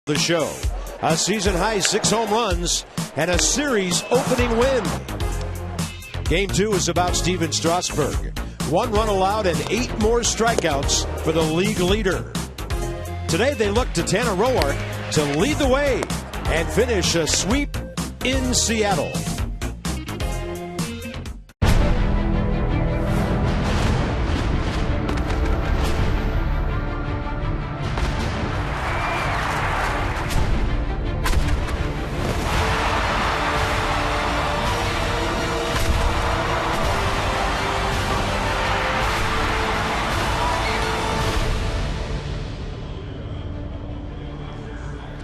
The show, a season-high 6 home runs and a series opening win. Game 2 is about Steven Strasburg. 1 run allowed and 8 more strikeouts for the league leader. Today they look to Tanner Roark to lead the way and finish a sweep in Seattle.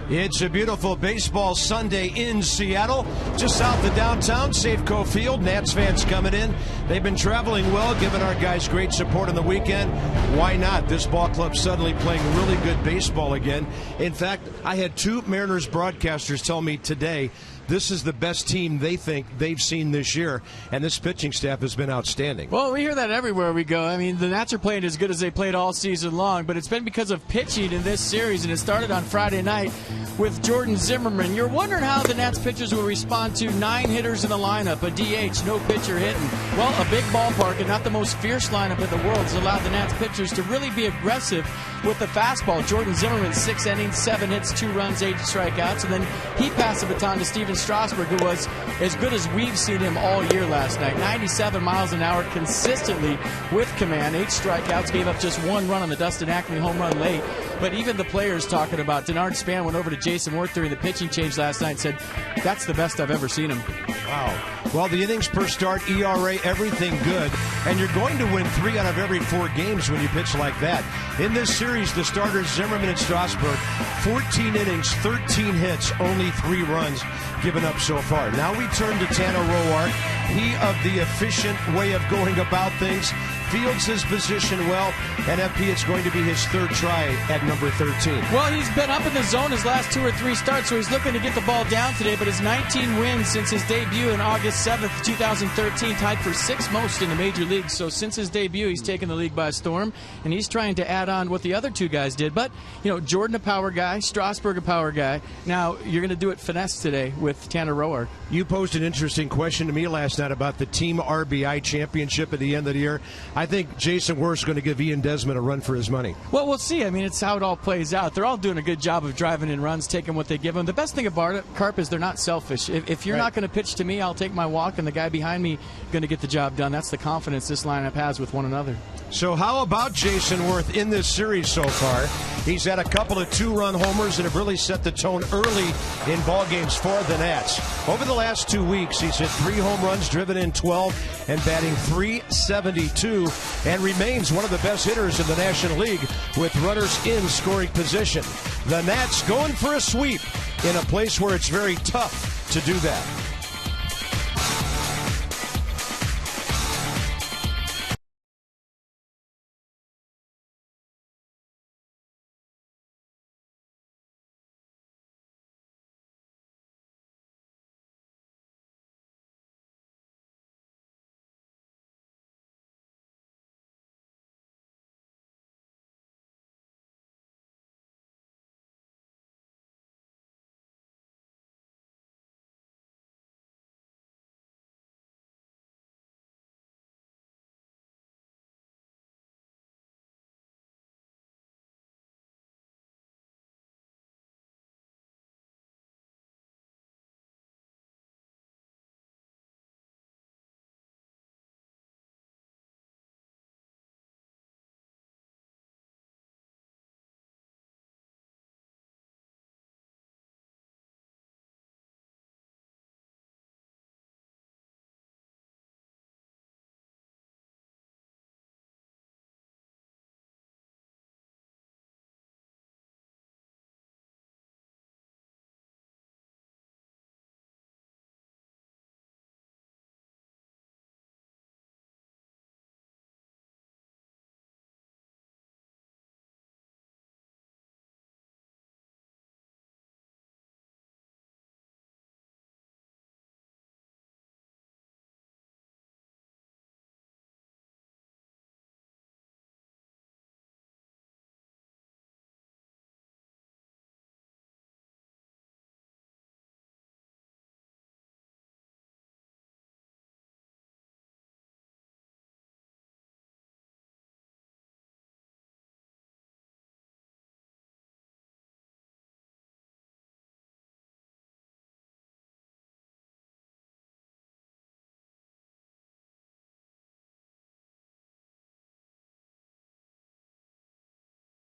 It's a beautiful baseball Sunday in Seattle, just south of downtown, Safeco Field. Nats fans coming in. They've been traveling well, giving our guys great support on the weekend. Why not? This ball club suddenly playing really good baseball again. In fact, I had 2 Mariners broadcasters tell me today this is the best team they think they've seen this year, and this pitching staff has been outstanding. Well, we hear that everywhere we go. I mean, the Nats are playing as good as they played all season long, but it's been because of pitching in this series, and it started on Friday night with Jordan Zimmermann. You're wondering how the Nats pitchers will respond to 9 hitters in the lineup, a DH, no pitcher hitting. Well, a big ballpark and not the most fierce lineup in the world has allowed the Nats pitchers to really be aggressive with the fastball. Jordan Zimmermann, 6 innings, 7 hits, 2 runs, 8 strikeouts, and then he passed the baton to Steven Strasburg, who was as good as we've seen him all year last night. 97 miles an hour consistently with command, 8 strikeouts, gave up just 1 run on the Dustin Ackley home run late. But even the players talking about Denard Span went over to Jason Worth during the pitching change last night and said, that's the best I've ever seen him. Wow. Well, the innings per start, ERA, everything good. And you're going to win 3 out of every 4 games when you pitch like that. In this series, the starters, Zimmermann and Strasburg, 14 innings, 13 hits, only 3 runs given up so far. Now we turn to Tanner Roark. He of the efficient way of going about things, fields his position well, and FP, it's going to be his 3rd try at number 13. Well, he's been up in the zone his last 2 or 3 starts, so he's looking to get the ball down today, but his 19 wins since his debut on August 7th, 2013, tied for 6th most in the major leagues. So since his debut, he's taken the league by storm, and he's trying to add on what the other 2 guys did. But, you know, Jordan a power guy, Strasburg a power guy. Now, you're going to do it finesse today with Tanner Roark. You posed an interesting question to me last night about the team RBI championship at the end of the year. I think Jason Worth's going to give Ian Desmond a run for his money. Well, we'll see. I mean, it's how it all plays out. They're all doing a good job of driving in runs, taking what they give them. The best thing about it, Carp, is they're not selfish. If you're not going to pitch to me, I'll take my walk, and the guy behind me going to get the job done. That's the confidence this lineup has with one another. So how about Jason Worth in this series so far? He's had a couple of 2-run homers that have really set the tone early in ball games for the Nats. Over the last 2 weeks, he's hit 3 home runs, driven in 12, and batting .372, and remains one of the best hitters in the National League with runners in scoring position. The Nats going for a sweep in a place where it's very tough to do that.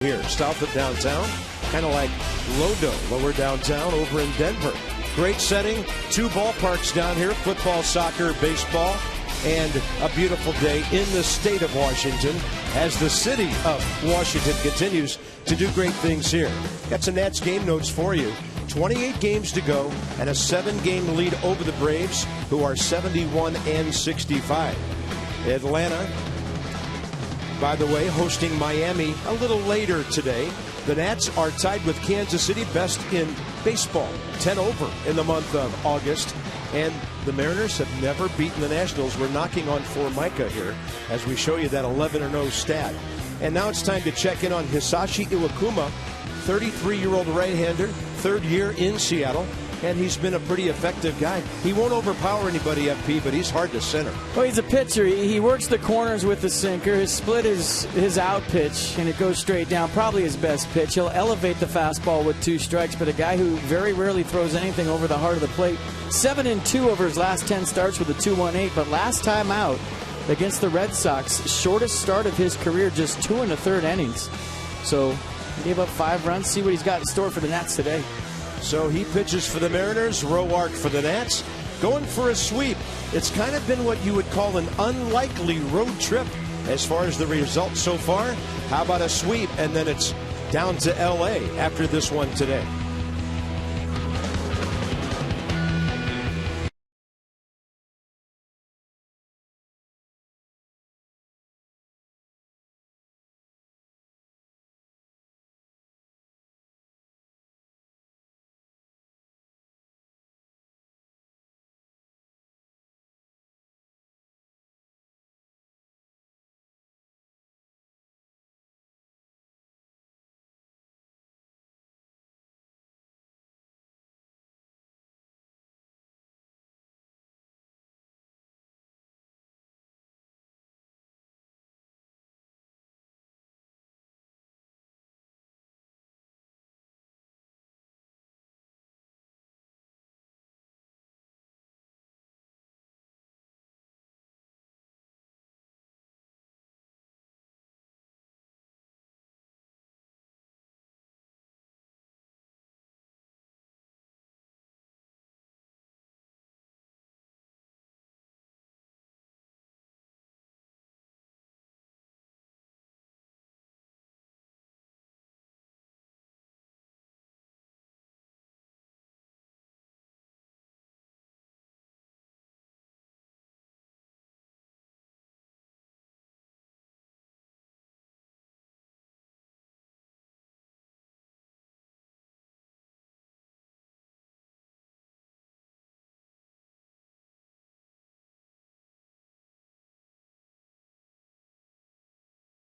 here, south of downtown, kind of like Lodo, lower downtown over in Denver. Great setting, 2 ballparks down here, football, soccer, baseball, and a beautiful day in the state of Washington as the city of Washington continues to do great things here. Got some Nats game notes for you. 28 games to go and a 7-game lead over the Braves, who are 71-65. Atlanta, by the way, hosting Miami a little later today. The Nats are tied with Kansas City, best in baseball, 10 over in the month of August. And the Mariners have never beaten the Nationals. We're knocking on Formica here as we show you that 11-0 stat. And now it's time to check in on Hisashi Iwakuma, 33-year-old right-hander, 3rd year in Seattle. And he's been a pretty effective guy. He won't overpower anybody, FP, but he's hard to center. Well, he's a pitcher. He works the corners with the sinker. His split is his out pitch, and it goes straight down. Probably his best pitch. He'll elevate the fastball with 2 strikes, but a guy who very rarely throws anything over the heart of the plate. 7-2 over his last 10 starts with a 2.18, but last time out against the Red Sox, shortest start of his career, just 2 1/3 innings. So he gave up 5 runs. See what he's got in store for the Nats today. So he pitches for the Mariners, Roark for the Nats, going for a sweep. It's kind of been what you would call an unlikely road trip as far as the results so far. How about a sweep, and then it's down to L.A. after this one today.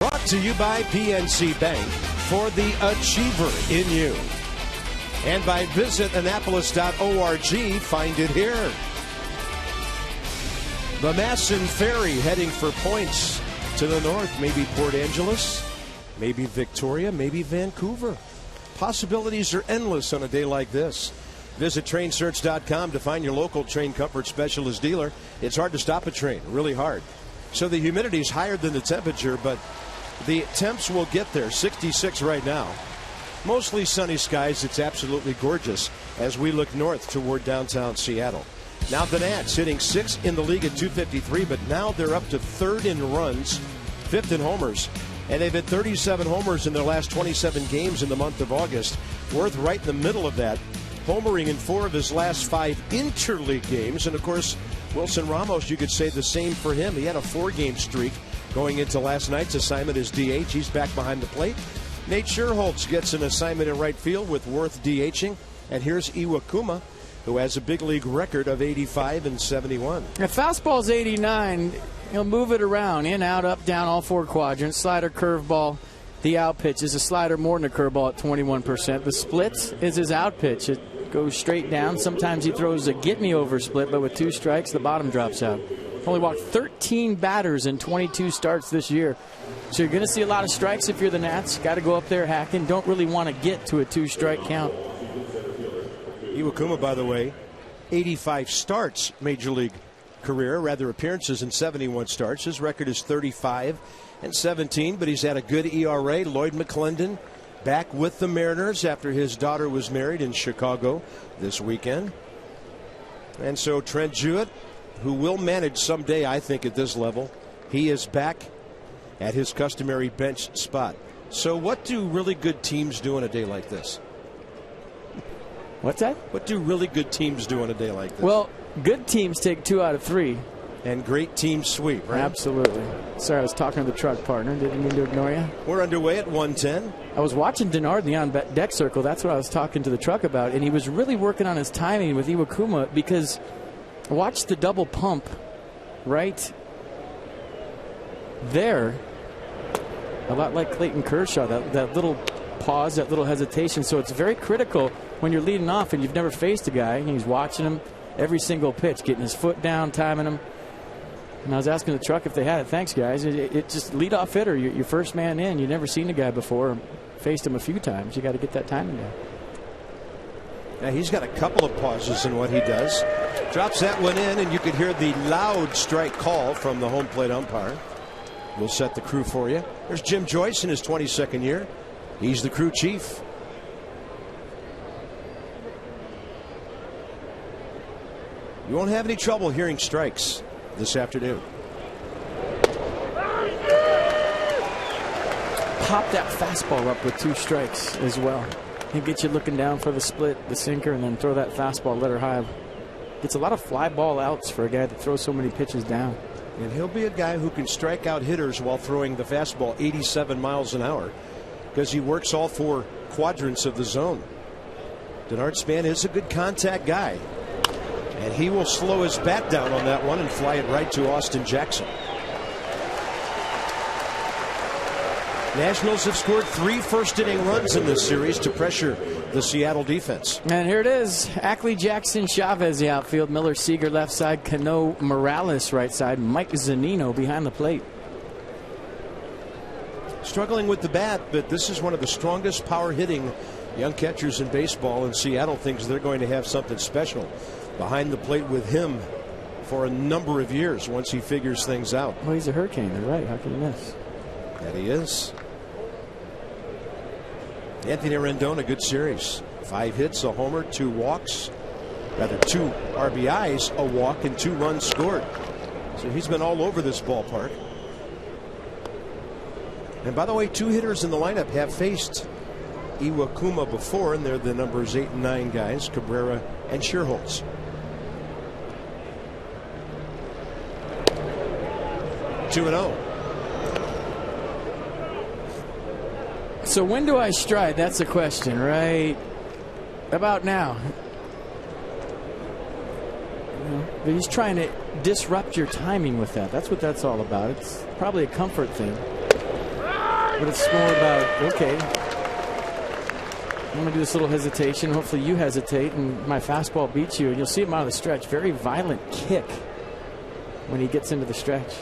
Brought to you by PNC Bank for the achiever in you. And by visitannapolis.org, find it here. The Masson Ferry heading for points to the north. Maybe Port Angeles, maybe Victoria, maybe Vancouver. Possibilities are endless on a day like this. Visit trainsearch.com to find your local train comfort specialist dealer. It's hard to stop a train, really hard. So the humidity is higher than the temperature, but the temps will get there. 66 right now. Mostly sunny skies. It's absolutely gorgeous as we look north toward downtown Seattle. Now the Nats hitting 6th in the league at 253, but now they're up to 3rd in runs, 5th in homers. And they've hit 37 homers in their last 27 games in the month of August. Worth right in the middle of that, homering in 4 of his last 5 interleague games. And of course, Wilson Ramos, you could say the same for him. He had a 4-game streak going into last night's assignment as DH. He's back behind the plate. Nate Scherholtz gets an assignment in right field with Worth DHing. And here's Iwakuma, who has a big league record of 85 and 71. If fastball's 89, he'll move it around, in, out, up, down, all 4 quadrants. Slider, curveball. The out pitch is a slider more than a curveball at 21%. The split is his out pitch. It goes straight down. Sometimes he throws a get-me-over split, but with 2 strikes, the bottom drops out. Only walked 13 batters in 22 starts this year. So you're going to see a lot of strikes if you're the Nats. Got to go up there hacking. Don't really want to get to a 2-strike count. Iwakuma, by the way, 85 starts, major league career, rather appearances in 71 starts. His record is 35 and 17, but he's had a good ERA. Lloyd McClendon back with the Mariners after his daughter was married in Chicago this weekend. And so Trent Jewett, who will manage someday, I think, at this level, he is back at his customary bench spot. So what do really good teams do on a day like this? What's that? What do really good teams do on a day like this? Well, good teams take 2 out of 3. And great teams sweep, right? Absolutely. Sorry, I was talking to the truck partner. Didn't mean to ignore you. We're underway at 1:10. I was watching Denard in the on-deck circle. That's what I was talking to the truck about. And he was really working on his timing with Iwakuma because watch the double pump right there. A lot like Clayton Kershaw, that little pause, that little hesitation. So it's very critical when you're leading off and you've never faced a guy and he's watching him every single pitch, getting his foot down, timing him. And I was asking the truck if they had it. Thanks, guys. It just lead-off hitter. Your first man in. You've never seen the guy before. Faced him a few times. You got to get that timing down. Yeah, he's got a couple of pauses in what he does. Drops that one in, and you could hear the loud strike call from the home plate umpire. We'll set the crew for you. There's Jim Joyce in his 22nd year. He's the crew chief. You won't have any trouble hearing strikes this afternoon. Pop that fastball up with 2 strikes as well. He'll get you looking down for the split, the sinker, and then throw that fastball, let her high. Gets a lot of fly ball outs for a guy that throws so many pitches down. And he'll be a guy who can strike out hitters while throwing the fastball 87 miles an hour because he works all 4 quadrants of the zone. Denard Span is a good contact guy. And he will slow his bat down on that one and fly it right to Austin Jackson. Nationals have scored 3 first-inning runs in this series to pressure the Seattle defense. And here it is. Ackley, Jackson, Chavez, the outfield. Miller, Seager, left side. Cano, Morales, right side. Mike Zunino behind the plate. Struggling with the bat, but this is one of the strongest power-hitting young catchers in baseball, and Seattle thinks they're going to have something special behind the plate with him for a number of years once he figures things out. Well, he's a hurricane. They're right. How can you miss? That he is. Anthony Rendon, a good series. 5 hits, a homer, 2 walks. Rather, 2 RBIs, a walk, and 2 runs scored. So he's been all over this ballpark. And by the way, 2 hitters in the lineup have faced Iwakuma before, and they're the numbers 8 and 9 guys, Cabrera and Scherholz. Two and 0. So when do I stride? That's the question, right? About now. But he's trying to disrupt your timing with that. That's what that's all about. It's probably a comfort thing. But it's more about, okay, I'm going to do this little hesitation. Hopefully you hesitate and my fastball beats you. And you'll see him out of the stretch. Very violent kick when he gets into the stretch.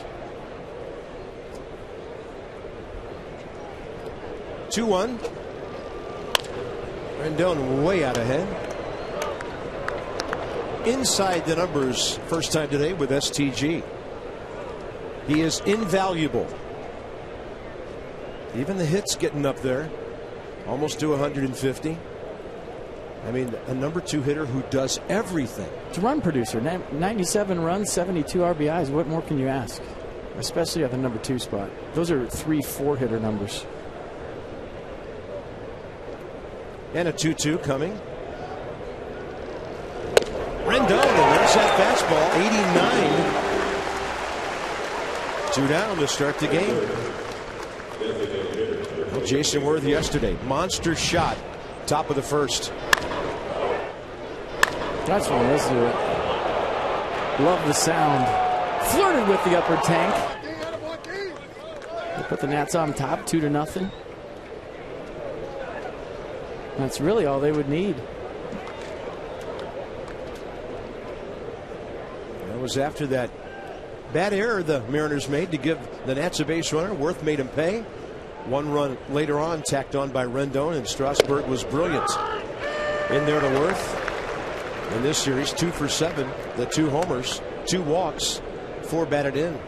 2-1. Rendon way out ahead. Inside the numbers first time today with STG. He is invaluable. Even the hits getting up there. Almost to 150. I mean, a number 2 hitter who does everything. It's a run producer. 97 runs, 72 RBIs. What more can you ask? Especially at the number 2 spot. Those are 3-4 hitter numbers. And a 2-2 coming. Rendon, and there's that fastball, 89. 2 down to start the game. Well, Jason Worth yesterday, monster shot, top of the first. That's one. Let's do it. Love the sound. Flirted with the upper tank. They put the Nats on top, 2-0. That's really all they would need. That was after that bad error the Mariners made to give the Nats a base runner. Worth made him pay. 1 run later on tacked on by Rendon, and Strasburg was brilliant in there to Worth. In this series, 2 for 7, the 2 homers, 2 walks, 4 batted in.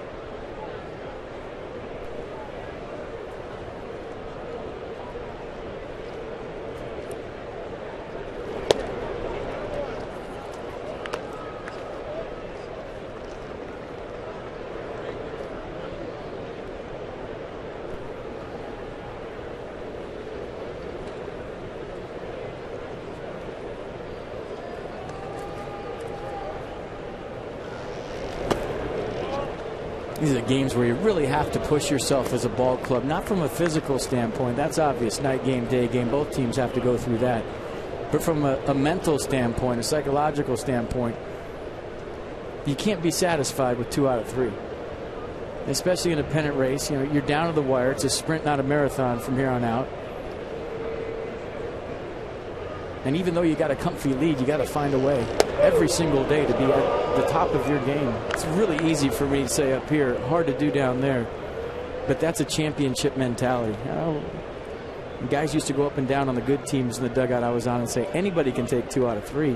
These are games where you really have to push yourself as a ball club, not from a physical standpoint. That's obvious. Night game, day game. Both teams have to go through that. But from a mental standpoint, a psychological standpoint, you can't be satisfied with 2 out of 3. Especially in a pennant race. You know, you're down to the wire. It's a sprint, not a marathon from here on out. And even though you got a comfy lead, you got to find a way every single day to be at the top of your game. It's really easy for me to say up here, hard to do down there. But that's a championship mentality. You know, guys used to go up and down on the good teams in the dugout I was on and say, anybody can take 2 out of 3.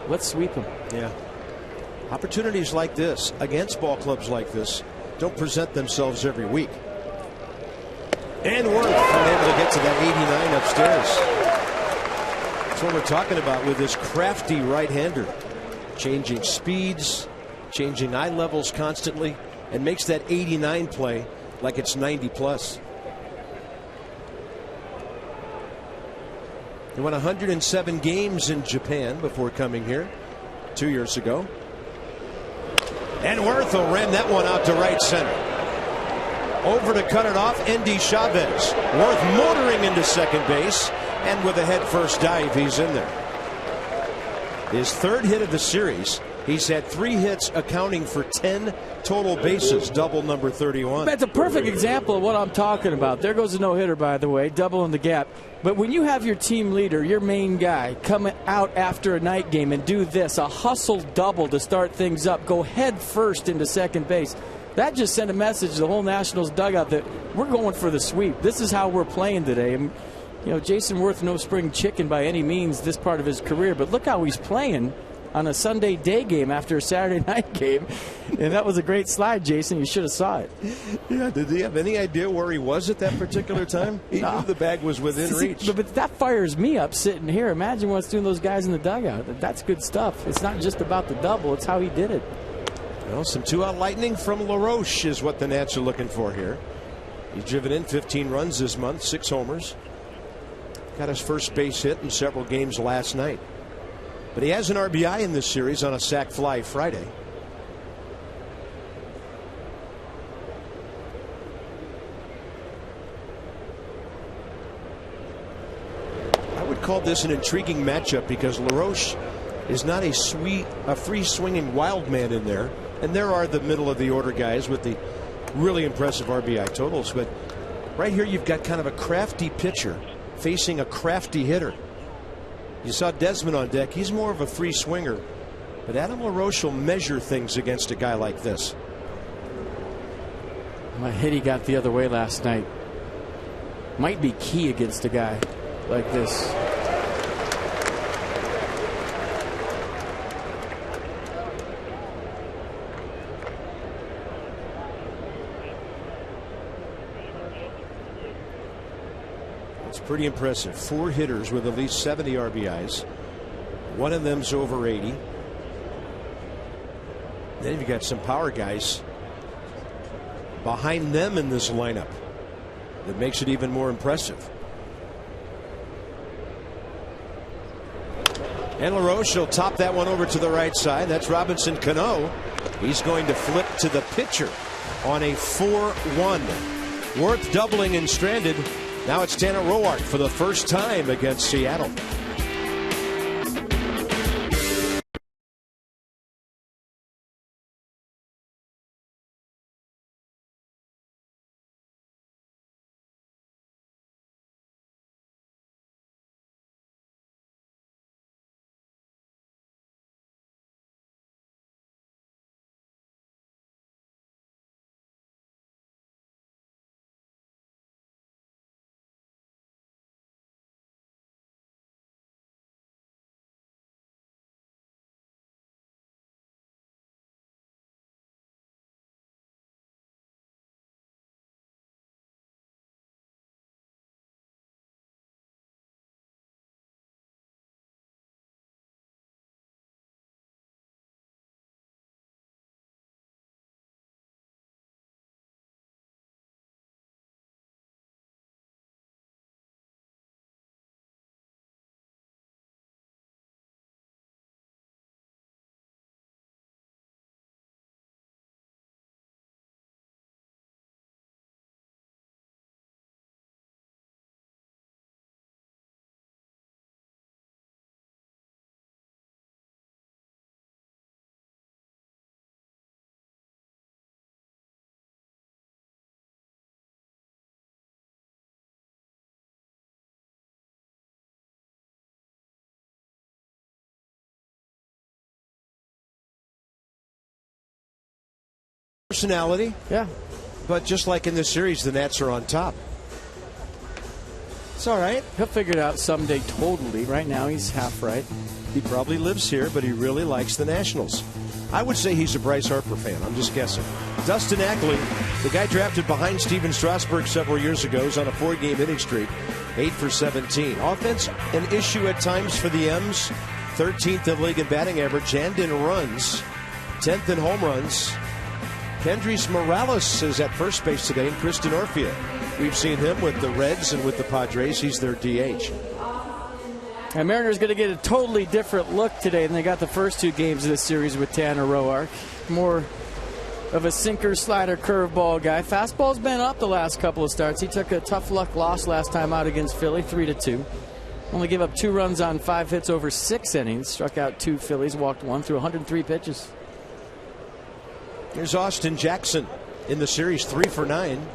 Let's sweep them. Yeah. Opportunities like this against ball clubs like this don't present themselves every week. And Worth unable to get to that 89 upstairs. That's what we're talking about with this crafty right-hander. Changing speeds, changing eye levels constantly, and makes that 89 play like it's 90 plus. He won 107 games in Japan before coming here 2 years ago. And Worth will ram that one out to right center. Over to cut it off, Endy Chavez. Worth motoring into second base. And with a head-first dive, he's in there. His 3rd hit of the series. He's had 3 hits, accounting for 10 total bases, double number 31. That's a perfect example of what I'm talking about. There goes a no-hitter, by the way, double in the gap. But when you have your team leader, your main guy, come out after a night game and do this, a hustle double to start things up, go head first into second base, that just sent a message to the whole Nationals dugout that we're going for the sweep. This is how we're playing today. And, you know, Jason Worth, no spring chicken by any means this part of his career, but look how he's playing on a Sunday day game after a Saturday night game. And that was a great slide, Jason. You should have saw it. Yeah, did he have any idea where he was at that particular time? He knew the bag was within reach. But that fires me up sitting here. Imagine what's doing those guys in the dugout. That's good stuff. It's not just about the double. It's how he did it. Well, some 2-out lightning from LaRoche is what the Nats are looking for here. He's driven in 15 runs this month, 6 homers. Got his first base hit in several games last night. But he has an RBI in this series on a sac fly Friday. I would call this an intriguing matchup because LaRoche is not a free swinging wild man in there. And there are the middle of the order guys with the really impressive RBI totals. But right here you've got kind of a crafty pitcher facing a crafty hitter. You saw Desmond on deck. He's more of a free swinger. But Adam LaRoche will measure things against a guy like this. My hit he got the other way last night might be key against a guy like this. Pretty impressive. 4 hitters with at least 70 RBIs. One of them's over 80. Then you've got some power guys behind them in this lineup. That makes it even more impressive. And LaRoche will top that one over to the right side. That's Robinson Cano. He's going to flip to the pitcher on a 4-1. Worth doubling and stranded. Now it's Tanner Roark for the first time against Seattle. personality. Yeah. But just like in this series, the Nats are on top. It's all right. He'll figure it out someday totally. Right now, he's half right. He probably lives here, but he really likes the Nationals. I would say he's a Bryce Harper fan. I'm just guessing. Dustin Ackley, the guy drafted behind Steven Strasburg several years ago, is on a 4-game hitting streak, 8 for 17. Offense, an issue at times for the M's. 13th in league in batting average and in runs. 10th in home runs. Kendrys Morales is at first base today, and Kristen Orfia. We've seen him with the Reds and with the Padres. He's their DH. And Mariners going to get a totally different look today than they got the first 2 games of this series with Tanner Roark. More of a sinker, slider, curveball guy. Fastball's been up the last couple of starts. He took a tough luck loss last time out against Philly, 3-2. Only gave up 2 runs on 5 hits over 6 innings. Struck out 2 Phillies, walked 1 through 103 pitches. Here's Austin Jackson in the series, 3 for 9.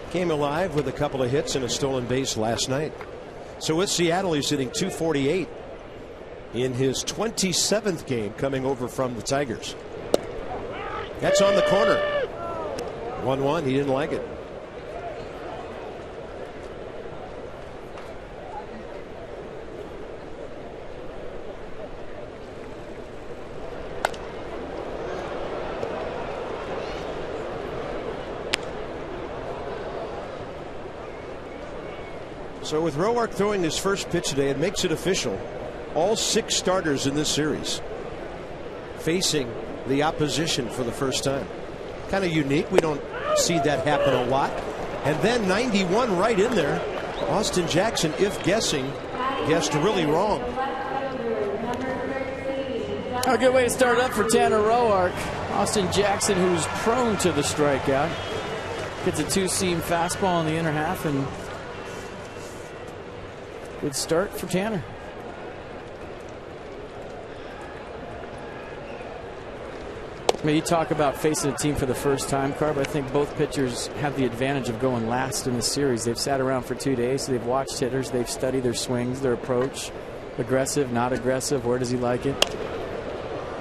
Came alive with a couple of hits and a stolen base last night. So with Seattle, he's hitting .248 in his 27th game coming over from the Tigers. That's on the corner. 1-1. He didn't like it. So with Roark throwing his first pitch today, it makes it official. All 6 starters in this series facing the opposition for the first time. Kind of unique. We don't see that happen a lot. And then 91 right in there. Austin Jackson, if guessing, guessed really wrong. A good way to start up for Tanner Roark. Austin Jackson, who's prone to the strikeout, gets a 2-seam fastball in the inner half, and good start for Tanner. I mean, you talk about facing a team for the first time, Carb. I think both pitchers have the advantage of going last in the series. They've sat around for 2 days. So they've watched hitters. They've studied their swings, their approach. Aggressive, not aggressive. Where does he like it?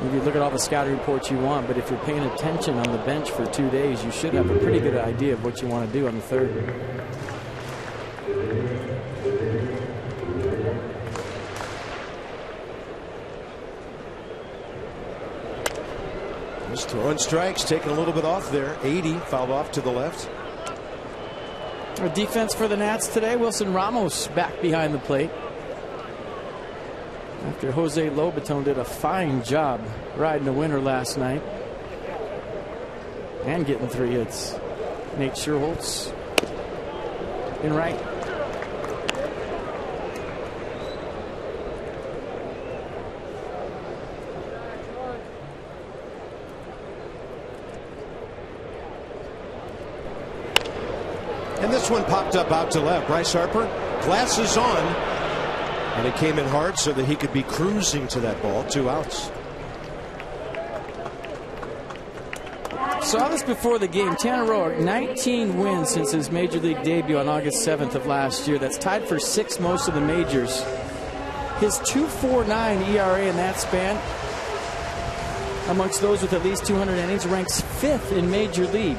You look at all the scouting reports you want, but if you're paying attention on the bench for 2 days, you should have a pretty good idea of what you want to do on the third. Just throwing strikes, taking a little bit off there. 80 fouled off to the left. Our defense for the Nats today, Wilson Ramos back behind the plate. After Jose Lobaton did a fine job riding the winner last night and getting 3 hits. Nate Scherholtz in right. And this one popped up out to left. Bryce Harper, glasses on, and it came in hard so that he could be cruising to that ball. 2 outs. Saw this before the game. Tanner Roark, 19 wins since his major league debut on August 7th of last year. That's tied for 6th most of the majors. His 2.49 ERA in that span, amongst those with at least 200 innings, ranks 5th in Major League.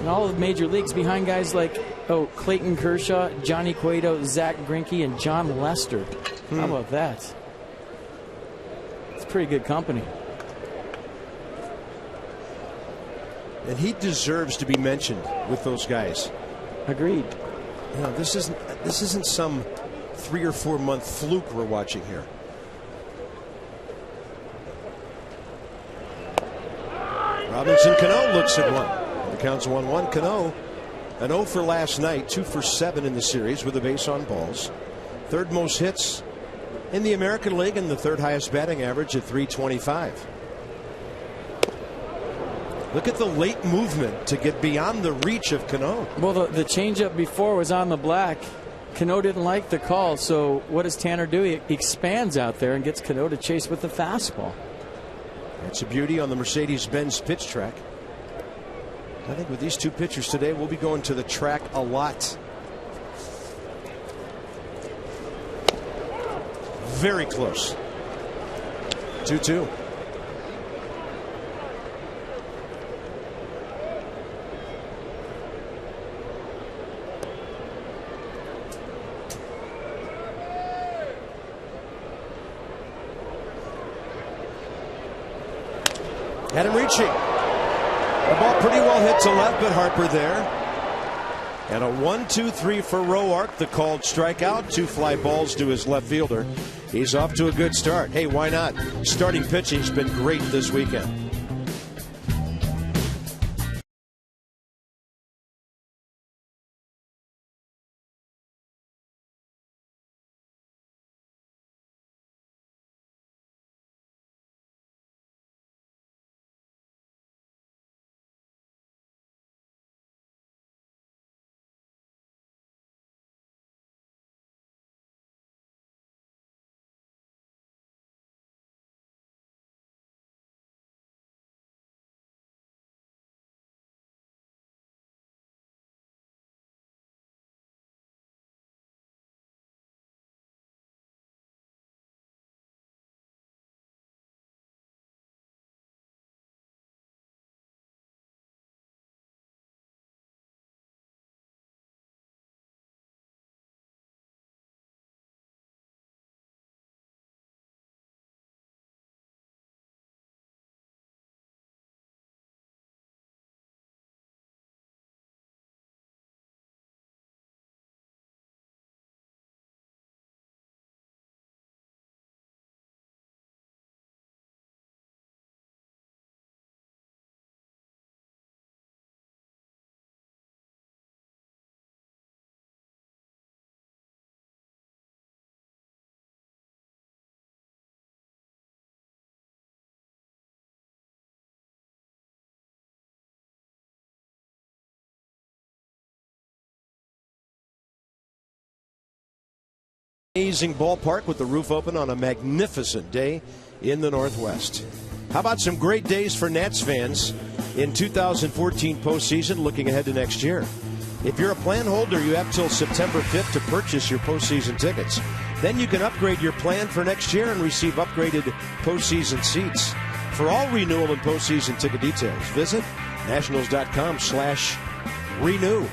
In all of Major Leagues, behind guys like Clayton Kershaw, Johnny Cueto, Zach Greinke, and John Lester. How about that? It's pretty good company. And he deserves to be mentioned with those guys. Agreed. You know, this isn't some 3 or 4 month fluke we're watching here. Robinson Cano looks at one. The count's 1-1. Cano, an 0 for last night, 2 for 7 in the series with a base on balls. 3rd most hits in the American League and the 3rd highest batting average at .325. Look at the late movement to get beyond the reach of Cano. Well, the changeup before was on the black. Cano didn't like the call, so what does Tanner do? He expands out there and gets Cano to chase with the fastball. That's a beauty on the Mercedes-Benz pitch track. I think with these 2 pitchers today, we'll be going to the track a lot. Very close. 2-2. Had him reaching. The ball pretty well hit to left, but Harper there. And a 1-2-3 for Roark, the called strikeout. 2 fly balls to his left fielder. He's off to a good start. Hey, why not? Starting pitching's been great this weekend. Amazing ballpark with the roof open on a magnificent day in the Northwest. How about some great days for Nats fans in 2014 postseason, looking ahead to next year? If you're a plan holder, you have till September 5th to purchase your postseason tickets. Then you can upgrade your plan for next year and receive upgraded postseason seats. For all renewal and postseason ticket details, visit nationals.com/renew.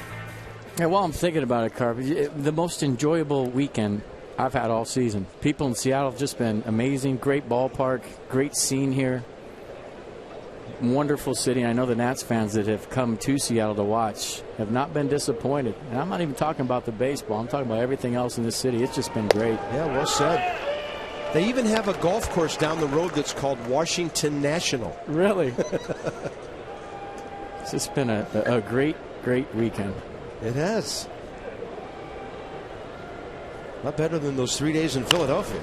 Yeah, while I'm thinking about it, Carp, the most enjoyable weekend I've had all season. People in Seattle have just been amazing. Great ballpark, great scene here. Wonderful city. I know the Nats fans that have come to Seattle to watch have not been disappointed. And I'm not even talking about the baseball. I'm talking about everything else in this city. It's just been great. Yeah, well said. They even have a golf course down the road that's called Washington National. Really? It's just been a great, great weekend. It has. Not better than those 3 days in Philadelphia.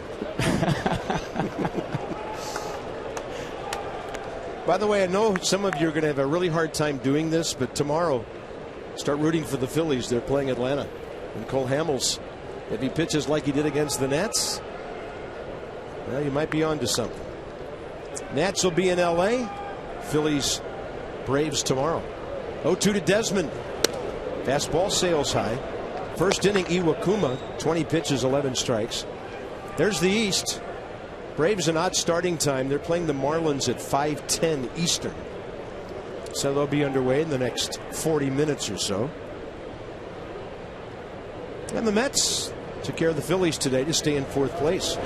By the way, I know some of you are going to have a really hard time doing this, but tomorrow, start rooting for the Phillies. They're playing Atlanta. And Cole Hamels, if he pitches like he did against the Nats, well, you might be on to something. Nats will be in L.A. Phillies, Braves tomorrow. 0-2 to Desmond. Fastball sails high. First inning, Iwakuma, 20 pitches, 11 strikes. There's the East. Braves an odd starting time. They're playing the Marlins at 5:10 Eastern. So they'll be underway in the next 40 minutes or so. And the Mets took care of the Phillies today to stay in 4th place.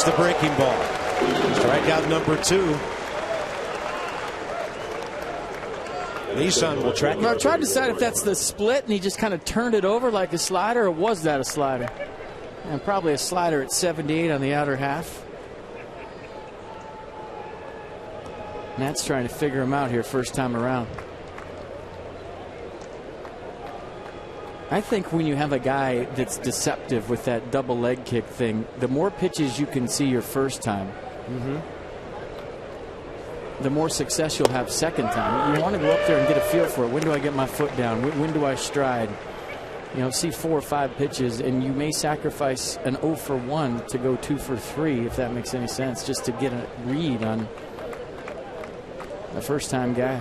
The breaking ball. Strikeout number 2. Nissan will track it. I tried to decide if that's the split and he just kind of turned it over like a slider, or was that a slider? And probably a slider at 78 on the outer half. Nat's trying to figure him out here first time around. I think when you have a guy that's deceptive with that double leg kick thing, the more pitches you can see your first time, the more success you'll have second time. You want to go up there and get a feel for it. When do I get my foot down? When do I stride? You know, see 4 or 5 pitches, and you may sacrifice an 0 for 1 to go 2 for 3, if that makes any sense, just to get a read on A first-time guy.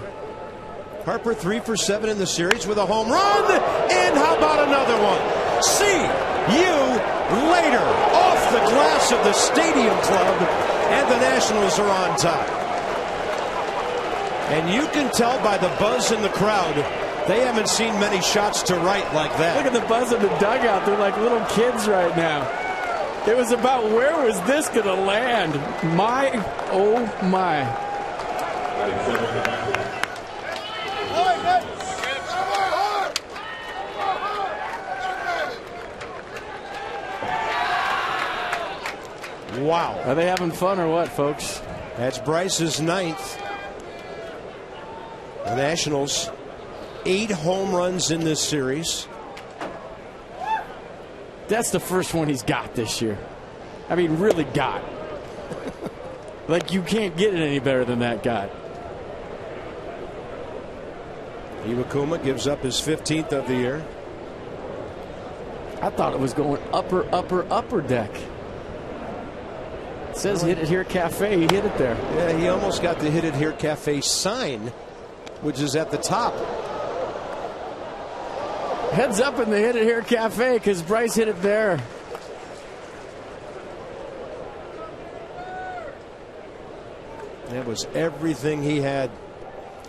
Harper 3 for 7 in the series with a home run. And how about another one? See you later. Off the glass of the Stadium Club. And the Nationals are on top. And you can tell by the buzz in the crowd, they haven't seen many shots to right like that. Look at the buzz in the dugout. They're like little kids right now. It was about where was this going to land? My, oh my. Wow. Are they having fun or what, folks? That's Bryce's 9th. The Nationals, 8 home runs in this series. That's the first one he's got this year. I mean, really got. Like, you can't get it any better than that guy. Iwakuma gives up his 15th of the year. I thought it was going upper deck. It says hit it here cafe. He hit it there. Yeah, he almost got the hit it here cafe sign, which is at the top. Heads up in the hit it here cafe because Bryce hit it there. That was everything he had.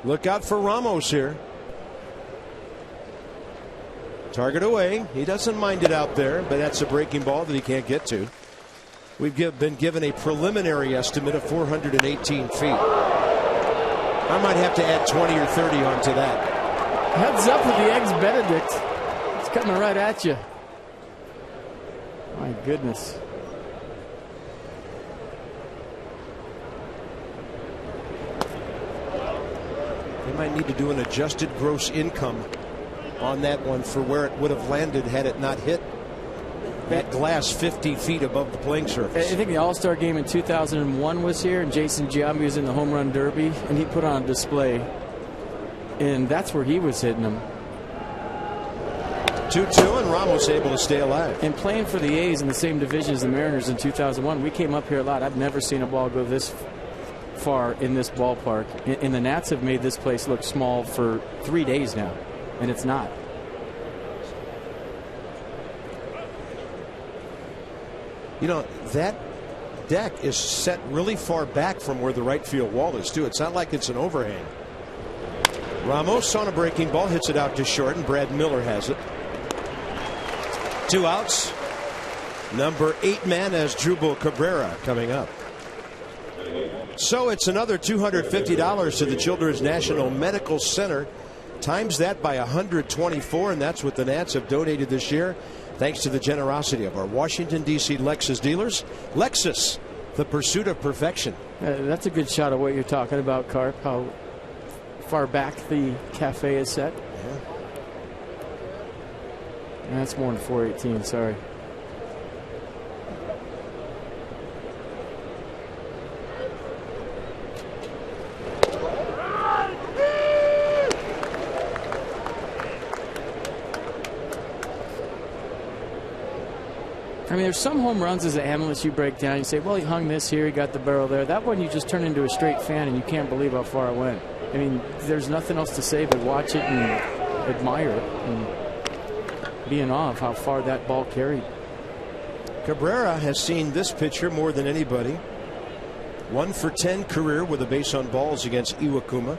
Look out for Ramos here. Target away. He doesn't mind it out there, but that's a breaking ball that he can't get to. We've been given a preliminary estimate of 418 feet. I might have to add 20 or 30 onto that. Heads up with the Eggs Benedict. It's coming right at you. My goodness. They might need to do an adjusted gross income on that one for where it would have landed had it not hit that glass 50 feet above the playing surface. I think the All-Star game in 2001 was here, and Jason Giambi was in the home run derby, and he put on a display, and that's where he was hitting them. 2-2, and Ramos able to stay alive. And playing for the A's in the same division as the Mariners in 2001, we came up here a lot. I've never seen a ball go this far in this ballpark, and the Nats have made this place look small for 3 days now, and it's not. You know, that deck is set really far back from where the right field wall is, too. It's not like it's an overhang. Ramos on a breaking ball hits it out to short, and Brad Miller has it. 2 outs. Number 8 man as Drupal Cabrera coming up. So it's another $250 to the Children's National Medical Center. Times that by 124, and that's what the Nats have donated this year. Thanks to the generosity of our Washington, D.C. Lexus dealers. Lexus, the pursuit of perfection. That's a good shot of what you're talking about, Carp, how far back the cafe is set. Yeah. That's more than 418, sorry. I mean, there's some home runs as an analyst you break down. You say, well, he hung this here, he got the barrel there. That one you just turn into a straight fan and you can't believe how far it went. I mean, there's nothing else to say but watch it and admire it and be in awe of how far that ball carried. Cabrera has seen this pitcher more than anybody. 1 for 10 career with a base on balls against Iwakuma.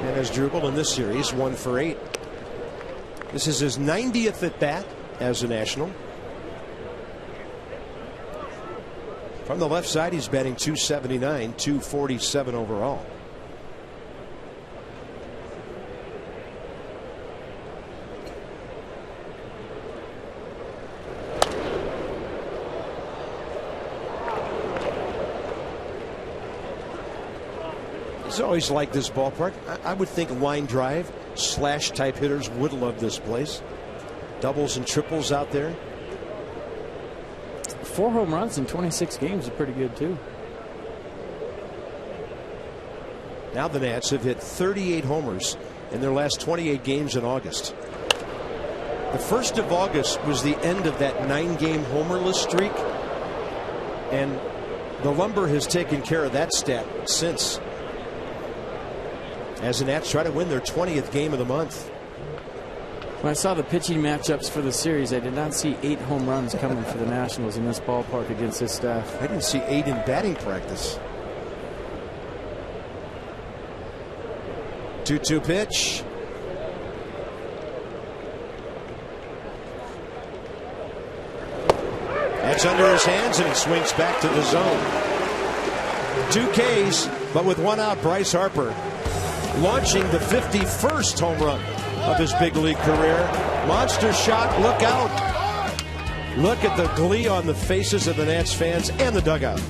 And as Drupal in this series, 1 for 8. This is his 90th at bat as a National. From the left side, he's batting .279, .247 overall. He's always liked this ballpark. I would think line drive, slash type hitters would love this place. Doubles and triples out there. 4 home runs in 26 games is pretty good, too. Now the Nats have hit 38 homers in their last 28 games in August. The 1st of August was the end of that 9-game homerless streak. And the lumber has taken care of that stat since, as the Nats try to win their 20th game of the month. When I saw the pitching matchups for the series, I did not see 8 home runs coming for the Nationals in this ballpark against this staff. I didn't see 8 in batting practice. 2-2 pitch. That's under his hands, and he swings back to the zone. 2 Ks, but with 1 out, Bryce Harper launching the 51st home run of his big league career. Monster shot, look out. Look at the glee on the faces of the Nats fans and the dugout.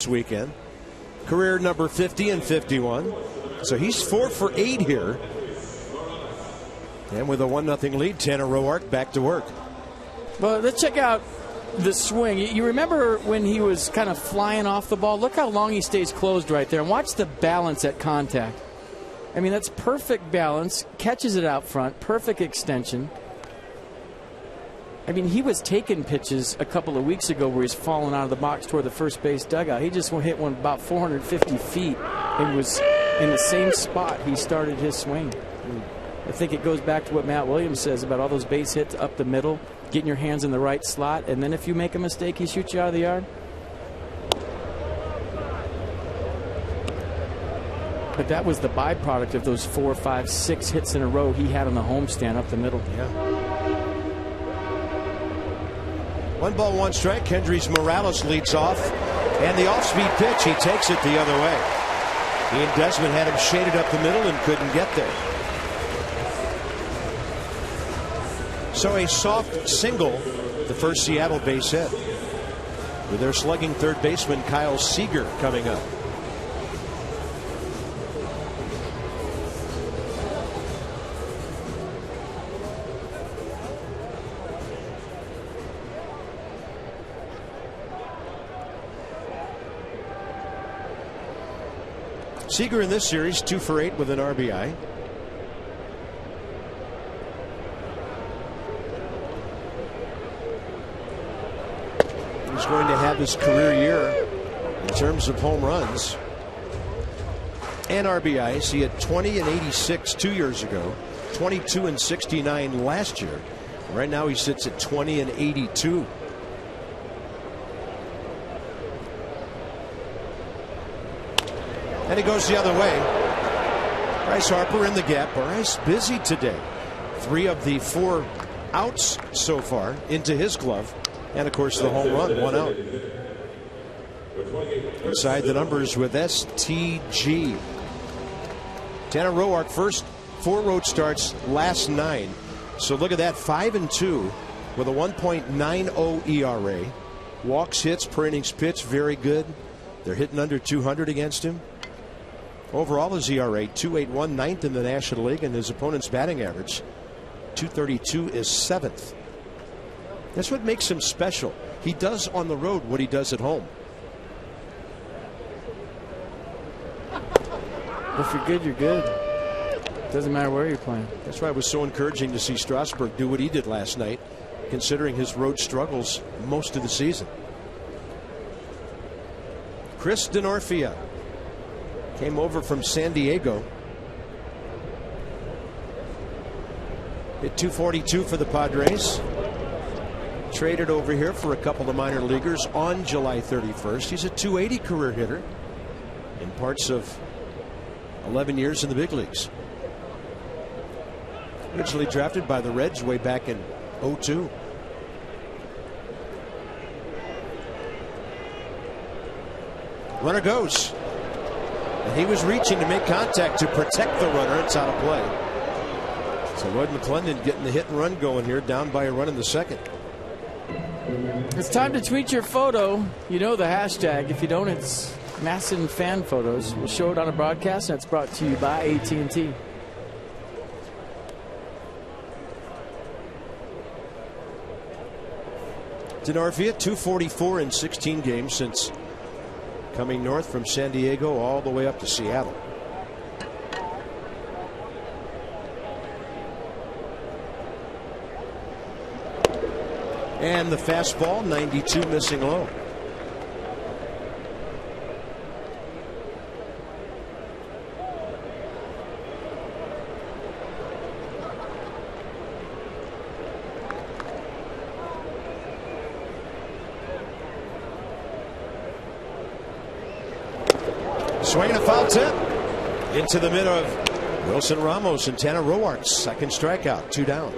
Weekend, career number 50 and 51, so he's 4 for 8 here, and with a 1-0 lead, Tanner Roark back to work. Well, let's check out the swing. You remember when he was kind of flying off the ball? Look how long he stays closed right there, and watch the balance at contact. I mean, that's perfect balance, catches it out front, perfect extension. I mean, he was taking pitches a couple of weeks ago where he's falling out of the box toward the first base dugout. He just hit one about 450 feet and was in the same spot he started his swing. I think it goes back to what Matt Williams says about all those base hits up the middle, getting your hands in the right slot, and then if you make a mistake, he shoots you out of the yard. But that was the byproduct of those 4, 5, 6 hits in a row he had on the homestand up the middle. Yeah. 1 ball, 1 strike. Kendrys Morales leads off, and the off-speed pitch, he takes it the other way. Ian Desmond had him shaded up the middle and couldn't get there. So a soft single, the first Seattle base hit, with their slugging third baseman Kyle Seager coming up. Seager in this series 2 for 8 with an RBI. He's going to have his career year in terms of home runs and RBIs. He had 20 and 86 2 years ago, 22 and 69 last year. Right now he sits at 20 and 82. And he goes the other way. Bryce Harper in the gap. Bryce busy today. 3 of the 4 outs so far into his glove. And of course the home run, 1 out. Inside the numbers with STG. Tanner Roark, first 4 road starts, last 9. So look at that, 5-2 with a 1.90 ERA. Walks, hits per innings pitched, very good. They're hitting under 200 against him. Overall, his ERA 2.81, ninth in the National League, and his opponent's batting average 232 is seventh. That's what makes him special. He does on the road what he does at home. If you're good, you're good. Doesn't matter where you're playing. That's why it was so encouraging to see Strasburg do what he did last night, considering his road struggles most of the season. Chris Denorfia came over from San Diego. Hit 242 for the Padres. Traded over here for a couple of minor leaguers on July 31st. He's a 280 career hitter in parts of 11 years in the big leagues. Originally drafted by the Reds way back in 2002. Runner goes. And he was reaching to make contact to protect the runner. It's out of play. So Lloyd McClendon getting the hit and run going here, down by a run in the second. It's time to tweet your photo. You know the hashtag. If you don't, it's Masson Fan Photos. We'll show it on a broadcast, and it's brought to you by AT&T. Denorfia, 244 in 16 games since coming north from San Diego all the way up to Seattle. And the fastball, 92, missing low. Swinging a foul tip into the middle of Wilson Ramos and Tanner Roark's second strikeout, 2 down.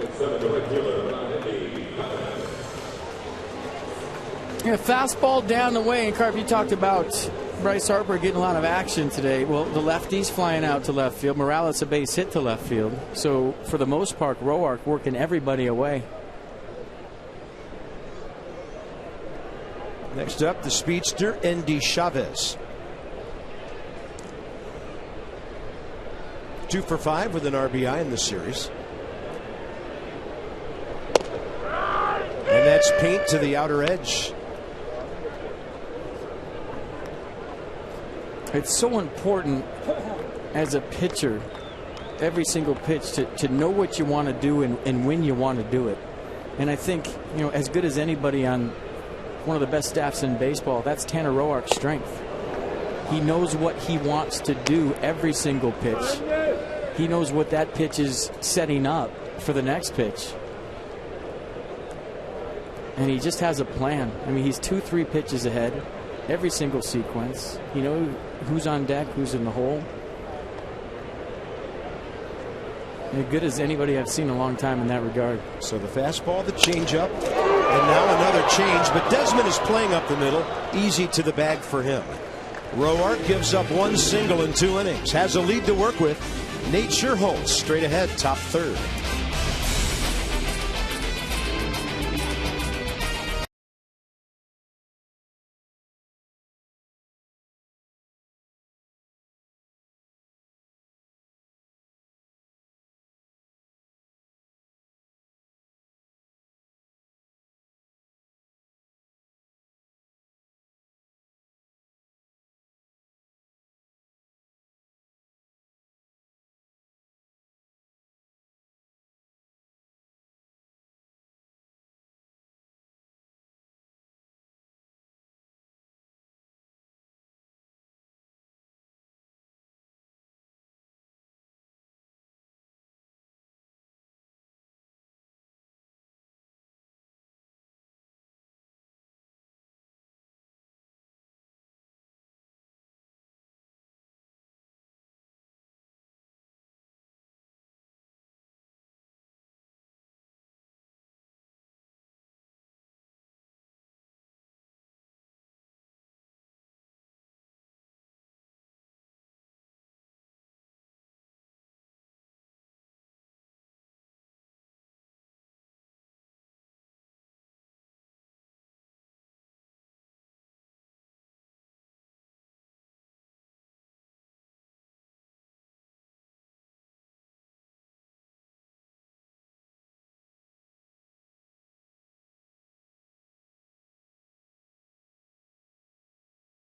Yeah, fastball down the way. And Carp, you talked about Bryce Harper getting a lot of action today. Well, the lefty's flying out to left field. Morales a base hit to left field. So for the most part, Roark working everybody away. Next up, the speedster Endy Chavez. 2 for 5 with an RBI in this series. And that's paint to the outer edge. It's so important as a pitcher, every single pitch, to know what you want to do and when you want to do it. And I think, as good as anybody on one of the best staffs in baseball, that's Tanner Roark's strength. He knows what he wants to do every single pitch. He knows what that pitch is setting up for the next pitch. And he just has a plan. I mean, he's 2-3 pitches ahead every single sequence. You know who's on deck, who's in the hole. As good as anybody I've seen in a long time in that regard. So the fastball, the changeup, and now another change. But Desmond is playing up the middle. Easy to the bag for him. Roark gives up 1 single in 2 innings. Has a lead to work with. Nate Scherholz straight ahead, top third.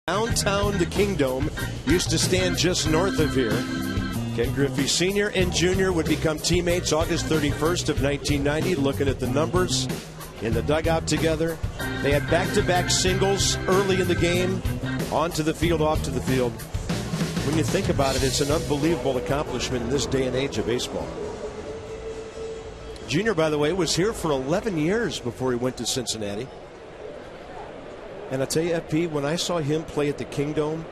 Downtown, the Kingdome used to stand just north of here. Ken Griffey Sr. and Jr. would become teammates August 31st of 1990. Looking at the numbers in the dugout together. They had back-to-back singles early in the game, onto the field, off to the field. When you think about it, it's an unbelievable accomplishment in this day and age of baseball. Jr., by the way, was here for 11 years before he went to Cincinnati. And I tell you, FP, when I saw him play at the Kingdome,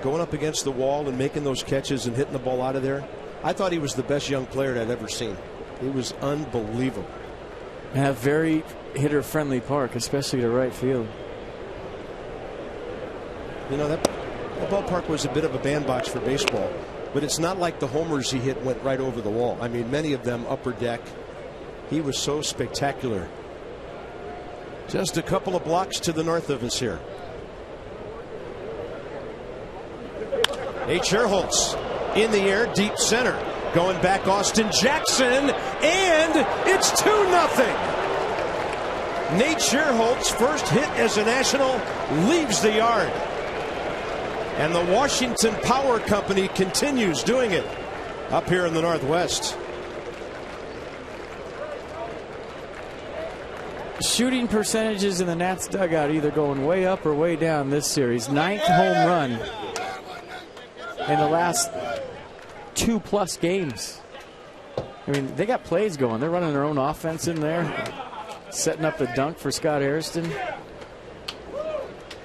going up against the wall and making those catches and hitting the ball out of there, I thought he was the best young player I'd ever seen. He was unbelievable. And a very hitter-friendly park, especially to right field. You know, that ballpark was a bit of a bandbox for baseball, but it's not like the homers he hit went right over the wall. I mean, many of them upper deck. He was so spectacular. Just a couple of blocks to the north of us here. Nate Scherholtz in the air, deep center. Going back, Austin Jackson, and it's 2-0. Nate Scherholtz, first hit as a National, leaves the yard. And the Washington Power Company continues doing it up here in the Northwest. Shooting percentages in the Nats dugout either going way up or way down this series. 9th home run in the last 2+ games. I mean, they got plays going. They're running their own offense in there, setting up the dunk for Scott Hairston.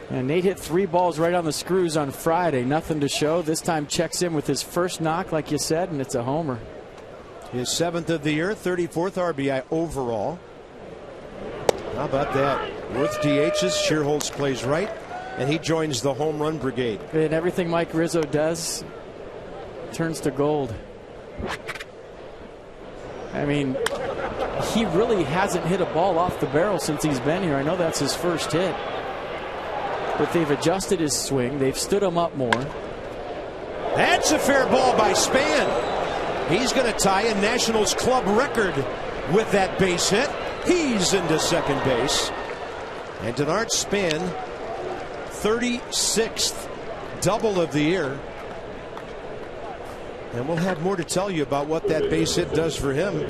And Nate hit 3 balls right on the screws on Friday. Nothing to show. This time checks in with his first knock, like you said, and it's a homer. His 7th of the year, 34th RBI overall. How about that? Worth DHs, Scherholtz plays right, and he joins the home run brigade. And everything Mike Rizzo does turns to gold. I mean, he really hasn't hit a ball off the barrel since he's been here. I know that's his first hit. But they've adjusted his swing. They've stood him up more. That's a fair ball by Span. He's going to tie a Nationals club record with that base hit. He's into second base. And Denard Span, 36th double of the year. And we'll have more to tell you about what that base hit does for him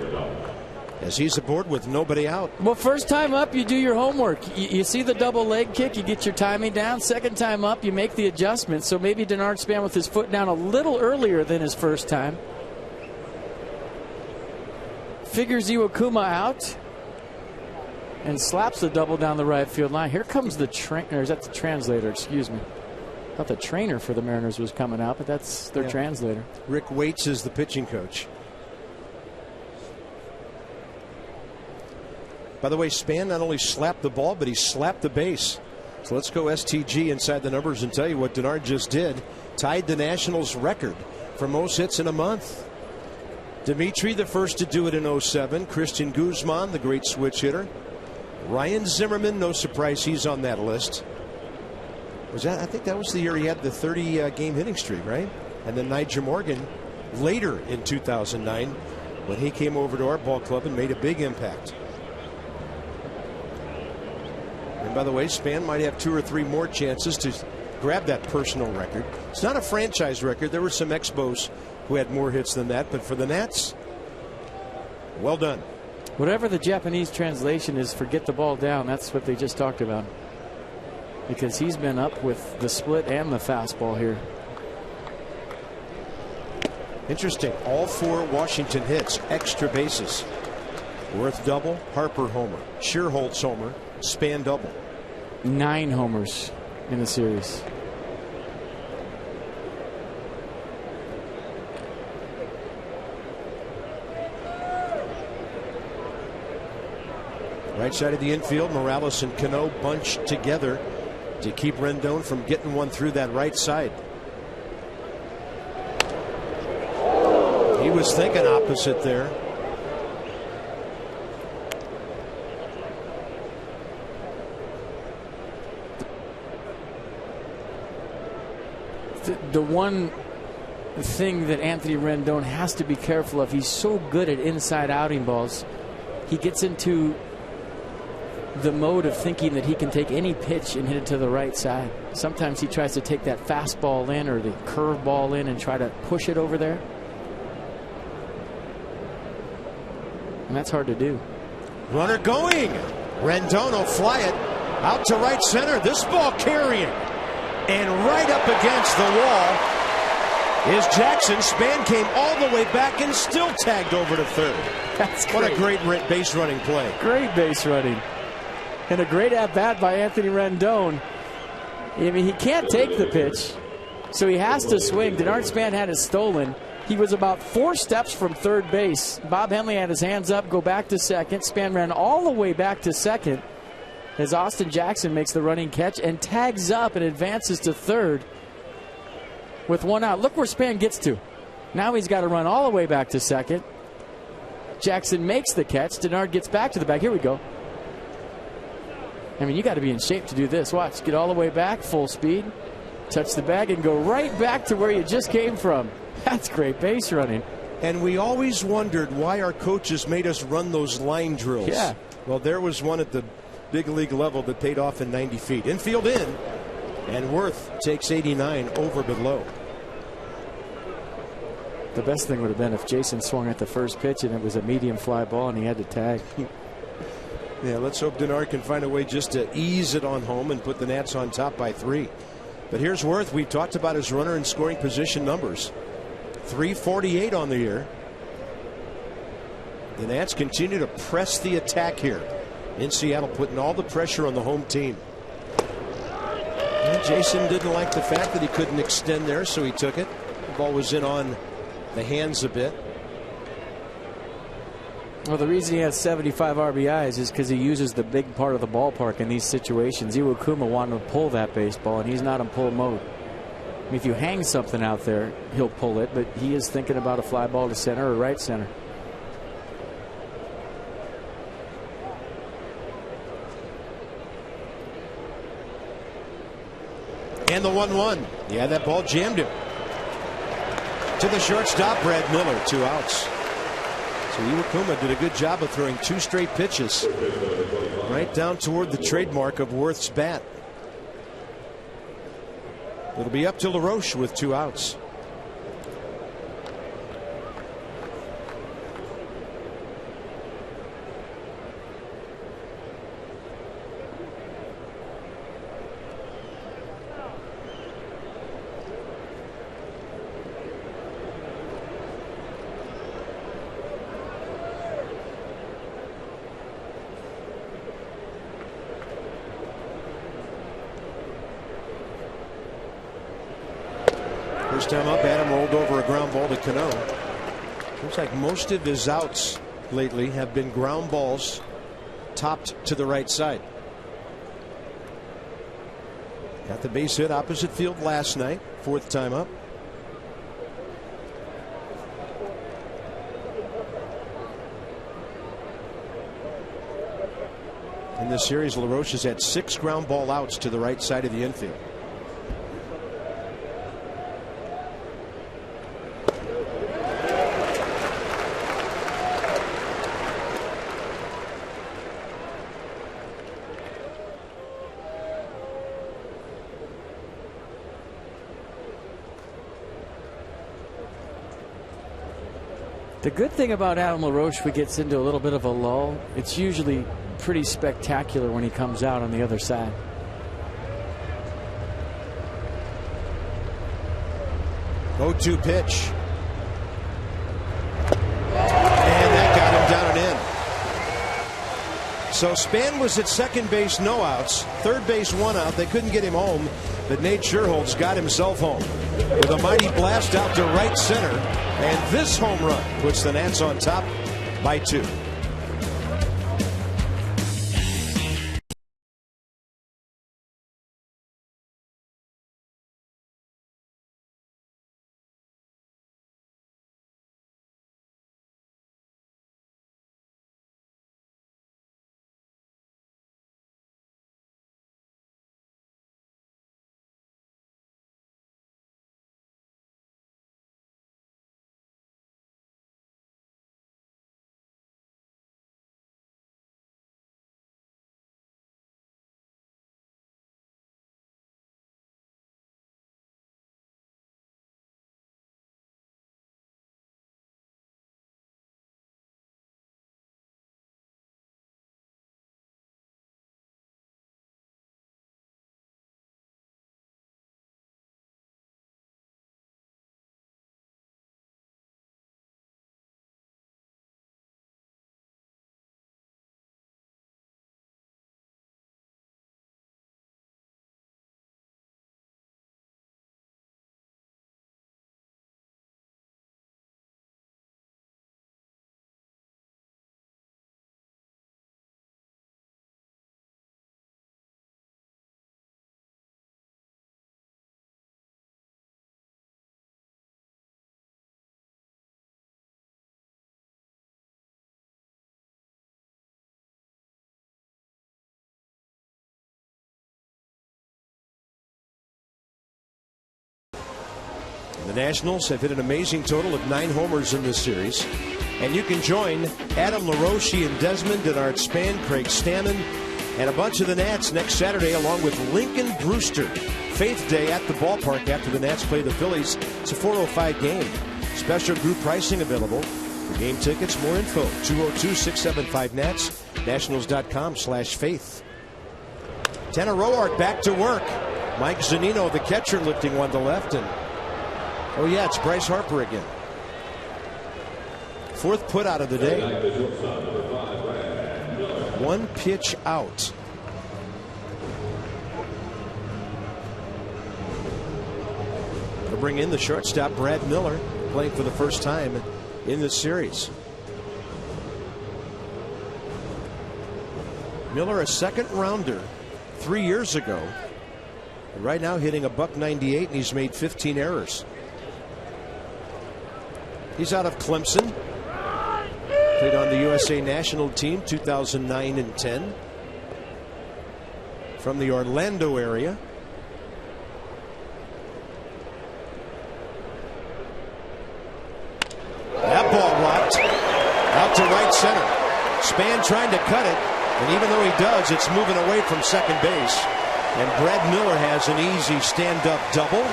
as he's aboard with nobody out. Well, first time up, you do your homework. You see the double leg kick, you get your timing down. Second time up, you make the adjustment. So maybe Denard Span with his foot down a little earlier than his first time. Figures Iwakuma out and slaps the double down the right field line. Here comes the trainer. Is that the translator? Excuse me. I thought the trainer for the Mariners was coming out, but that's their translator. Rick Waits is the pitching coach. By the way, Span not only slapped the ball, but he slapped the base. So let's go STG inside the numbers and tell you what Denard just did. Tied the Nationals record for most hits in a month. Dimitri, the first to do it in 07. Christian Guzman, the great switch hitter. Ryan Zimmerman, no surprise he's on that list. I think that was the year he had the 30-game hitting streak, right? And then Nigel Morgan later in 2009 when he came over to our ball club and made a big impact. And by the way, Span might have 2 or 3 more chances to grab that personal record. It's not a franchise record. There were some Expos who had more hits than that, but for the Nats, well done. Whatever the Japanese translation is for get the ball down, that's what they just talked about. Because he's been up with the split and the fastball here. Interesting. All 4 Washington hits, extra bases. Worth double, Harper homer, Scherholtz homer, Span double. 9 homers in the series. Right side of the infield, Morales and Cano bunched together to keep Rendon from getting one through that right side. He was thinking opposite there. The one thing that Anthony Rendon has to be careful of, he's so good at inside outing balls. He gets into the mode of thinking that he can take any pitch and hit it to the right side. Sometimes he tries to take that fastball in or the curveball in and try to push it over there. And that's hard to do. Runner going. Rendon will fly it out to right center. This ball carrying. And right up against the wall is Jackson. Span came all the way back and still tagged over to third. That's great. What a great base running play. Great base running. And a great at-bat by Anthony Rendon. I mean, he can't take the pitch, so he has to swing. Denard Span had it stolen. He was about 4 steps from third base. Bob Henley had his hands up, go back to second. Span ran all the way back to second as Austin Jackson makes the running catch and tags up and advances to third with 1 out. Look where Span gets to. Now he's got to run all the way back to second. Jackson makes the catch. Denard gets back to the back. Here we go. I mean, you got to be in shape to do this. Watch. Get all the way back, full speed, touch the bag, and go right back to where you just came from. That's great base running. And we always wondered why our coaches made us run those line drills. Yeah. Well, there was one at the big league level that paid off in 90 feet. Infield in, and Worth takes 89 over below. The best thing would have been if Jason swung at the first pitch and it was a medium fly ball and he had to tag. Yeah, let's hope Denard can find a way just to ease it on home and put the Nats on top by 3. But here's Worth. We talked about his runner and scoring position numbers. 348 on the year. The Nats continue to press the attack here in Seattle, putting all the pressure on the home team. And Jason didn't like the fact that he couldn't extend there, so he took it. The ball was in on the hands a bit. Well, the reason he has 75 RBIs is because he uses the big part of the ballpark in these situations. Iwakuma wanted to pull that baseball, and he's not in pull mode. I mean, if you hang something out there, he'll pull it, but he is thinking about a fly ball to center or right center. And the 1-1. Yeah, that ball jammed him. To the shortstop, Brad Miller, 2 outs. So Iwakuma did a good job of throwing 2 straight pitches right down toward the trademark of Worth's bat. It'll be up to LaRoche with 2 outs. First time up, Adam rolled over a ground ball to Cano. Looks like most of his outs lately have been ground balls topped to the right side. Got the base hit opposite field last night, 4th time up. In this series, LaRoche has had 6 ground ball outs to the right side of the infield. The good thing about Adam LaRoche, we gets into a little bit of a lull. It's usually pretty spectacular when he comes out on the other side. Go-to pitch. And that got him down and in. So Span was at second base, no outs. Third base, 1 out. They couldn't get him home, but Nate Scherholtz got himself home with a mighty blast out to right center. And this home run puts the Nats on top by 2. The Nationals have hit an amazing total of 9 homers in this series. And you can join Adam LaRoche and Desmond Denard Span, Craig Stammen, and a bunch of the Nats next Saturday, along with Lincoln Brewster. Faith Day at the ballpark after the Nats play the Phillies. It's a 4:05 game. Special group pricing available. For game tickets, more info, 202-675-NATS, nationals.com/faith. Tanner Roark back to work. Mike Zunino, the catcher, lifting one to left. And, oh yeah, it's Bryce Harper again. 4th put out of the day. 1 pitch out. They'll bring in the shortstop, Brad Miller, playing for the first time in this series. Miller, a 2nd rounder 3 years ago. And right now hitting a .198, and he's made 15 errors. He's out of Clemson. Played on the USA national team 2009 and 10. From the Orlando area. That ball rocked out to right center. Span trying to cut it, and even though he does, it's moving away from second base. And Brad Miller has an easy stand-up double.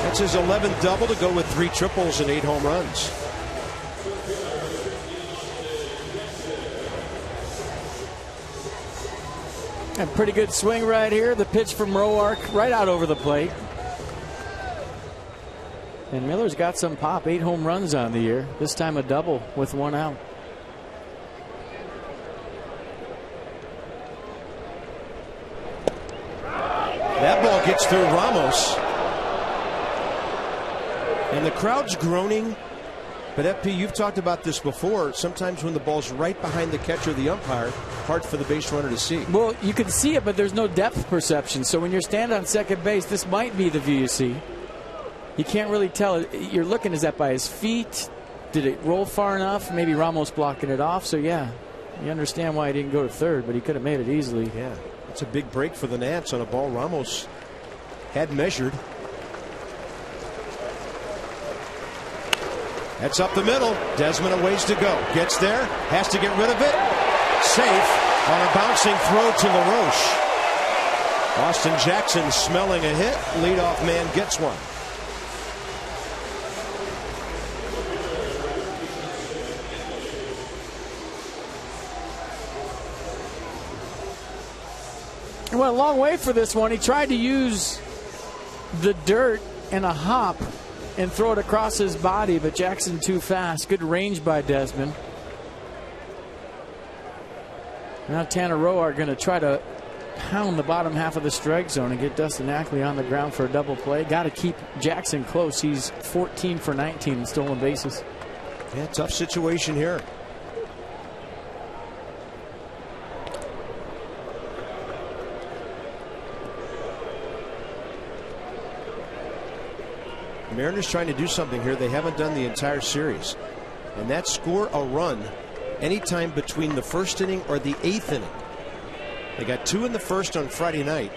That's his 11th double to go with 3 triples and 8 home runs. And pretty good swing right here. The pitch from Roark right out over the plate. And Miller's got some pop. 8 home runs on the year. This time a double with 1 out. That ball gets through Ramos. And the crowd's groaning. But FP, you've talked about this before. Sometimes when the ball's right behind the catcher or the umpire, hard for the base runner to see. Well, you can see it, but there's no depth perception. So when you're standing on second base, this might be the view you see. You can't really tell. You're looking, is that by his feet? Did it roll far enough? Maybe Ramos blocking it off. So, yeah, you understand why he didn't go to third, but he could have made it easily. Yeah, it's a big break for the Nats on a ball Ramos had measured. That's up the middle. Desmond a ways to go. Gets there. Has to get rid of it. Safe on a bouncing throw to LaRoche. Austin Jackson smelling a hit. Leadoff man gets one. He went a long way for this one. He tried to use the dirt and a hop and throw it across his body, but Jackson too fast. Good range by Desmond. Now Tanner Roark going to try to pound the bottom half of the strike zone and get Dustin Ackley on the ground for a double play. Got to keep Jackson close. He's 14 for 19 in stolen bases. Yeah, tough situation here. Mariners trying to do something here they haven't done the entire series, and that's score a run anytime between the first inning or the 8th inning. They got 2 in the first on Friday night,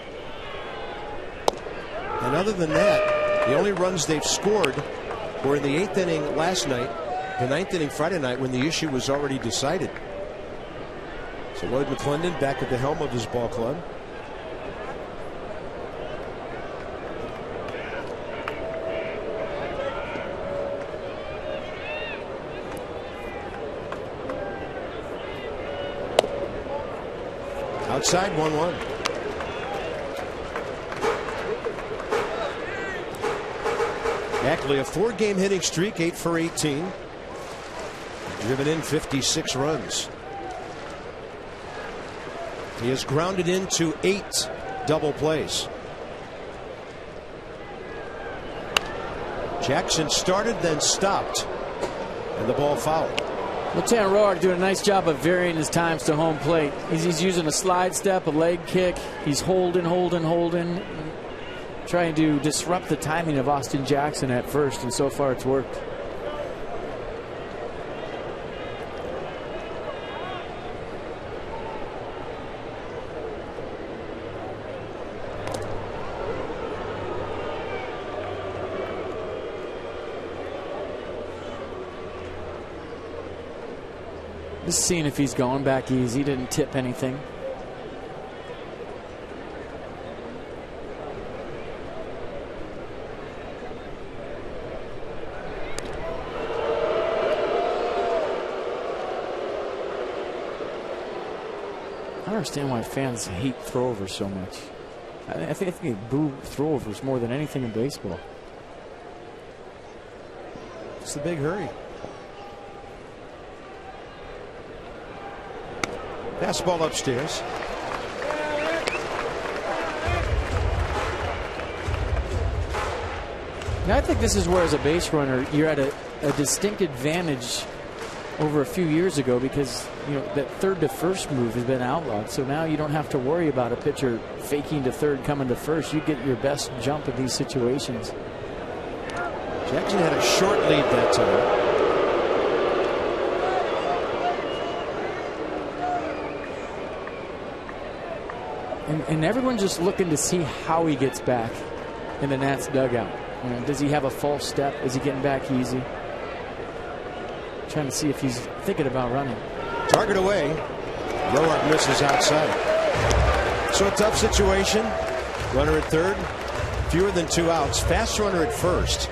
and other than that, the only runs they've scored were in the 8th inning last night, the 9th inning Friday night, when the issue was already decided. So Lloyd McClendon back at the helm of his ball club. Outside, 1-1. Ackley, a 4-game hitting streak, 8 for 18. Driven in 56 runs. He has grounded into 8 double plays. Jackson started, then stopped, and the ball fouled. Well, Tanner Roark doing a nice job of varying his times to home plate. He's using a slide step, a leg kick. He's holding, trying to disrupt the timing of Austin Jackson at first, and so far it's worked. Just seeing if he's going back easy. Didn't tip anything. I don't understand why fans hate throwovers so much. I think they boo throwovers more than anything in baseball. It's the big hurry. Fastball upstairs. Now, I think this is where, as a base runner, you're at a distinct advantage over a few years ago, because that third to first move has been outlawed. So now you don't have to worry about a pitcher faking to third, coming to first. You get your best jump in these situations. Jackson had a short lead that time. And everyone's just looking to see how he gets back in the Nats dugout. Does he have a false step? Is he getting back easy? Trying to see if he's thinking about running. Target away. Roark misses outside. So a tough situation. Runner at third. Fewer than 2 outs. Fast runner at first.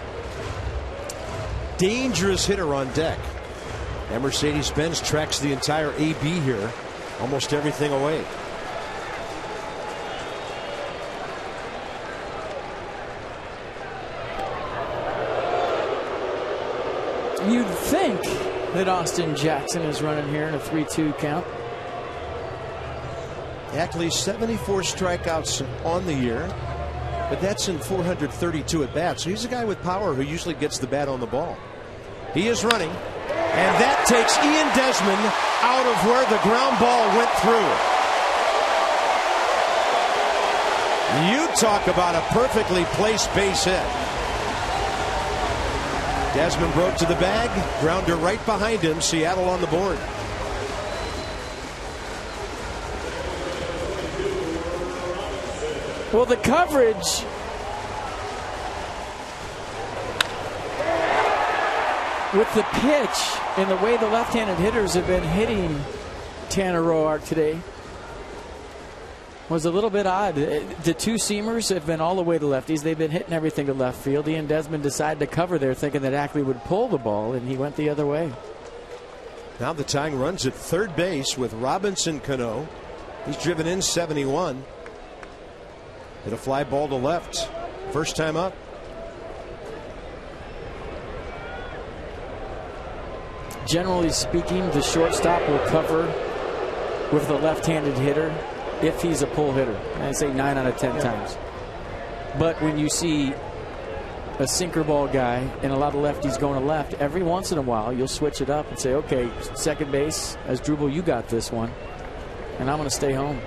Dangerous hitter on deck. And Mercedes-Benz tracks the entire AB here. Almost everything away. You'd think that Austin Jackson is running here in a 3-2 count. Actually 74 strikeouts on the year, but that's in 432 at bats. So he's a guy with power who usually gets the bat on the ball. He is running, and that takes Ian Desmond out of where the ground ball went through. You talk about a perfectly placed base hit. Desmond broke to the bag, grounder right behind him. Seattle on the board. Well, the coverage with the pitch and the way the left-handed hitters have been hitting Tanner Roark today was a little bit odd. The two-seamers have been all the way to lefties. They've been hitting everything to left field. Ian Desmond decided to cover there, thinking that Ackley would pull the ball, and he went the other way. Now the tying runs at third base with Robinson Cano. He's driven in 71. Hit a fly ball to left. First time up. Generally speaking, the shortstop will cover with the left-handed hitter if he's a pull hitter. I say 9 out of 10 times. But when you see a sinker ball guy and a lot of lefties going to left, every once in a while you'll switch it up and say, okay, second base, as Drupal, you got this one, and I'm going to stay home.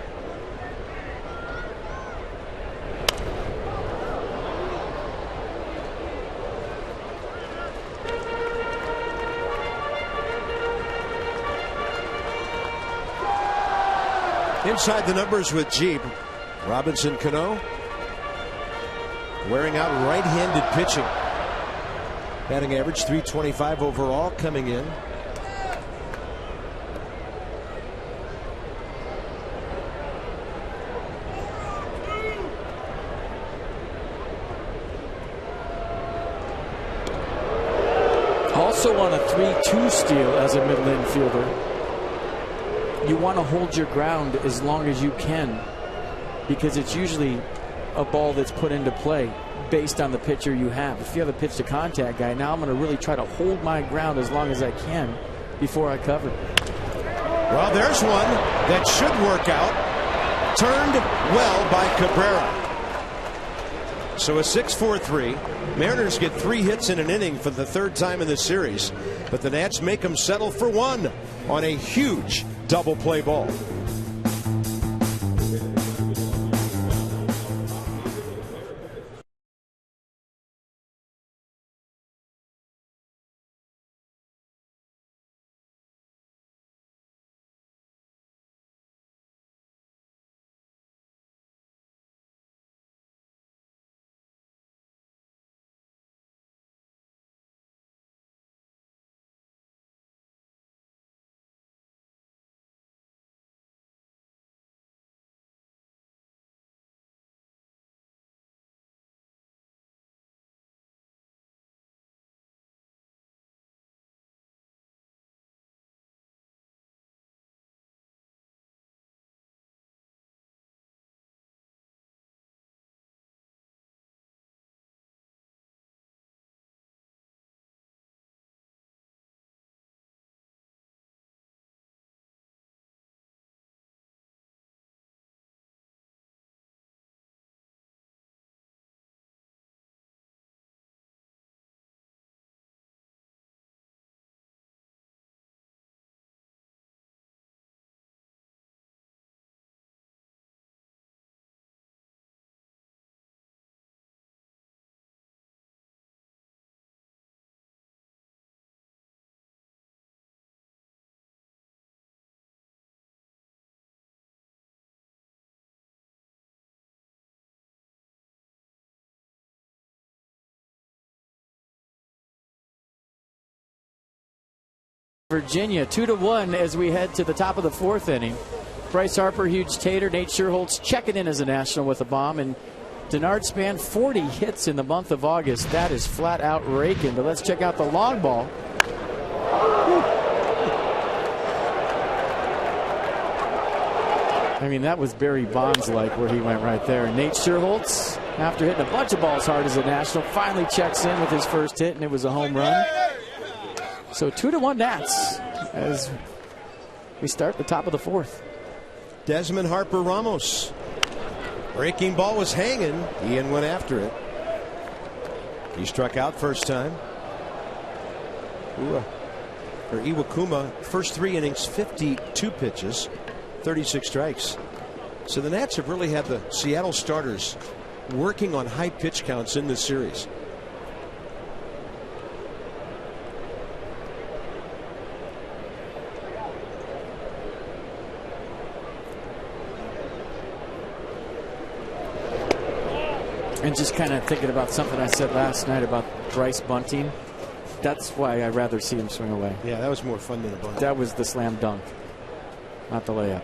Inside the numbers with Jeep. Robinson Cano wearing out right-handed pitching. Batting average .325 overall coming in. Also on a 3-2 steal as a middle infielder. You want to hold your ground as long as you can, because it's usually a ball that's put into play based on the pitcher you have. If you have a pitch to contact guy, now I'm going to really try to hold my ground as long as I can before I cover. Well, there's one that should work out. Turned well by Cabrera. So a 6-4-3. Mariners get 3 hits in an inning for the third time in this series, but the Nats make them settle for 1 on a huge double play ball. Virginia 2-1 as we head to the top of the 4th inning. Bryce Harper, Huge Tater, Nate Sherholtz checking in as a national with a bomb, and Denard Span 40 hits in the month of August. That is flat out raking. But let's check out the long ball. I mean, that was Barry Bonds-like where he went right there. And Nate Sherholtz, after hitting a bunch of balls hard as a national, finally checks in with his first hit, and it was a home run. So 2-1 Nats as we start the top of the 4th. Desmond Harper Ramos. Breaking ball was hanging. Ian went after it. He struck out first time. Iwakuma, first 3 innings, 52 pitches, 36 strikes. So the Nats have really had the Seattle starters working on high pitch counts in this series. And just kind of thinking about something I said last night about Bryce bunting. That's why I'd rather see him swing away. Yeah, that was more fun than a bunt. That was the slam dunk, not the layup.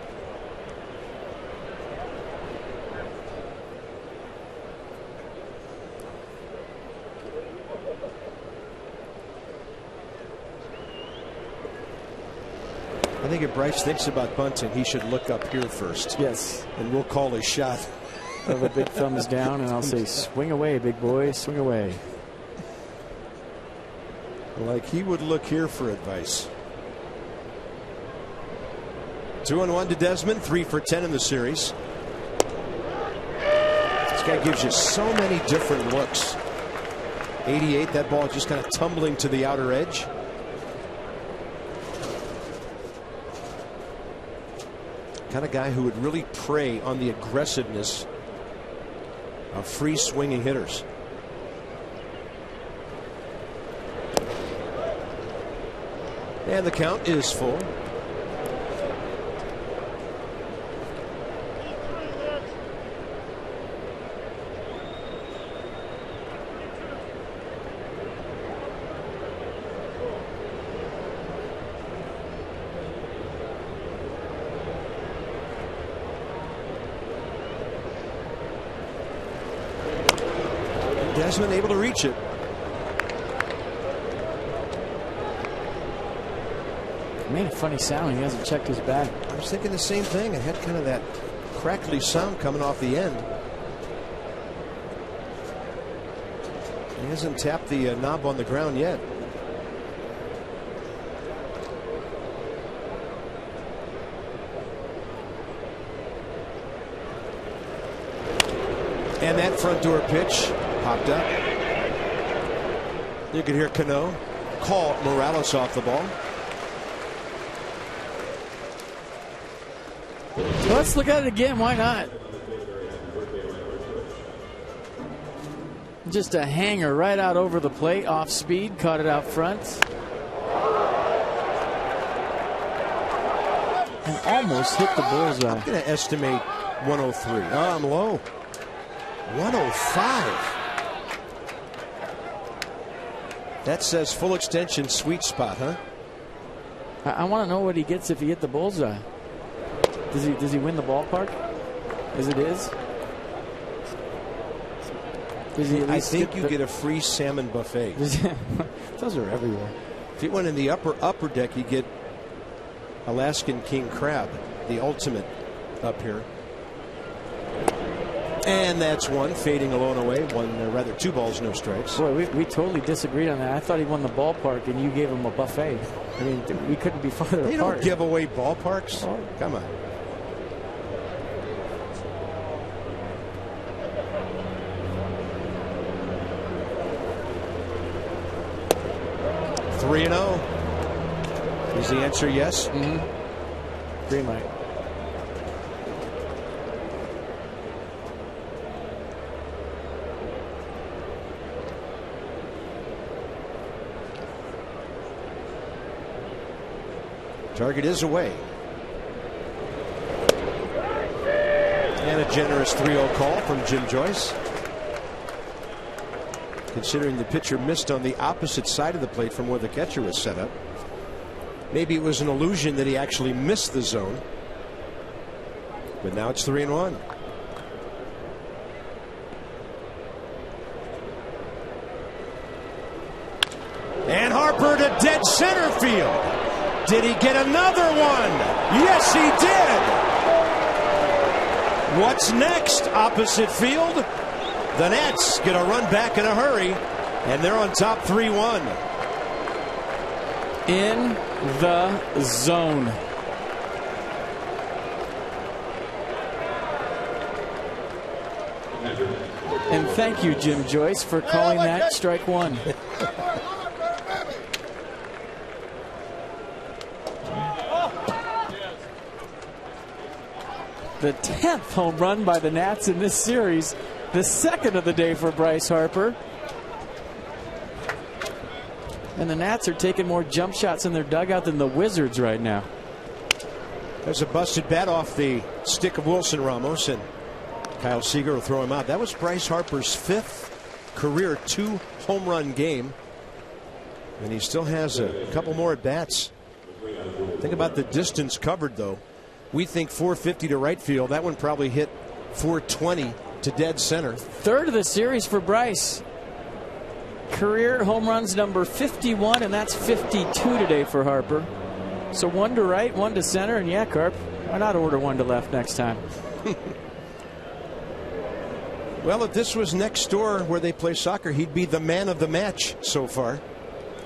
I think if Bryce thinks about bunting, he should look up here first. Yes. And we'll call his shot. Have a big thumbs down, and I'll say, swing away, big boy, swing away. Like he would look here for advice. 2-1 to Desmond, 3 for 10 in the series. This guy gives you so many different looks. 88, that ball just kind of tumbling to the outer edge. Kind of guy who would really prey on the aggressiveness of free swinging hitters. And the count is full. Desmond able to reach it. It made a funny sound. He hasn't checked his bat. I was thinking the same thing. It had kind of that crackly sound coming off the end. He hasn't tapped the knob on the ground yet. And that front door pitch popped up. You can hear Cano call Morales off the ball. Let's look at it again. Why not? Just a hanger right out over the plate, off speed, caught it out front. And almost hit the bullseye. I'm going to estimate 103. Oh, I'm low. 105. That says full extension, sweet spot, huh? I want to know what he gets if he hit the bullseye. Does he win the ballpark? As it is? Does he at least I think you get a free salmon buffet. Those are everywhere. If you went in the upper deck, you get Alaskan king crab, the ultimate up here. And that's one, fading alone away. Rather 2 balls, no strikes. Boy, we totally disagreed on that. I thought he won the ballpark, and you gave him a buffet. I mean, we couldn't be farther apart. They don't give away ballparks. Oh. Come on. Three and 0. Is the answer yes? Mm-hmm. Green light. Target is away. And a generous 3-0 call from Jim Joyce. Considering the pitcher missed on the opposite side of the plate from where the catcher was set up. maybe it was an illusion that he actually missed the zone. But now it's 3-1. And Harper to dead center field. Did he get another one? Yes, he did. What's next? Opposite field. The Nats get a run back in a hurry, and they're on top 3-1. In the zone. And thank you, Jim Joyce, for calling that strike one. The 10th home run by the Nats in this series, the second of the day for Bryce Harper. And the Nats are taking more jump shots in their dugout than the Wizards right now. There's a busted bat off the stick of Wilson Ramos, and Kyle Seager will throw him out. That was Bryce Harper's 5th career 2-home run game, and he still has a couple more at bats. Think about the distance covered, though. We think 450 to right field. That one probably hit 420 to dead center. Third of the series for Bryce. Career home runs number 51, and that's 52 today for Harper. So one to right, one to center, and yeah, Carp, why not order one to left next time? Well, if this was next door where they play soccer, he'd be the man of the match so far.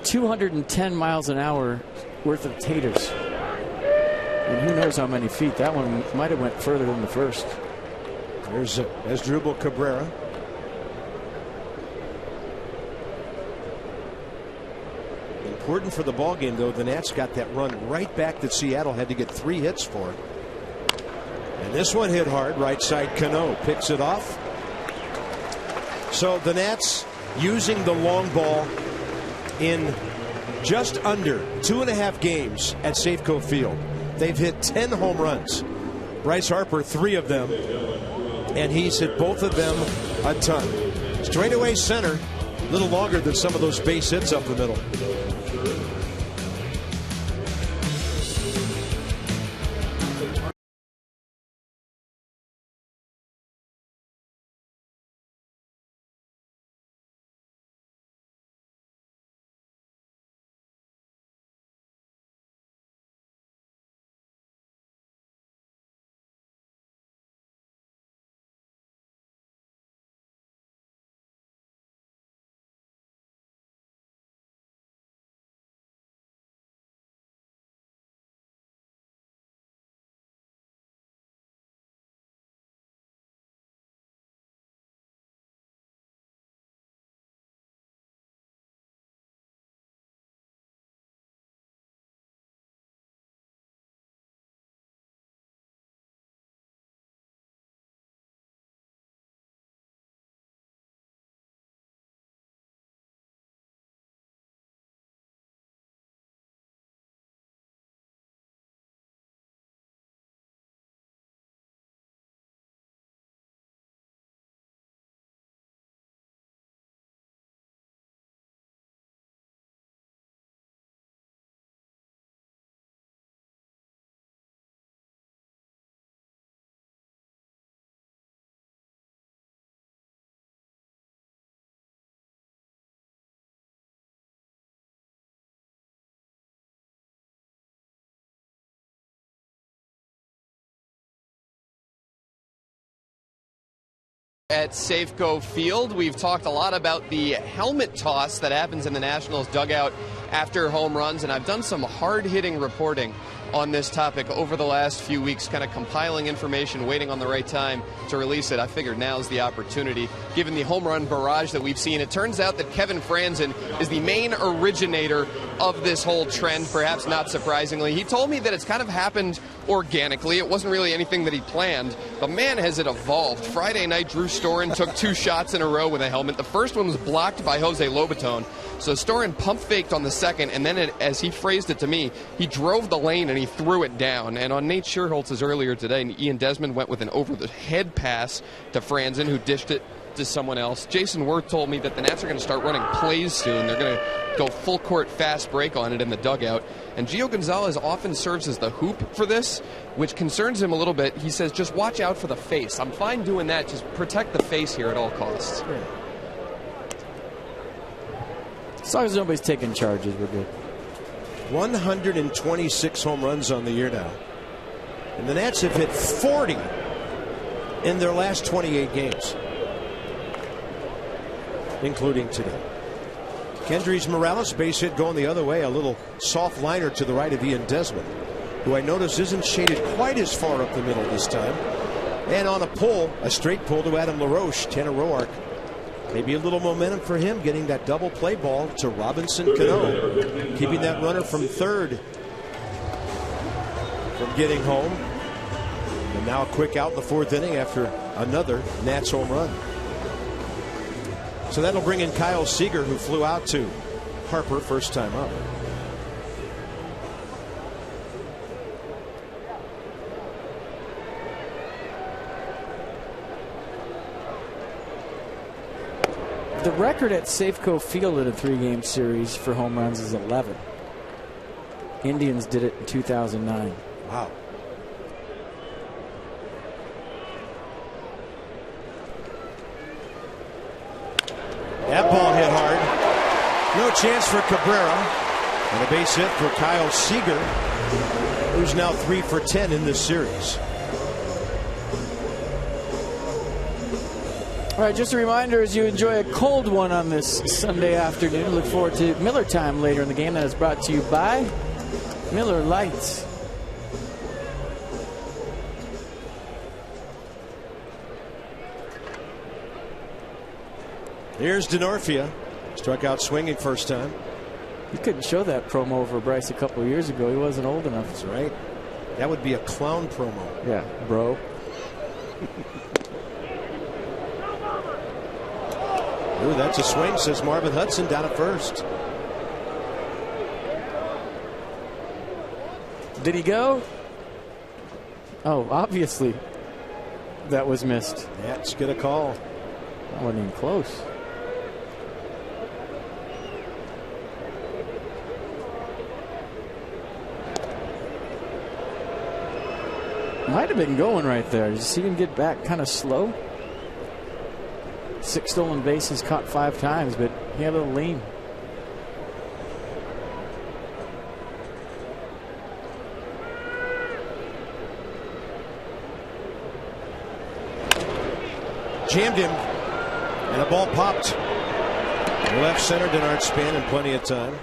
210 miles an hour worth of taters. And who knows how many feet. That one might have went further than the first. There's Asdrubal Cabrera. Important for the ball game, though. The Nats got that run right back that Seattle had to get 3 hits for. And this one hit hard. Right side, Cano picks it off. So the Nats using the long ball in just under 2.5 games at Safeco Field. They've hit 10 home runs. Bryce Harper, 3 of them. And he's hit both of them a ton. Straightaway center, a little longer than some of those base hits up the middle. At Safeco Field, we've talked a lot about the helmet toss that happens in the Nationals dugout after home runs, and I've done some hard-hitting reporting on this topic over the last few weeks, kind of compiling information, waiting on the right time to release it. I figured now's the opportunity, given the home run barrage that we've seen. It turns out that Kevin Franzen is the main originator of this whole trend, perhaps not surprisingly. He told me that it's kind of happened organically. It wasn't really anything that he planned, but man, has it evolved. Friday night, Drew Storen took 2 shots in a row with a helmet. The first one was blocked by Jose Lobaton. So Storen pump faked on the second, and then as he phrased it to me, he drove the lane and he threw it down. And on Nate Scherholtz's earlier today, Ian Desmond went with an over-the-head pass to Franzen, who dished it to someone else. Jason Worth told me that the Nats are going to start running plays soon. They're going to go full court fast break on it in the dugout. And Gio Gonzalez often serves as the hoop for this, which concerns him a little bit. He says, just watch out for the face. I'm fine doing that. Just protect the face here at all costs. Yeah. As long as nobody's taking charges, we're good. 126 home runs on the year now. And the Nats have hit 40 in their last 28 games, including today. Kendrys Morales, base hit going the other way. A little soft liner to the right of Ian Desmond, who I notice isn't shaded quite as far up the middle this time. And on a pull, a straight pull to Adam LaRoche, Tanner Roark. Maybe a little momentum for him, getting that double play ball to Robinson Cano, keeping that runner from third from getting home. And now a quick out in the fourth inning after another Nats home run. So that'll bring in Kyle Seager, who flew out to Harper first time up. The record at Safeco Field in a 3-game series for home runs is 11. Indians did it in 2009. Wow. That ball hit hard. No chance for Cabrera. And a base hit for Kyle Seager, who's now 3 for 10 in this series. All right, just a reminder, as you enjoy a cold one on this Sunday afternoon, look forward to Miller Time later in the game. That is brought to you by Miller Lights. Here's Denorfia. Struck out swinging first time. You couldn't show that promo for Bryce a couple of years ago. He wasn't old enough. That's right. That would be a clown promo. Yeah, bro. Ooh, that's a swing, says Marvin Hudson down at first. Did he go? Oh, obviously that was missed. Nats get a call. That wasn't even close. Might have been going right there. Did you see him get back kind of slow? 6 stolen bases, caught 5 times, but he had a little lean. Jammed him, and a ball popped. Left center, Denard Span, in plenty of time.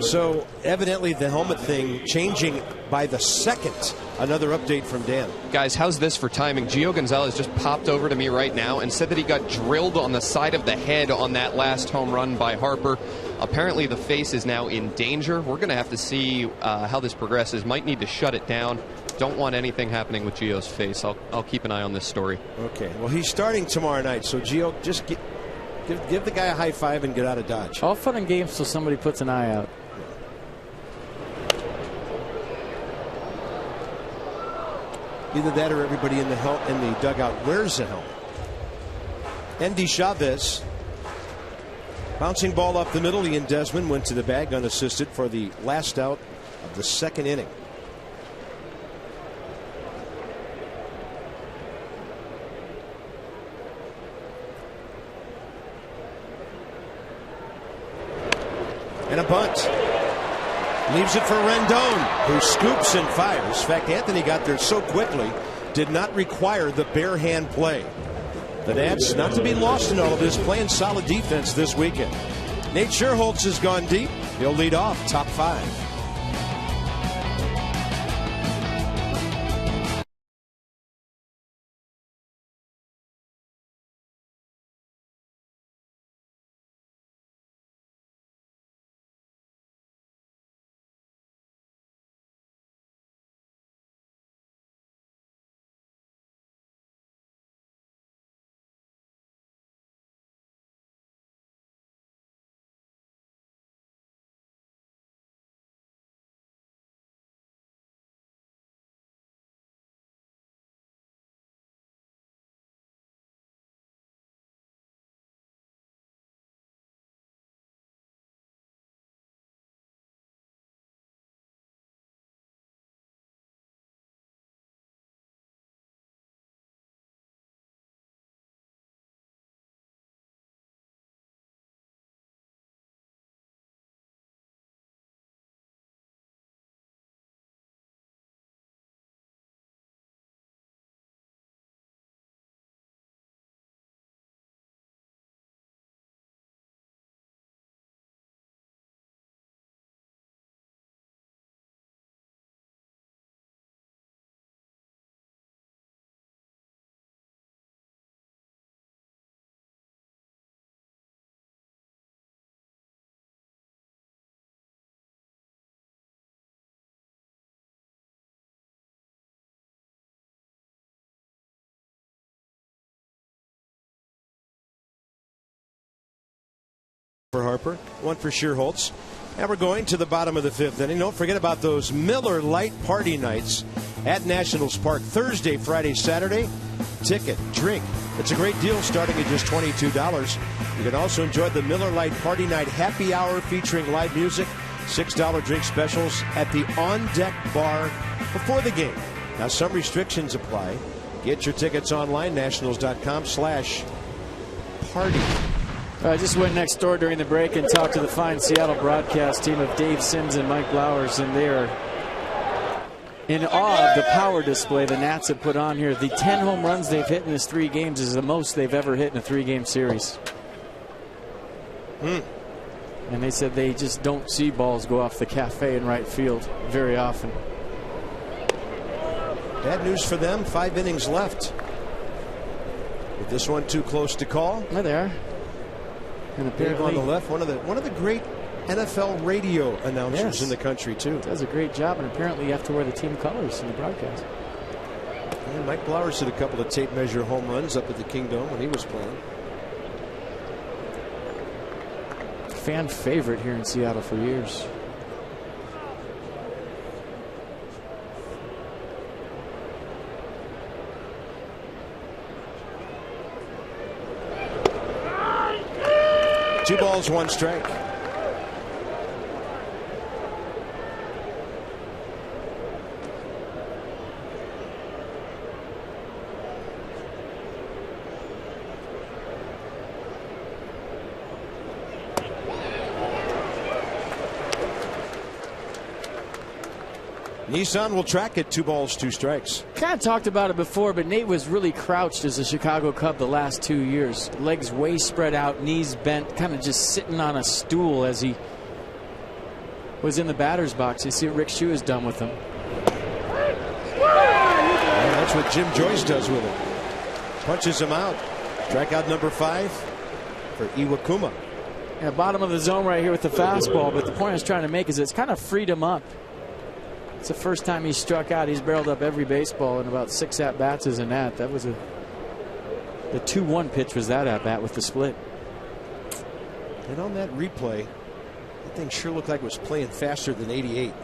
So evidently the helmet thing changing by the second. Another update from Dan. Guys, how's this for timing? Gio Gonzalez just popped over to me right now and said that he got drilled on the side of the head on that last home run by Harper. Apparently the face is now in danger. We're going to have to see how this progresses. Might need to shut it down. Don't want anything happening with Gio's face. I'll keep an eye on this story. Okay. Well, he's starting tomorrow night, so Gio, just give the guy a high five and get out of Dodge. All fun and games till somebody puts an eye out. Either that or everybody in the dugout wears a helmet. Endy Chavez. Bouncing ball up the middle. Ian Desmond went to the bag unassisted for the last out of the second inning. And a bunt. Leaves it for Rendon, who scoops and fires. In fact, Anthony got there so quickly, did not require the bare hand play. The Nats, not to be lost in all of this, playing solid defense this weekend. Nate Scherholtz has gone deep. He'll lead off top 5. for Harper, one for Shearholtz. And we're going to the bottom of the fifth inning. Don't forget about those Miller Lite Party Nights at Nationals Park Thursday, Friday, Saturday. Ticket, drink. It's a great deal starting at just $22. You can also enjoy the Miller Lite Party Night Happy Hour featuring live music, $6 drink specials at the On Deck Bar before the game. Now, some restrictions apply. Get your tickets online, nationals.com/party. I just went next door during the break and talked to the fine Seattle broadcast team of Dave Sims and Mike Blowers, and they are in awe of the power display the Nats have put on here. The 10 home runs they've hit in this 3 games is the most they've ever hit in a 3-game series. And they said they just don't see balls go off the cafe in right field very often. Bad news for them. 5 innings left. With this one too close to call. There they are. And Dave on the left, one of the great NFL radio announcers in the country too. Does a great job, and apparently you have to wear the team colors in the broadcast. And Mike Blowers hit a couple of tape measure home runs up at the Kingdome when he was playing. Fan favorite here in Seattle for years. Two balls, one strike. Nissan will track it. 2 balls, 2 strikes. Kind of talked about it before, but Nate was really crouched as a Chicago Cub the last 2 years. Legs way spread out, knees bent, kind of just sitting on a stool as he was in the batter's box. You see what Rick Shue has done with him. And that's what Jim Joyce does with him. Punches him out. Strikeout number 5 for Iwakuma. Yeah, bottom of the zone right here with the fastball, but the point I was trying to make is it's kind of freed him up. It's the first time he's struck out. He's barreled up every baseball in about 6 at-bats as a Nat. That was the 2-1 pitch was that at-bat with the split. And on that replay, that thing sure looked like it was playing faster than 88.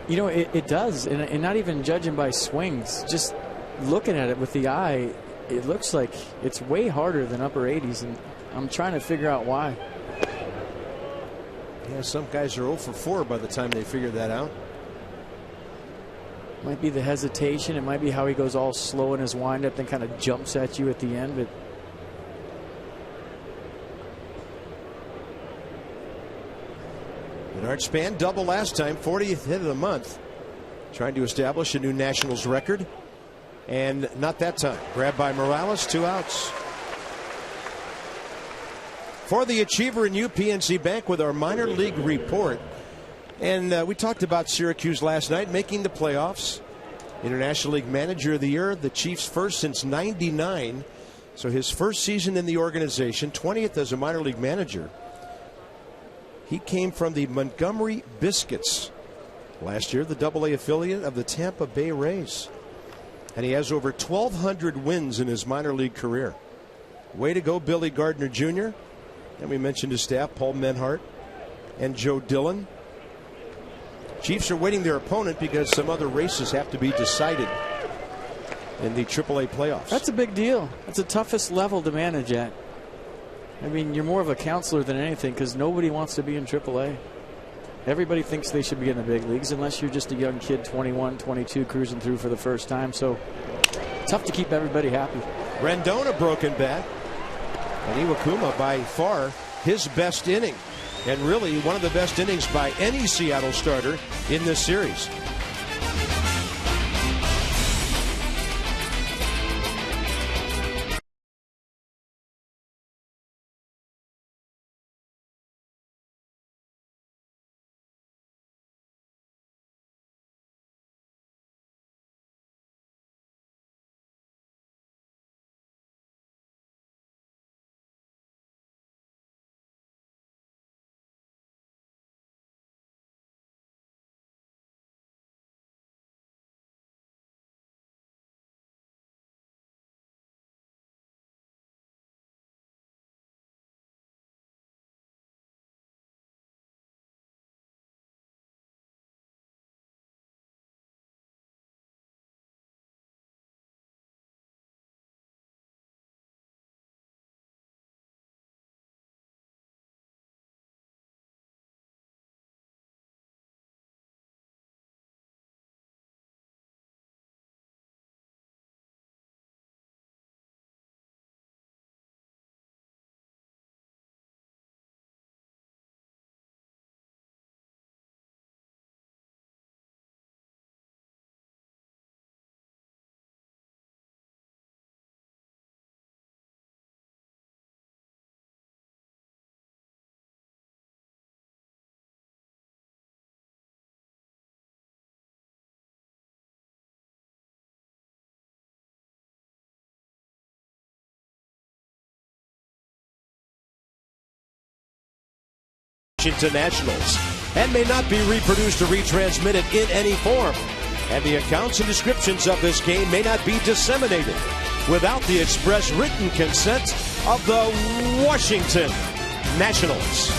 You know, it does, and not even judging by swings. Just looking at it with the eye, it looks like it's way harder than upper 80s, and I'm trying to figure out why. Yeah, some guys are 0 for 4 by the time they figure that out. Might be the hesitation. It might be how he goes all slow in his windup, then kind of jumps at you at the end. But Bernard Span double last time, 40th hit of the month, trying to establish a new Nationals record, and not that time. Grabbed by Morales, 2 outs. For the Achiever and PNC Bank with our minor league report. And we talked about Syracuse last night making the playoffs. International League Manager of the Year, the Chiefs' first since '99. So his first season in the organization, 20th as a minor league manager. He came from the Montgomery Biscuits. Last year, the AA affiliate of the Tampa Bay Rays. And he has over 1,200 wins in his minor league career. Way to go, Billy Gardner Jr. And we mentioned his staff, Paul Menhart and Joe Dillon. Chiefs are waiting their opponent because some other races have to be decided in the AAA playoffs. That's a big deal. That's the toughest level to manage at. I mean, you're more of a counselor than anything because nobody wants to be in AAA. Everybody thinks they should be in the big leagues unless you're just a young kid, 21, 22, cruising through for the first time. So tough to keep everybody happy. Rendon a broken bat. And Iwakuma by far his best inning. And really one of the best innings by any Seattle starter in this series. Washington Nationals and may not be reproduced or retransmitted in any form. And the accounts and descriptions of this game may not be disseminated without the express written consent of the Washington Nationals.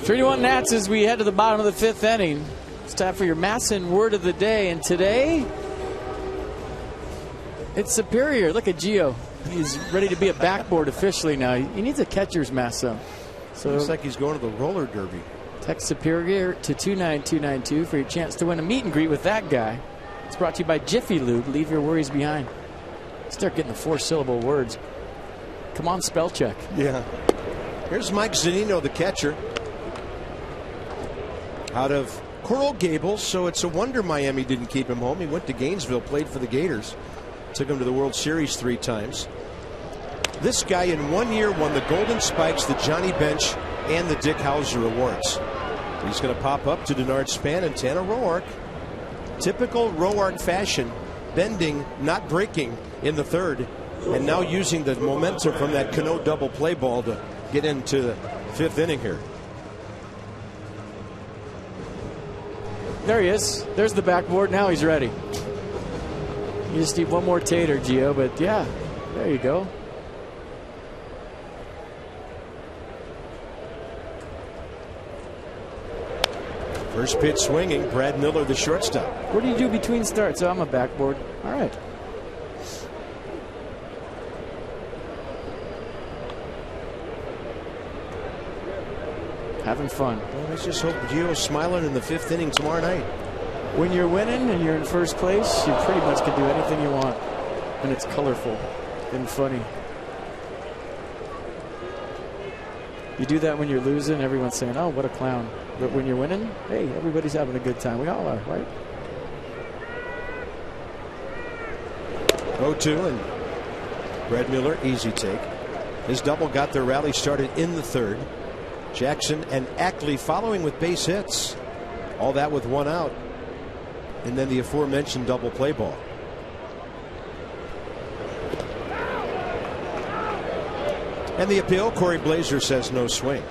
3-1 Nats as we head to the bottom of the fifth inning. It's time for your Masson word of the day, and today it's superior. Look at Gio. He's ready to be a backboard officially now. He needs a catcher's Masson. So looks like he's going to the roller derby. Text superior to 29292 for your chance to win a meet and greet with that guy. It's brought to you by Jiffy Lube. Leave your worries behind. Start getting the 4-syllable words. Come on, spell check. Yeah. Here's Mike Zunino, the catcher, out of Coral Gables, so it's a wonder Miami didn't keep him home. He went to Gainesville, played for the Gators, took him to the World Series 3 times. This guy in 1 year won the Golden Spikes, the Johnny Bench, and the Dick Hauser Awards. He's going to pop up to Denard Span and Tanner Roark. Typical Roark fashion, bending, not breaking in the third, and now using the momentum from that Cano double play ball to get into the fifth inning here. There he is. There's the backboard. Now he's ready. You just need one more tater, Gio, but yeah, there you go. First pitch swinging, Brad Miller, the shortstop. What do you do between starts? Oh, I'm a backboard. All right. Having fun. Well, let's just hope Gio's smiling in the fifth inning tomorrow night. When you're winning and you're in first place, you pretty much can do anything you want. And it's colorful and funny. You do that when you're losing, everyone's saying, oh, what a clown. But when you're winning, hey, everybody's having a good time. We all are, right? 0-2, and Brad Miller, easy take. His double got their rally started in the third. Jackson and Ackley following with base hits. All that with one out. And then the aforementioned double play ball. And the appeal, Corey Blazer says no swing.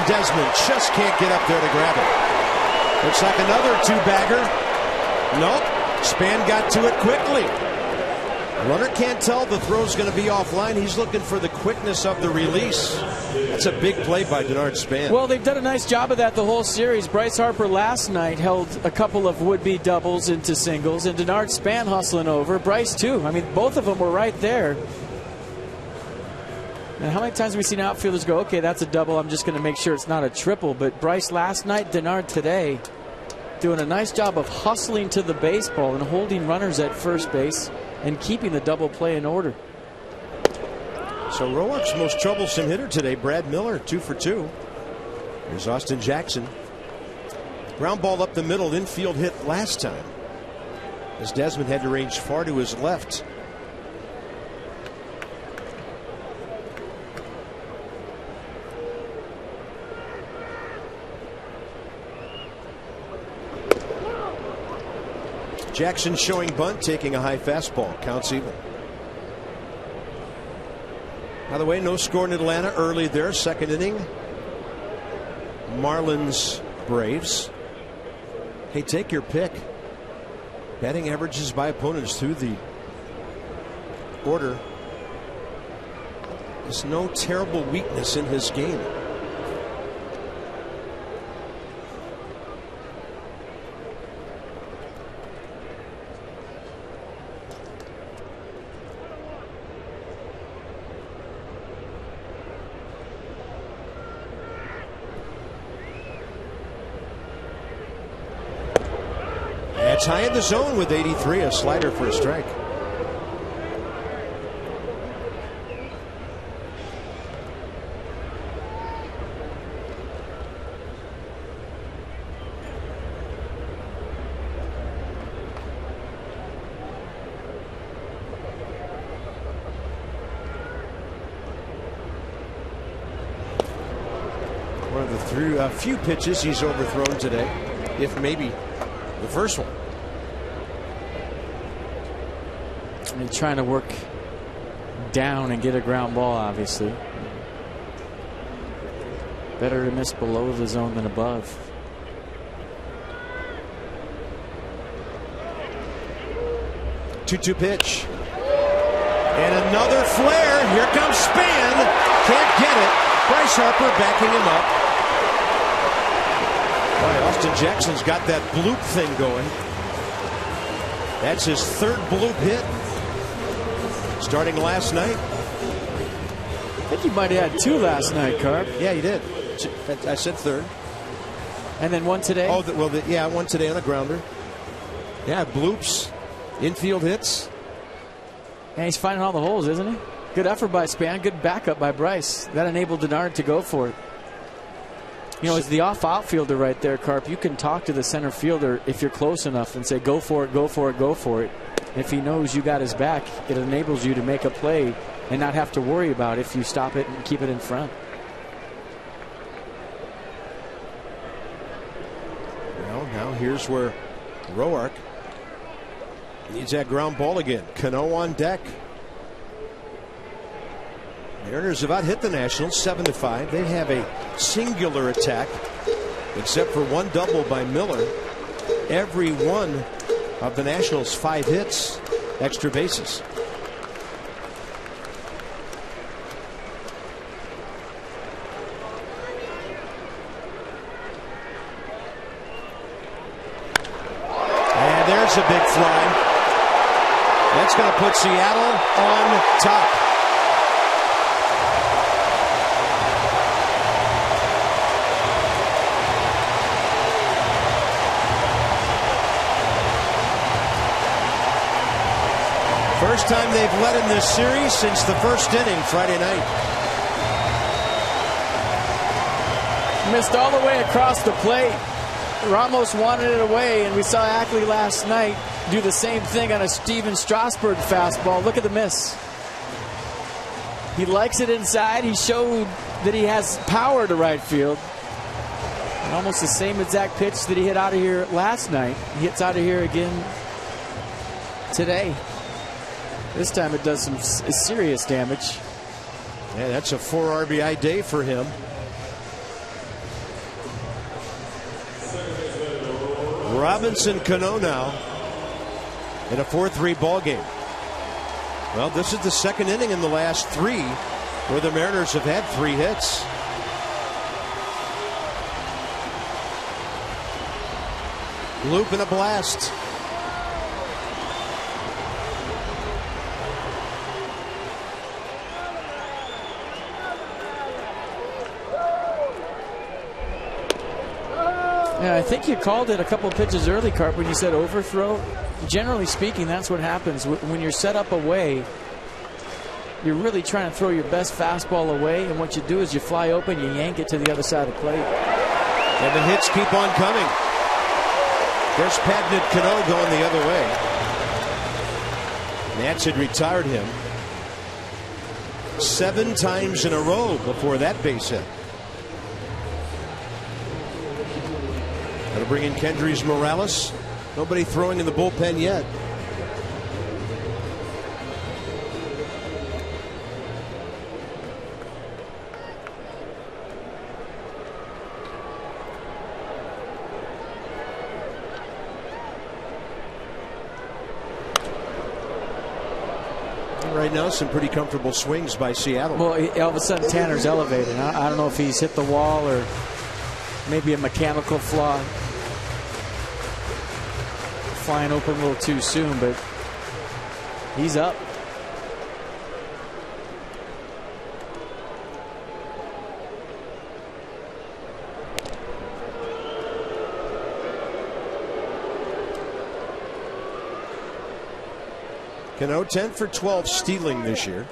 Desmond just can't get up there to grab it. Looks like another two-bagger. Nope. Span got to it quickly. Runner can't tell the throw's going to be offline. He's looking for the quickness of the release. That's a big play by Denard Span. Well, they've done a nice job of that the whole series. Bryce Harper last night held a couple of would-be doubles into singles, and Denard Span hustling over. Bryce, too. I mean, both of them were right there. And how many times have we seen outfielders go, okay, that's a double, I'm just going to make sure it's not a triple. But Bryce last night, Denard today, doing a nice job of hustling to the baseball and holding runners at first base and keeping the double play in order. So Roark's most troublesome hitter today, Brad Miller, 2 for 2. Here's Austin Jackson. Ground ball up the middle, infield hit last time, as Desmond had to range far to his left. Jackson showing bunt, taking a high fastball. Counts even. By the way, no score in Atlanta early there. Second inning. Marlins, Braves. Hey, take your pick. Batting averages by opponents through the order. There's no terrible weakness in his game. It's high in the zone with 83, a slider for a strike. Through a few pitches he's overthrown today, if maybe the first one. And trying to work down and get a ground ball, obviously. Better to miss below the zone than above. Two-two pitch. And another flare. Here comes Span. Can't get it. Bryce Harper backing him up. Boy, Austin Jackson's got that bloop thing going. That's his third bloop hit. Starting last night. I think he might have had 2 last night, Carp. Yeah, he did. I said third. And then one today? Oh, well, yeah, one today on a grounder. Yeah, bloops, infield hits. And he's finding all the holes, isn't he? Good effort by Span. Good backup by Bryce. That enabled Denard to go for it. You know, as the off-outfielder right there, Carp, you can talk to the center fielder if you're close enough and say, go for it, go for it, go for it. If he knows you got his back, it enables you to make a play and not have to worry about if you stop it and keep it in front. Well, now here's where Roark needs that ground ball again. Cano on deck. Mariners have out-hit the Nationals 7-5. They have a singular attack, except for one double by Miller. Every one of the Nationals' 5 hits, extra bases. And there's a big fly. That's going to put Seattle on top. First time they've led in this series since the first inning Friday night. Missed all the way across the plate. Ramos wanted it away, and we saw Ackley last night do the same thing on a Steven Strasburg fastball. Look at the miss. He likes it inside. He showed that he has power to right field. And almost the same exact pitch that he hit out of here last night. He hits out of here again today. This time it does some serious damage. Yeah, that's a 4 RBI day for him. Robinson Cano now in a 4-3 ball game. Well, this is the second inning in the last 3 where the Mariners have had 3 hits. Loop and a blast. Yeah, I think you called it a couple of pitches early, Carp, when you said overthrow. Generally speaking, that's what happens. When you're set up away, you're really trying to throw your best fastball away, and what you do is you fly open, you yank it to the other side of the plate. And the hits keep on coming. There's Padnett Cano going the other way. Nats had retired him 7 times in a row before that base hit. That'll bring in Kendrys Morales. Nobody throwing in the bullpen yet. Right now, some pretty comfortable swings by Seattle. Well, all of a sudden, Tanner's elevated. I don't know if he's hit the wall or maybe a mechanical flaw. Flying open a little too soon, but he's up. Cano 10 for 12 stealing this year.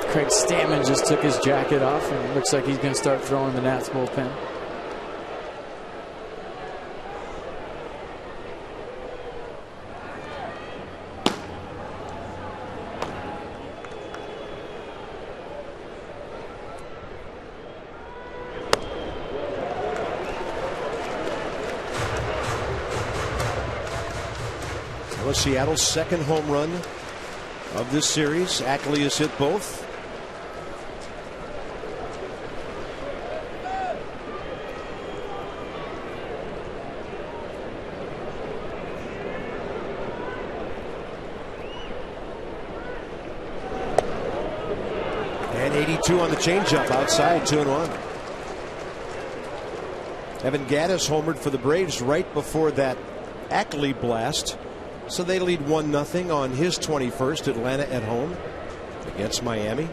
Craig Stammen just took his jacket off, and it looks like he's going to start throwing the Nats bullpen. was Seattle's second home run of this series. Ackley has hit both. And 82 on the changeup outside, 2-1. Evan Gattis homered for the Braves right before that Ackley blast. So they lead 1-0 on his 21st. Atlanta at home against Miami.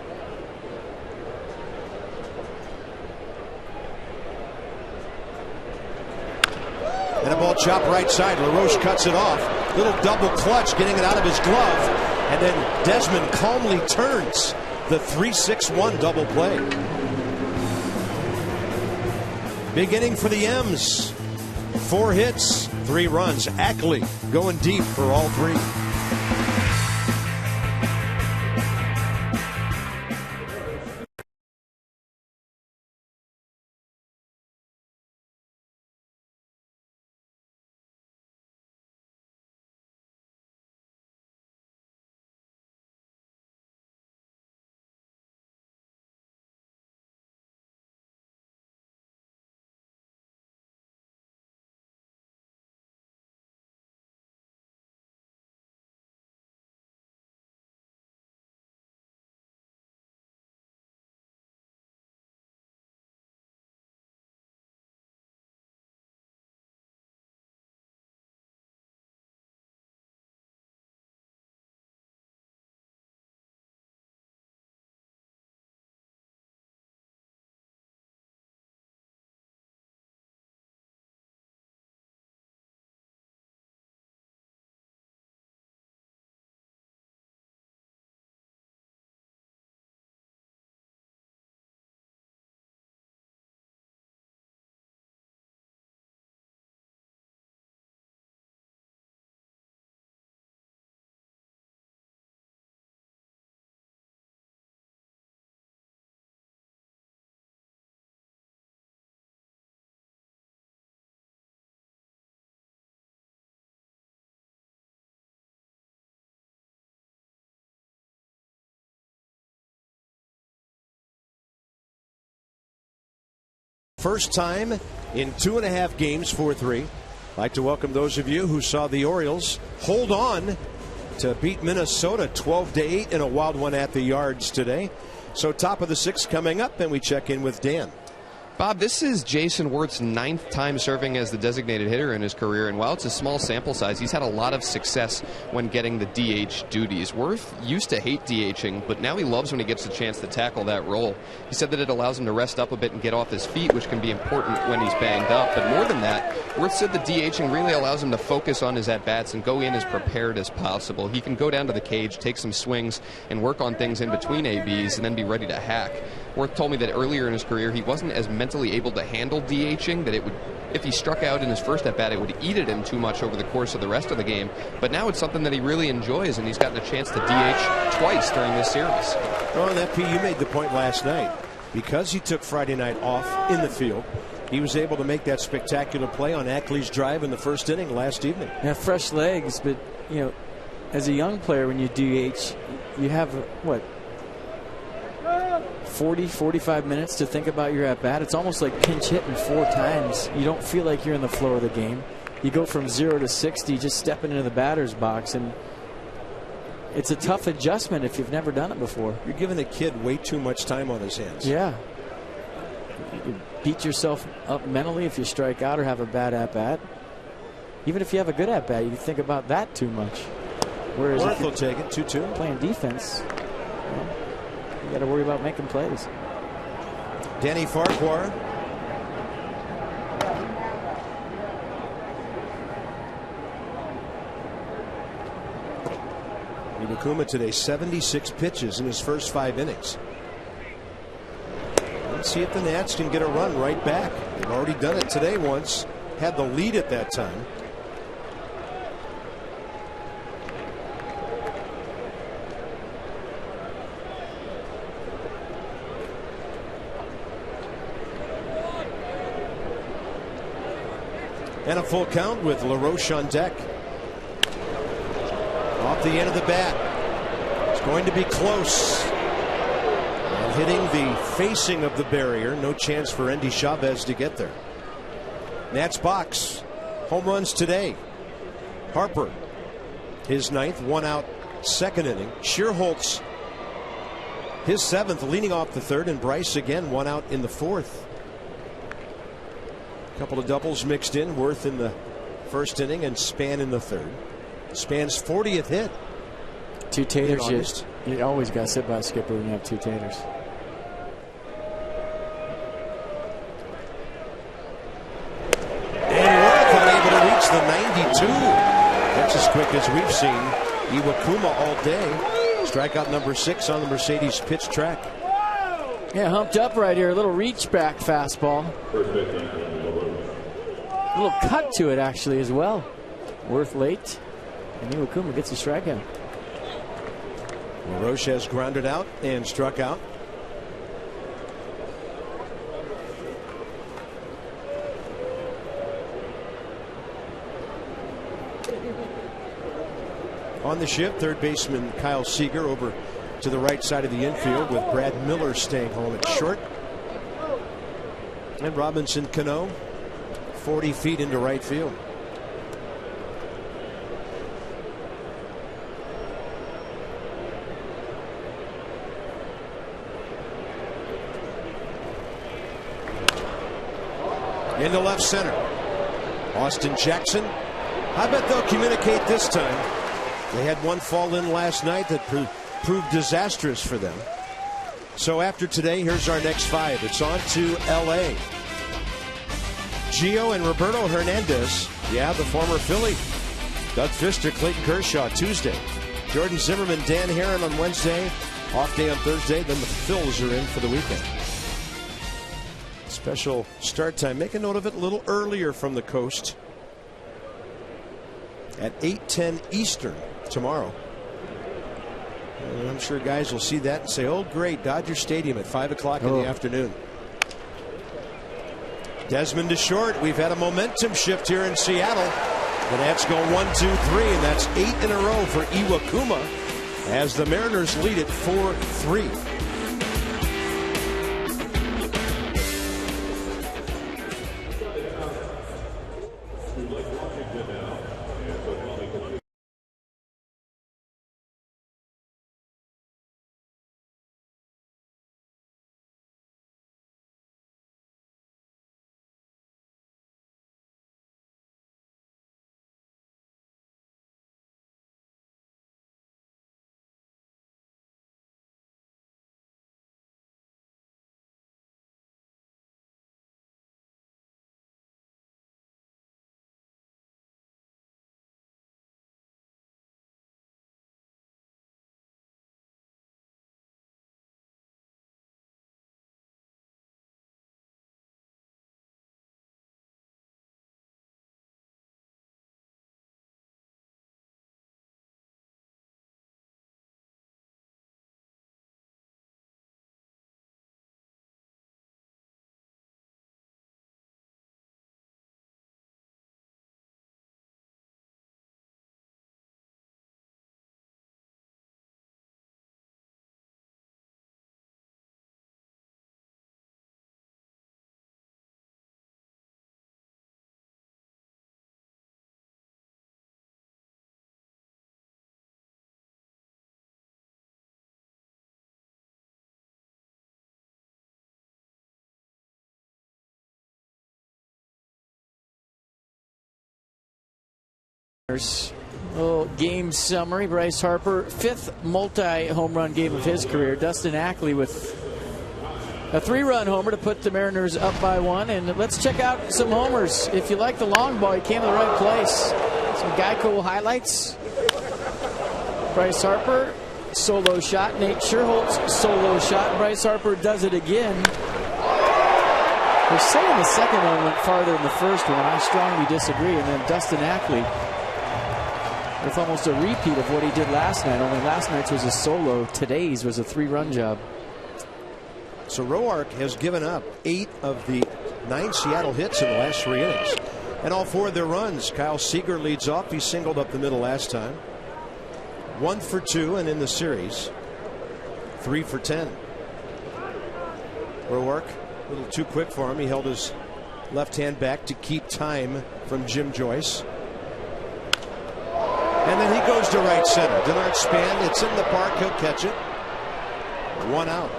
And a ball chopped right side. LaRoche cuts it off. Little double clutch, getting it out of his glove. And then Desmond calmly turns the 3-6-1 double play. Big inning for the M's. 4 hits, 3 runs. Ackley going deep for all 3. First time in 2.5 games, 4-3. I'd like to welcome those of you who saw the Orioles hold on to beat Minnesota 12-8 in a wild one at the Yards today. So top of the 6th coming up, and we check in with Dan. Bob, this is Jason Wirtz's 9th time serving as the designated hitter in his career, and while it's a small sample size, he's had a lot of success when getting the DH duties. Wirth used to hate DHing, but now he loves when he gets a chance to tackle that role. He said that it allows him to rest up a bit and get off his feet, which can be important when he's banged up. But more than that, Wirth said the DHing really allows him to focus on his at-bats and go in as prepared as possible. He can go down to the cage, take some swings, and work on things in between ABs, and then be ready to hack. Wirth told me that earlier in his career, he wasn't as mentally able to handle DHing, that it would, if he struck out in his first at-bat, it would eat at him too much over the course of the rest of the game. But now it's something that he really enjoys, and he's gotten a chance to DH twice during this series. Well, and that, P, you made the point last night. Because he took Friday night off in the field, he was able to make that spectacular play on Ackley's drive in the first inning last evening. Yeah, fresh legs, but, you know, as a young player, when you DH, you have, what, 40, 45 minutes to think about your at-bat. It's almost like pinch hitting 4 times. You don't feel like you're in the flow of the game. You go from 0 to 60 just stepping into the batter's box, and it's a tough adjustment if you've never done it before. You're giving a kid way too much time on his hands. Yeah. You beat yourself up mentally if you strike out or have a bad at-bat. Even if you have a good at-bat, you think about that too much. Whereas Wirth will take it, 2-2. Playing defense, you got to worry about making plays. Danny Farquhar. Iwakuma today 76 pitches in his first 5 innings. Let's see if the Nats can get a run right back. They've already done it today once. Had the lead at that time. And a full count with LaRoche on deck. Off the end of the bat. It's going to be close. And hitting the facing of the barrier. No chance for Endy Chavez to get there. Nats box. Home runs today. Harper, his 9th, 1 out, 2nd inning. Schierholtz, his 7th, leading off the 3rd, and Bryce again 1 out in the 4th. A couple of doubles mixed in. Worth in the 1st inning and Span in the 3rd. Span's 40th hit. 2 taters. You always got to sit by a skipper when you have 2 taters. And Worth unable to reach the 92. That's as quick as we've seen Iwakuma all day. Strikeout number 6 on the Mercedes pitch track. Yeah, humped up right here. A little reach back fastball. A little cut to it actually as well. Worth late. And Iwakuma gets a strikeout. LaRoche has grounded out and struck out. On the shift, third baseman Kyle Seager over to the right side of the infield with Brad Miller staying home at short. And Robinson Cano 40 feet into right field. Into left center. Austin Jackson. I bet they'll communicate this time. They had one fall in last night that proved disastrous for them. So after today, here's our next 5. It's on to L.A. Gio and Roberto Hernandez. Yeah, the former Philly. Doug Fister, Clayton Kershaw Tuesday. Jordan Zimmerman, Dan Herron on Wednesday. Off day on Thursday. Then the Phils are in for the weekend. Special start time. Make a note of it a little earlier from the coast. At 8:10 Eastern tomorrow. And I'm sure guys will see that and say, oh great, Dodger Stadium at 5 o'clock in the afternoon. Desmond to short. We've had a momentum shift here in Seattle. The Nats go 1-2-3, and that's 8 in a row for Iwakuma as the Mariners lead it 4-3. Little game summary. Bryce Harper, 5th multi-home run game of his career. Dustin Ackley with a 3-run homer to put the Mariners up by 1. And let's check out some homers. If you like the long ball, he came to the right place. Some Geico highlights. Bryce Harper, solo shot. Nate Schierholtz, solo shot. Bryce Harper does it again. They're saying the second one went farther than the first one. I strongly disagree. And then Dustin Ackley with almost a repeat of what he did last night. Only last night's was a solo. Today's was a 3-run job. So Roark has given up 8 of the 9 Seattle hits in the last 3 innings. And all 4 of their runs. Kyle Seager leads off. He singled up the middle last time. 1 for 2, and in the series, 3 for 10. Roark, a little too quick for him. He held his left hand back to keep time from Jim Joyce. And then he goes to right center. Denard Span, it's in the park. He'll catch it. 1 out.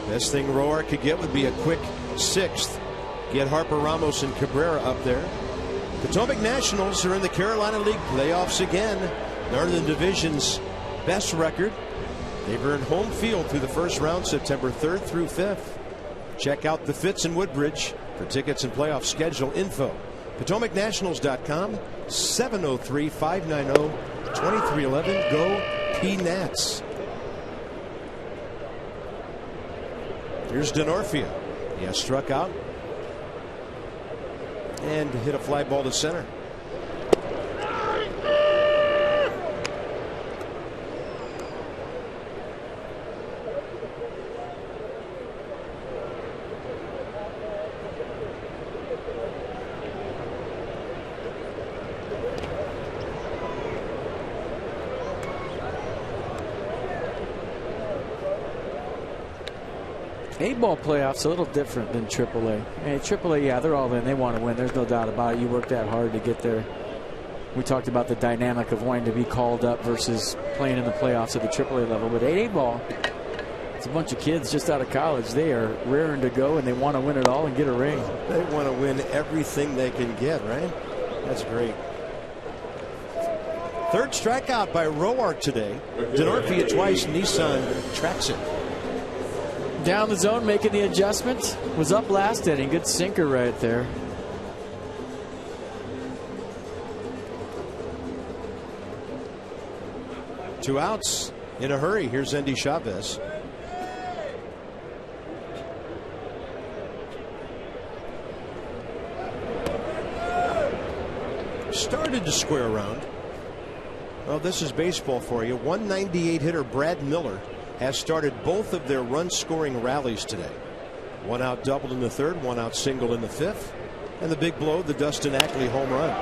Best thing Roark could get would be a quick 6th. Get Harper, Ramos, and Cabrera up there. Potomac Nationals are in the Carolina League playoffs again. Northern Division's best record. They've earned home field through the first round, September 3rd through 5th. Check out the Fitz in Woodbridge for tickets and playoff schedule info. PotomacNationals.com, 703-590-2311. Go P-Nats. Here's Denorfia. He has struck out and hit a fly ball to center. A-ball playoffs a little different than AAA. And AAA, yeah, they're all in. They want to win. There's no doubt about it. You work that hard to get there. We talked about the dynamic of wanting to be called up versus playing in the playoffs at the AAA level. But A-ball, it's a bunch of kids just out of college. They are raring to go, and they want to win it all and get a ring. They want to win everything they can get, right? That's great. Third strikeout by Roark today. Denorfia twice. Nissan tracks it. Down the zone, making the adjustment. Was up last inning. Good sinker right there. Two outs in a hurry. Here's Endy Chavez. Started to square around. Well, this is baseball for you. 198 hitter Brad Miller has started both of their run-scoring rallies today. 1 out doubled in the 3rd, 1 out single in the 5th, and the big blow, the Dustin Ackley home run.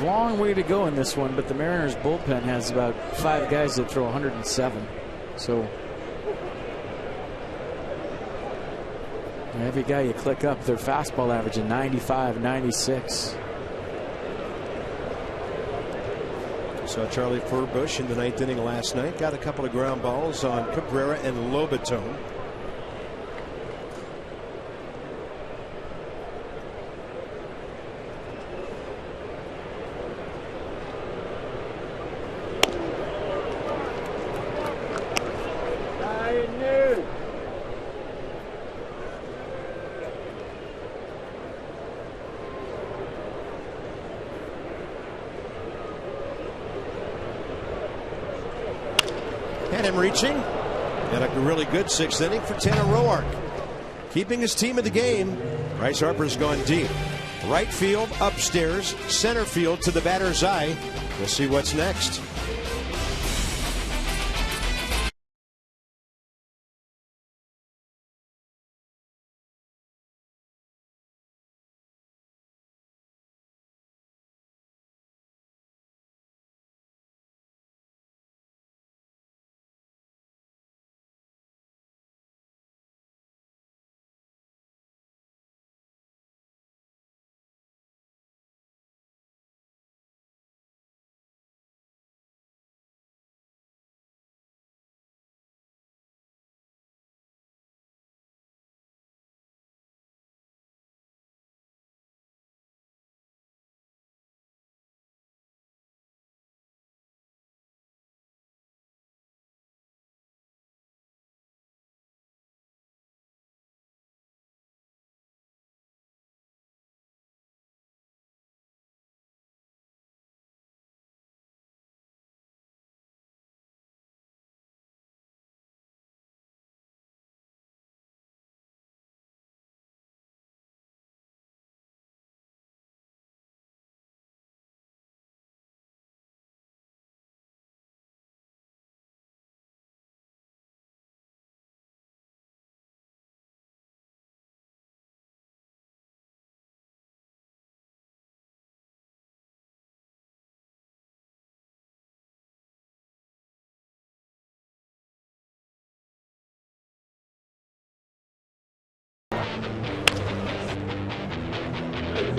Long way to go in this one, but the Mariners bullpen has about 5 guys that throw 107. So every guy you click up, their fastball averaging 95, 96. Saw Charlie Furbush in the 9th inning last night. Got a couple of ground balls on Cabrera and Lobaton. Had him reaching. And a really good 6th inning for Tanner Roark. Keeping his team in the game. Bryce Harper's gone deep. Right field, upstairs, center field to the batter's eye. We'll see what's next.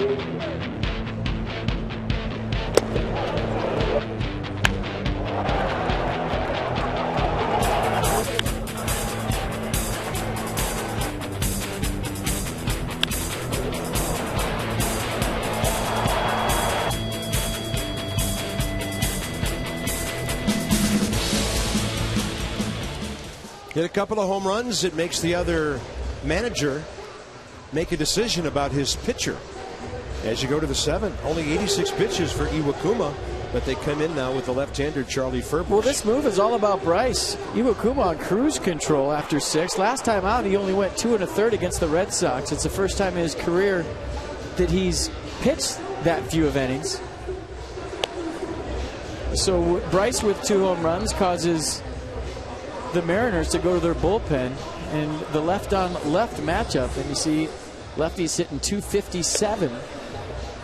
Hit a couple of home runs. It makes the other manager make a decision about his pitcher. As you go to the seventh, only 86 pitches for Iwakuma, but they come in now with the left-hander Charlie Furbush. Well, this move is all about Bryce. Iwakuma on cruise control after 6. Last time out, he only went 2 1/3 against the Red Sox. It's the first time in his career that he's pitched that few of innings. So Bryce with 2 home runs causes the Mariners to go to their bullpen, and the left-on-left matchup, and you see lefties hitting 257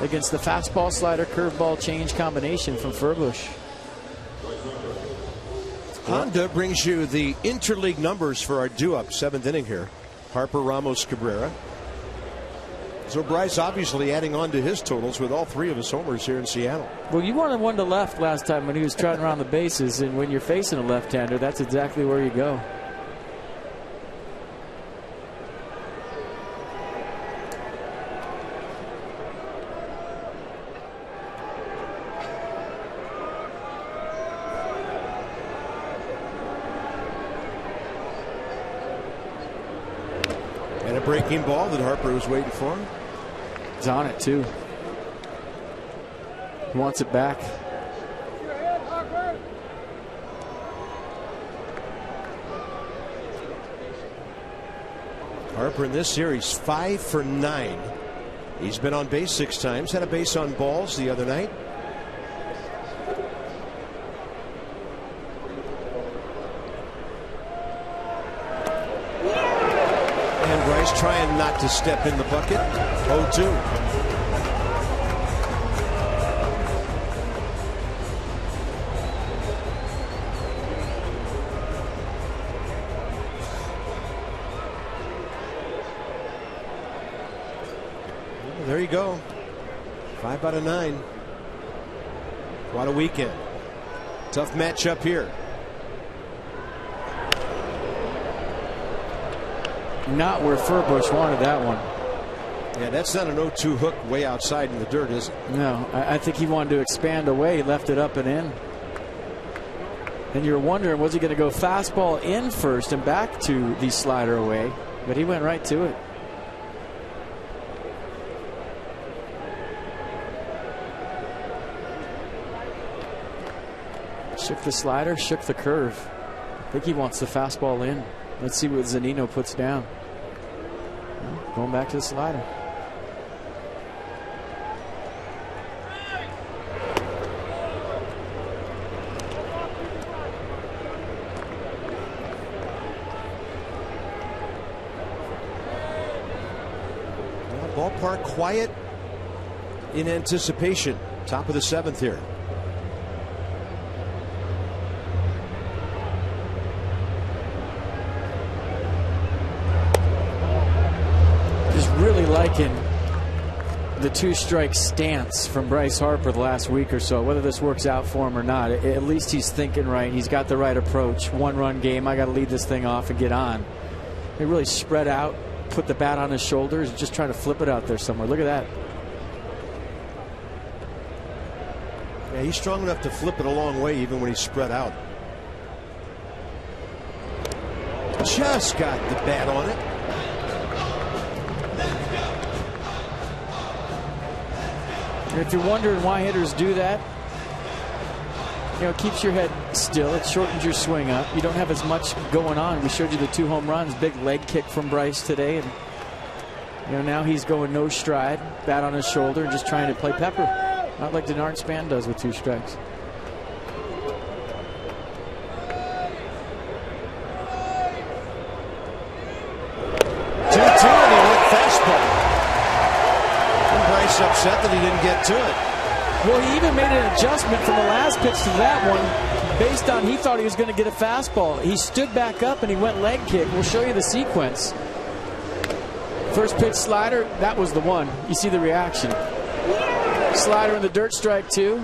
against the fastball, slider, curveball change combination from Furbush. Honda brings you the interleague numbers for our due-up, 7th inning here. Harper, Ramos, Cabrera. So Bryce obviously adding on to his totals with all 3 of his homers here in Seattle. Well, you wanted one to left last time when he was trotting around the bases, and when you're facing a left-hander, that's exactly where you go. And a breaking ball that Harper was waiting for. He's on it, too. He wants it back. Harper in this series 5 for 9. He's been on base 6 times. Had a base on balls the other night. And Bryce trying not to step in the bucket. 0-2. There you go. 5 out of 9. What a weekend. Tough matchup here. Not where Furbush wanted that one. Yeah, that's not an 0-2 hook way outside in the dirt, is it? No, I think he wanted to expand away. He left it up and in. And you're wondering, was he going to go fastball in first and back to the slider away? But he went right to it. Shook the slider, shook the curve. I think he wants the fastball in. Let's see what Zunino puts down. Well, going back to the slider. Well, ballpark quiet in anticipation. Top of the 7th here. Really liking the 2-strike stance from Bryce Harper the last week or so. Whether this works out for him or not, at least he's thinking right. He's got the right approach. 1-run game. I got to lead this thing off and get on. He really spread out, put the bat on his shoulders, just trying to flip it out there somewhere. Look at that. Yeah, he's strong enough to flip it a long way even when he's spread out. Just got the bat on it. If you're wondering why hitters do that, it keeps your head still. It shortens your swing up. You don't have as much going on. We showed you the 2 home runs, big leg kick from Bryce today, and now he's going no stride, bat on his shoulder, and just trying to play pepper, not like Denard Span does with 2 strikes. Upset that he didn't get to it. Well, he even made an adjustment from the last pitch to that one based on he thought he was going to get a fastball. He stood back up and he went leg kick. We'll show you the sequence. First pitch slider, that was the one. You see the reaction. Slider in the dirt, strike 2.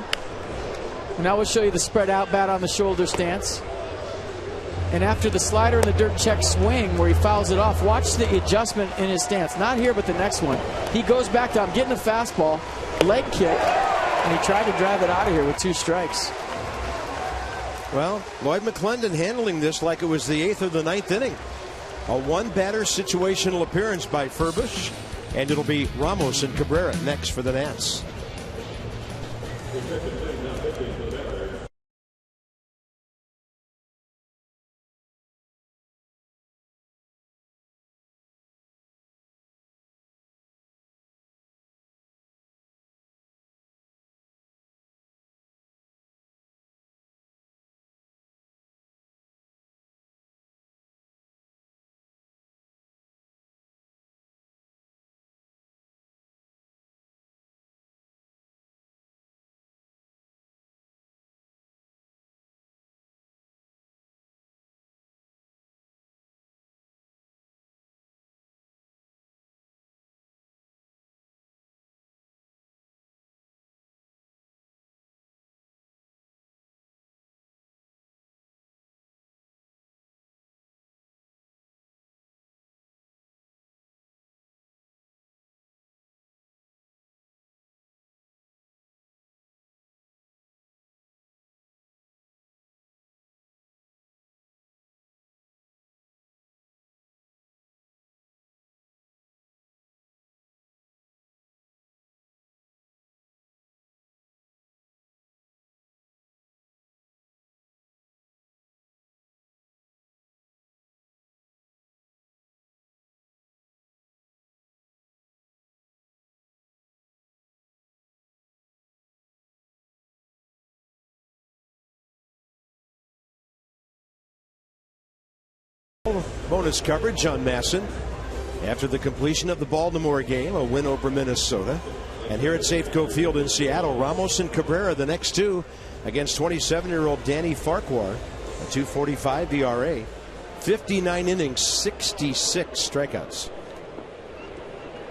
And now we'll show you the spread out bat on the shoulder stance. And after the slider in the dirt check swing where he fouls it off, watch the adjustment in his stance. Not here, but the next one. He goes back to, I'm getting a fastball, leg kick, and he tried to drive it out of here with 2 strikes. Well, Lloyd McClendon handling this like it was the 8th or the 9th inning. A one-batter situational appearance by Furbush, and it'll be Ramos and Cabrera next for the Nats. Bonus coverage on Masson after the completion of the Baltimore game, a win over Minnesota. And here at Safeco Field in Seattle, Ramos and Cabrera, the next 2 against 27-year-old Danny Farquhar, a 2.45 ERA, 59 innings, 66 strikeouts.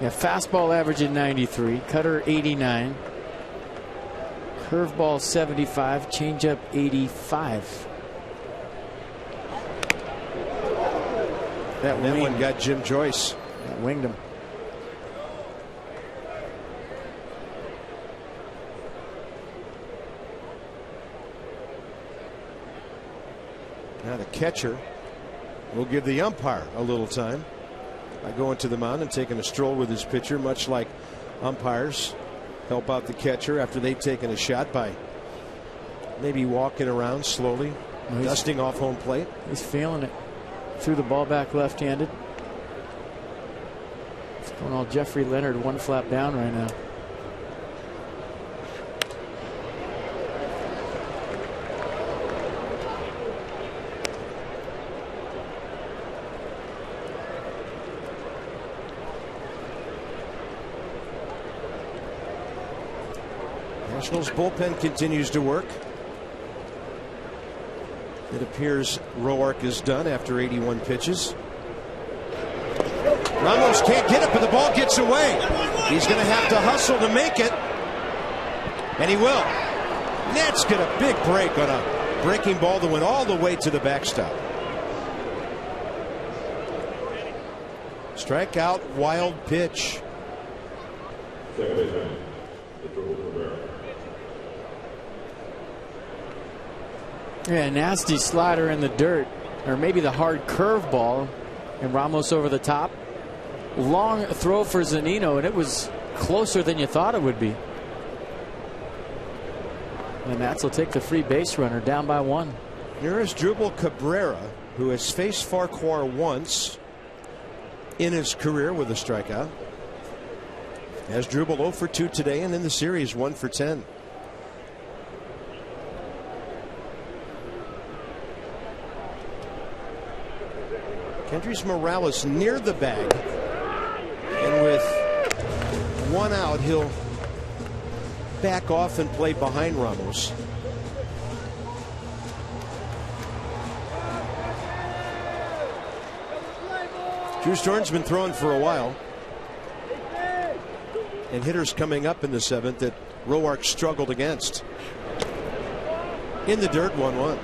Yeah, fastball averaging 93, cutter 89, curveball 75, changeup 85. That one got Jim Joyce. That winged him. Now the catcher will give the umpire a little time by going to the mound and taking a stroll with his pitcher, much like umpires help out the catcher after they've taken a shot by maybe walking around slowly, dusting off home plate. He's feeling it. Threw the ball back left-handed. It's going all Jeffrey Leonard, one flap down right now. Nationals bullpen continues to work. It appears Roark is done after 81 pitches. Ramos can't get it, but the ball gets away. He's going to have to hustle to make it. And he will. Nets get a big break on a breaking ball that went all the way to the backstop. Strikeout, wild pitch. Yeah, nasty slider in the dirt, or maybe the hard curveball, and Ramos over the top. Long throw for Zunino, and it was closer than you thought it would be. And Nats will take the free base runner, down by 1. Here is Drupal Cabrera, who has faced Farquhar once in his career with a strikeout. Has Drupal 0 for 2 today, and in the series 1 for 10. Kendrys Morales near the bag, and with 1 out, he'll back off and play behind Ramos. Drew Storen's been throwing for a while. and hitters coming up in the 7th that Roark struggled against. In the dirt, 1-1.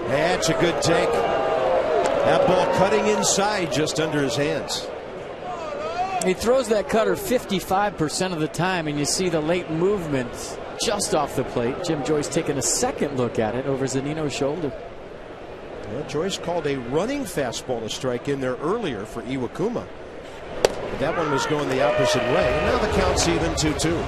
That's a good take. That ball cutting inside just under his hands. He throws that cutter 55% of the time, and you see the late movement just off the plate. Jim Joyce taking a second look at it over Zunino's shoulder. Well, Joyce called a running fastball to strike in there earlier for Iwakuma. But that one was going the opposite way. And now the count's even 2-2.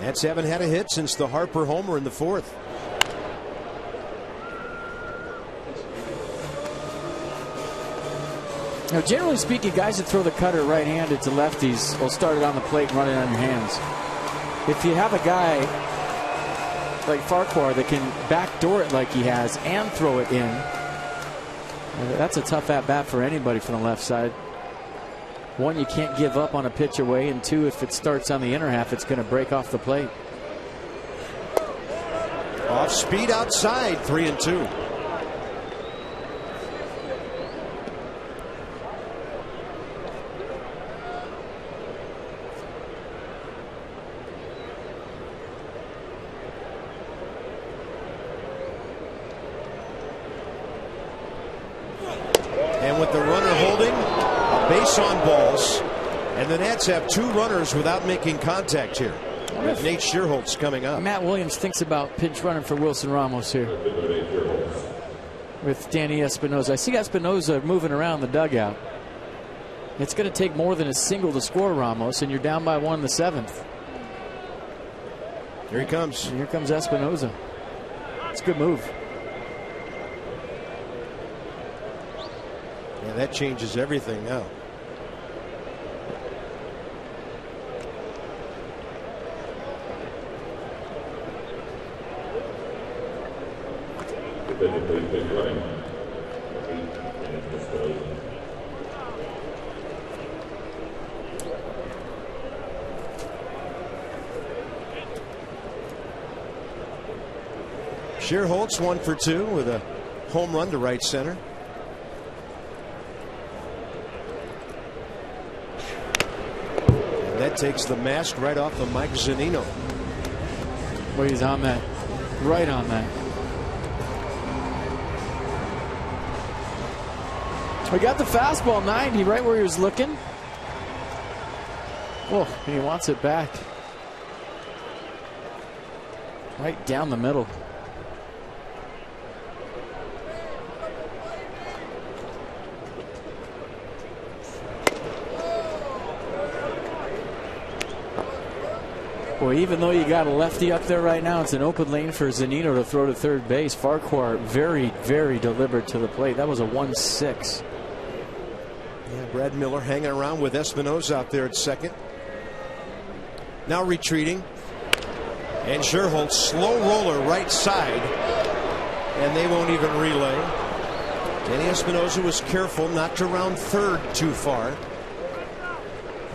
Nats haven't had a hit since the Harper homer in the 4th. Now, generally speaking, guys that throw the cutter right-handed to lefties will start it on the plate and run it on your hands. If you have a guy like Farquhar that can backdoor it like he has and throw it in, that's a tough at-bat for anybody from the left side. One, you can't give up on a pitch away, and two, if it starts on the inner half, it's going to break off the plate. Off speed outside, 3-2. And with the runner holding, a base on balls, and the Nats have 2 runners without making contact here. With Nate Schierholtz coming up. Matt Williams thinks about pinch running for Wilson Ramos here with Danny Espinosa. I see Espinosa moving around the dugout. It's going to take more than a single to score Ramos, and you're down by 1 in the 7th. Here he comes. And here comes Espinosa. It's a good move. Yeah, that changes everything now. Schierholtz 1 for 2 with a home run to right center. And that takes the mask right off of Mike Zunino. Well, he's on that. Right on that. We got the fastball 90 right where he was looking. Oh, and he wants it back. Right down the middle. Boy, even though you got a lefty up there right now, it's an open lane for Zunino to throw to third base. Farquhar very, very deliberate to the plate. That was a 1-6. Yeah, Brad Miller hanging around with Espinosa out there at second. Now retreating. And Schierholtz, slow roller right side. And they won't even relay. Danny Espinosa was careful not to round third too far.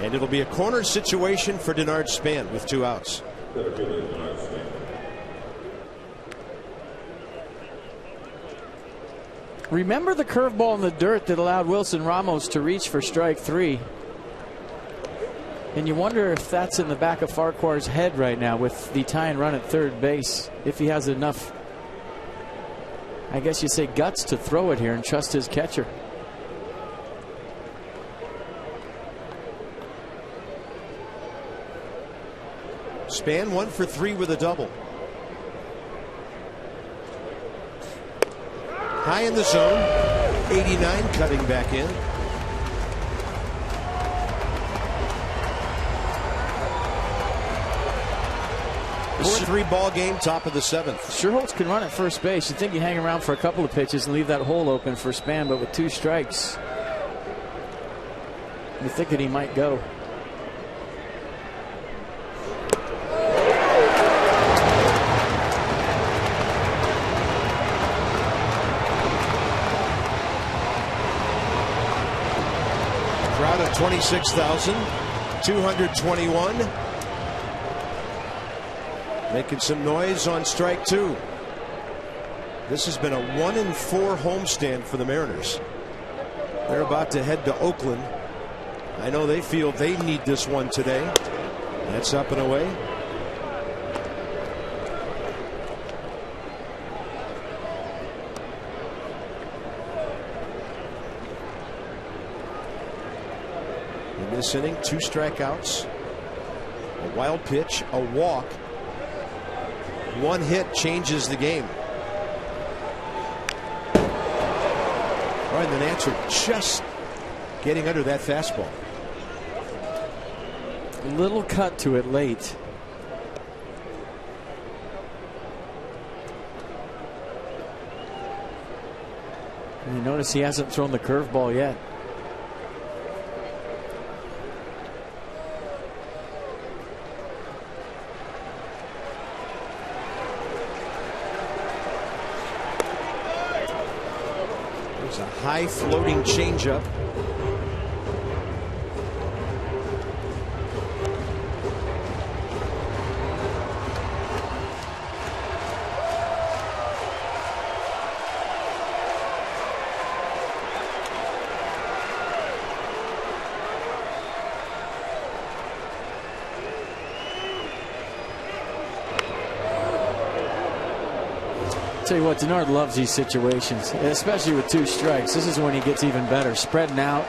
And it'll be a corner situation for Denard Span with 2 outs. Remember the curveball in the dirt that allowed Wilson Ramos to reach for strike 3. And you wonder if that's in the back of Farquhar's head right now with the tying run at third base. If he has enough, I guess you say, guts to throw it here and trust his catcher. Span 1 for 3 with a double. High in the zone. 89 cutting back in. 4-3 ball game, top of the 7th. Sherholtz can run at first base. You'd think he'd hang around for a couple of pitches and leave that hole open for Span, but with 2 strikes, you're thinking he might go. Crowd of 26,221. Making some noise on strike 2. This has been a 1-4 homestand for the Mariners. They're about to head to Oakland. I know they feel they need this one today. That's up and away. In this inning, 2 strikeouts, a wild pitch, a walk. 1 hit changes the game. All right, the Nats are just getting under that fastball. A little cut to it late. And you notice he hasn't thrown the curveball yet. There's a high floating changeup. Tell you what, Denard loves these situations, especially with 2 strikes. This is when he gets even better, spreading out,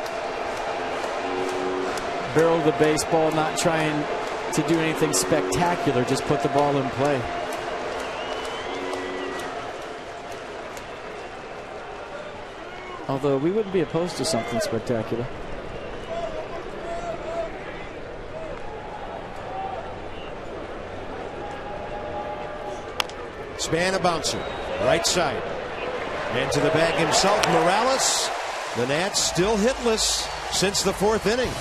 barrel the baseball, not trying to do anything spectacular, just put the ball in play. Although we wouldn't be opposed to something spectacular. Span a bouncer, right side, and to the bag himself, Morales. The Nats still hitless since the 4th inning.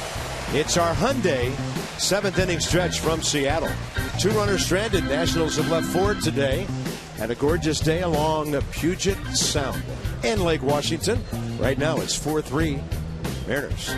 It's our Hyundai 7th inning stretch from Seattle. 2 runners stranded. Nationals have left Ford today. Had a gorgeous day along the Puget Sound and Lake Washington. Right now it's 4-3 Mariners.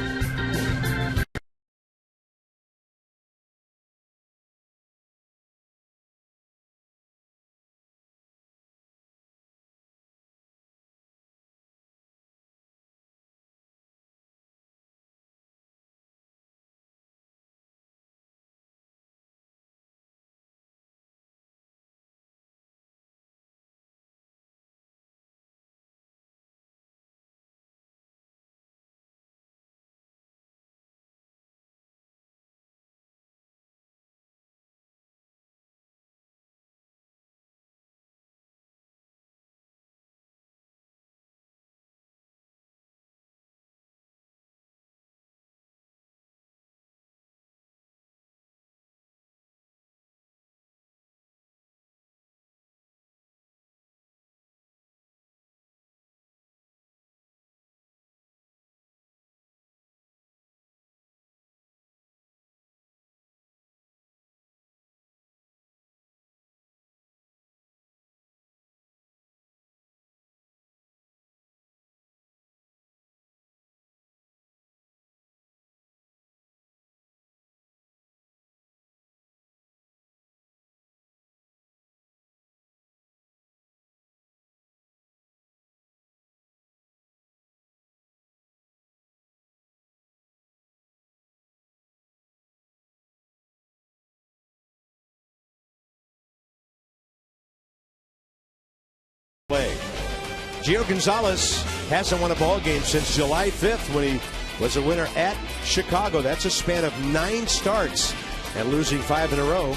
Gio Gonzalez hasn't won a ball game since July 5th when he was a winner at Chicago. That's a span of 9 starts and losing 5 in a row.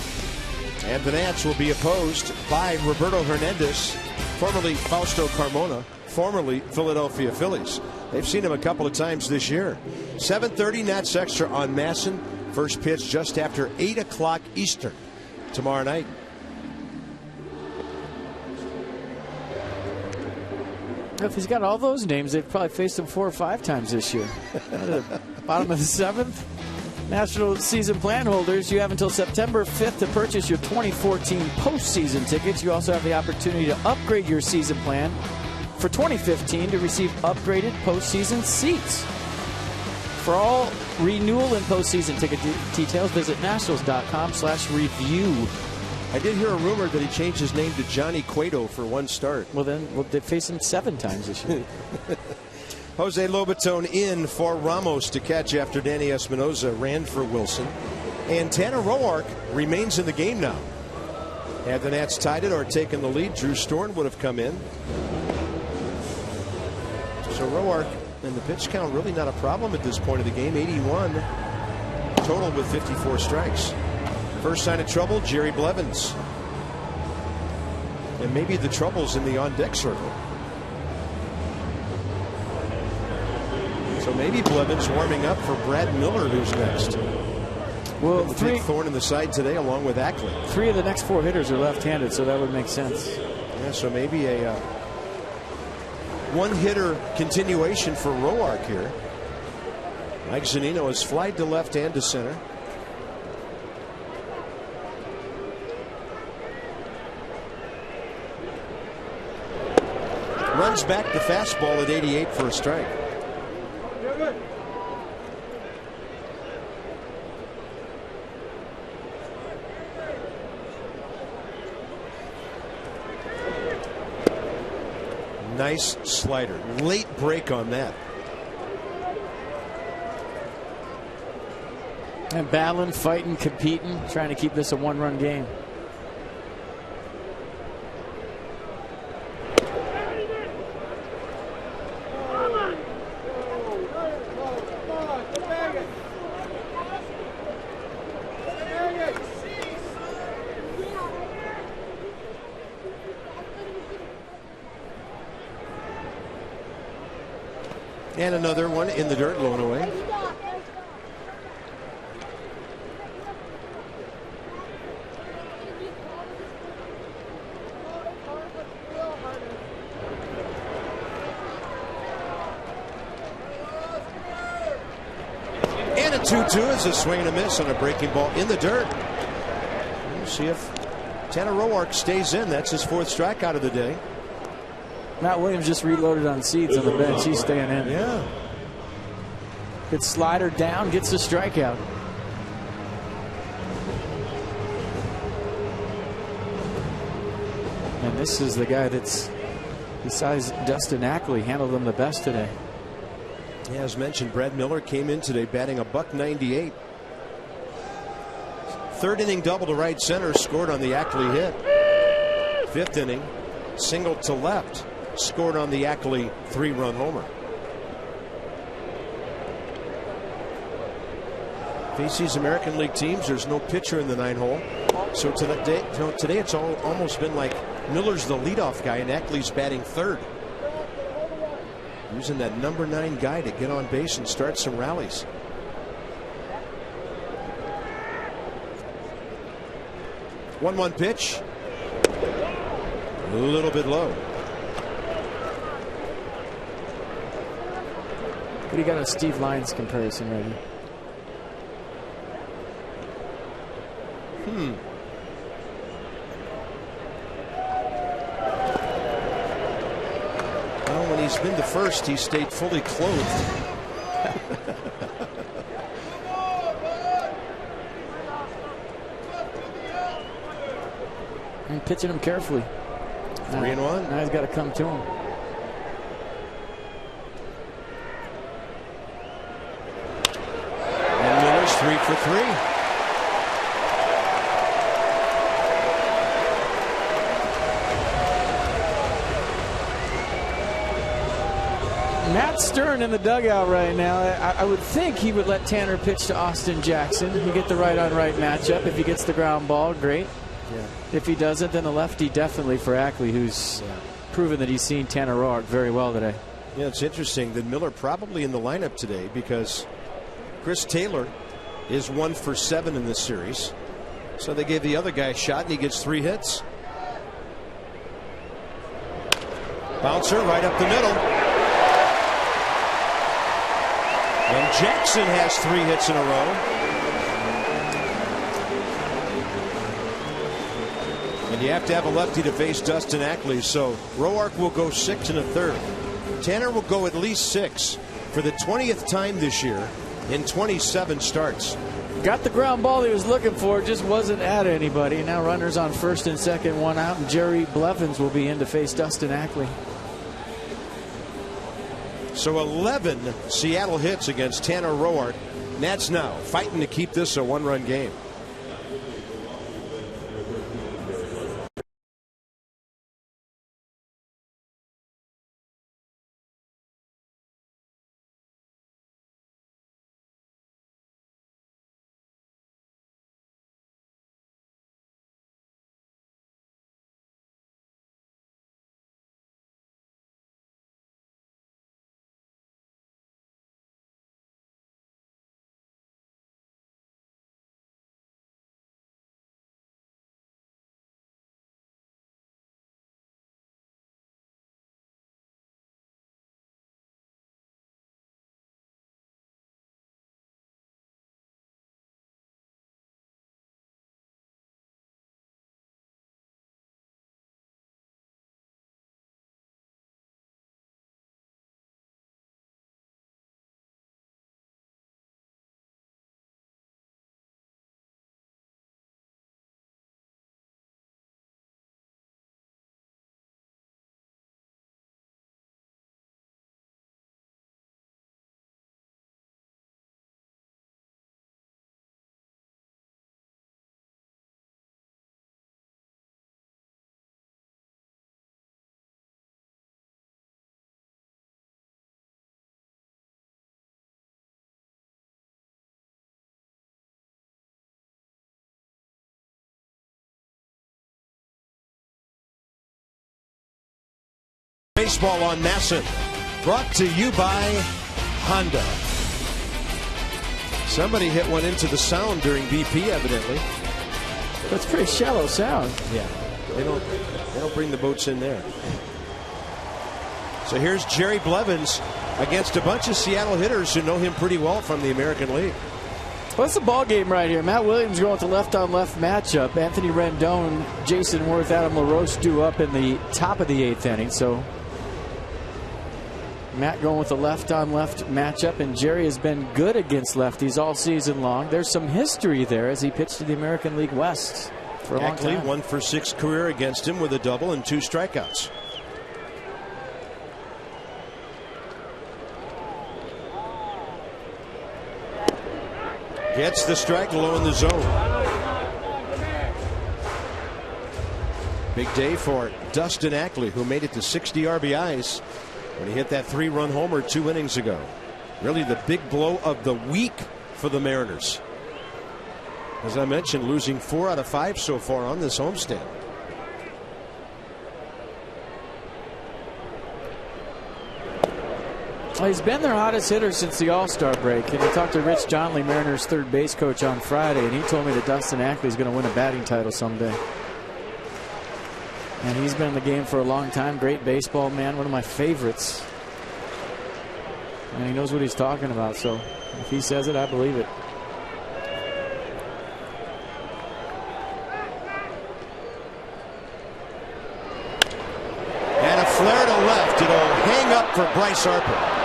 And the Nats will be opposed by Roberto Hernandez, formerly Fausto Carmona, formerly Philadelphia Phillies. They've seen him a couple of times this year. 7:30 Nats Extra on Masson. First pitch just after 8 o'clock Eastern tomorrow night. If he's got all those names, they've probably faced him 4 or 5 times this year. At the bottom of the 7th. National season plan holders, you have until September 5th to purchase your 2014 postseason tickets. You also have the opportunity to upgrade your season plan for 2015 to receive upgraded postseason seats. For all renewal and postseason ticket details, visit nationals.com/review. I did hear a rumor that he changed his name to Johnny Cueto for one start. Well, they face him 7 times this year. Jose Lobaton in for Ramos to catch after Danny Espinosa ran for Wilson. And Tanner Roark remains in the game now. Had the Nats tied it or taken the lead, Drew Storn would have come in. So Roark and the pitch count really not a problem at this point of the game. 81 total with 54 strikes. First sign of trouble, Jerry Blevins. And maybe the trouble's in the on-deck circle. So maybe Blevins warming up for Brad Miller, who's next. Well, the big thorn in the side today, along with Ackley. 3 of the next 4 hitters are left-handed, so that would make sense. Yeah, so maybe a one-hitter continuation for Roark here. Mike Zunino has flied to left and to center. Runs back the fastball at 88 for a strike. Nice slider. Late break on that. And battling, fighting, competing, trying to keep this a 1-run game. And another one in the dirt, blown away. And a 2-2 is a swing and a miss on a breaking ball in the dirt. We'll see if Tanner Roark stays in. That's his 4th strikeout of the day. Matt Williams just reloaded on seeds on the bench. He's staying in. Yeah. Gets slider down, gets the strikeout. And this is the guy that's, besides Dustin Ackley, handled them the best today. Yeah, as mentioned, Brad Miller came in today batting a .198. 3rd inning double to right center, scored on the Ackley hit. 5th inning, single to left, scored on the Ackley 3-run homer. Face these American League teams, there's no pitcher in the 9-hole. So today it's almost been like Miller's the leadoff guy and Ackley's batting 3rd. Using that number 9 guy to get on base and start some rallies. One pitch. A little bit low. What do you got a Steve Lyons comparison ready? Well, when he's been the first, he stayed fully clothed. And pitching him carefully. 3-1. Now he's got to come to him. And Miller's 3 for 3. Matt Stern in the dugout right now. I would think he would let Tanner pitch to Austin Jackson. You get the right-on-right matchup. If he gets the ground ball, great. Yeah. If he doesn't, then the lefty definitely for Ackley, who's proven that he's seen Tanner Roark very well today. Yeah, it's interesting that Miller probably in the lineup today because Chris Taylor is 1 for 7 in this series. So they gave the other guy a shot and he gets 3 hits. Bouncer right up the middle. And Jackson has 3 hits in a row. And you have to have a lefty to face Dustin Ackley, so Roark will go 6 1/3. Tanner will go at least 6 for the 20th time this year in 27 starts. Got the ground ball he was looking for, just wasn't at anybody. Now runners on first and second, 1 out, and Jerry Blevins will be in to face Dustin Ackley. So 11 Seattle hits against Tanner Roark. Nats now fighting to keep this a 1-run game. Baseball on NASN, brought to you by Honda. Somebody hit one into the sound during BP, evidently. That's pretty shallow sound. Yeah, they don't bring the boats in there. So here's Jerry Blevins against a bunch of Seattle hitters who know him pretty well from the American League. Well, it's a ball game right here. Matt Williams going with the left-on-left matchup. Anthony Rendon, Jason Worth, Adam LaRoche due up in the top of the 8th inning. So Matt going with the left-on-left matchup, and Jerry has been good against lefties all season long. There's some history there as he pitched to the American League West for a long time. Ackley 1 for 6 career against him with a double and 2 strikeouts. Gets the strike low in the zone. Big day for Dustin Ackley, who made it to 60 RBIs when he hit that 3-run homer 2 innings ago. Really the big blow of the week for the Mariners. As I mentioned, losing 4 out of 5 so far on this homestand. Well, he's been their hottest hitter since the All-Star break. And I talked to Rich Johnley, Mariners third base coach, on Friday, and he told me that Dustin Ackley is going to win a batting title someday. And he's been in the game for a long time. Great baseball man, one of my favorites. And he knows what he's talking about, so if he says it, I believe it. And a flare to left. It'll hang up for Bryce Harper.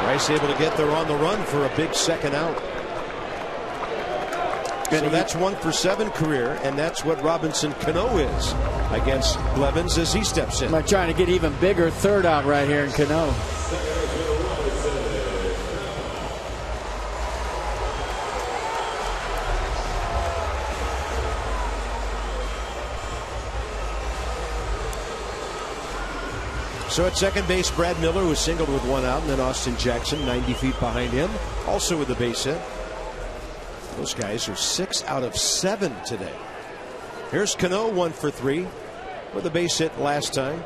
Bryce able to get there on the run for a big second out. So that's 1 for 7 career, and that's what Robinson Cano is against Blevins as he steps in. I'm trying to get even bigger. Third out right here in Cano. So at second base, Brad Miller, who singled with 1 out, and then Austin Jackson 90 feet behind him, also with a base hit. Those guys are 6 out of 7 today. Here's Cano, 1 for 3 with a base hit last time.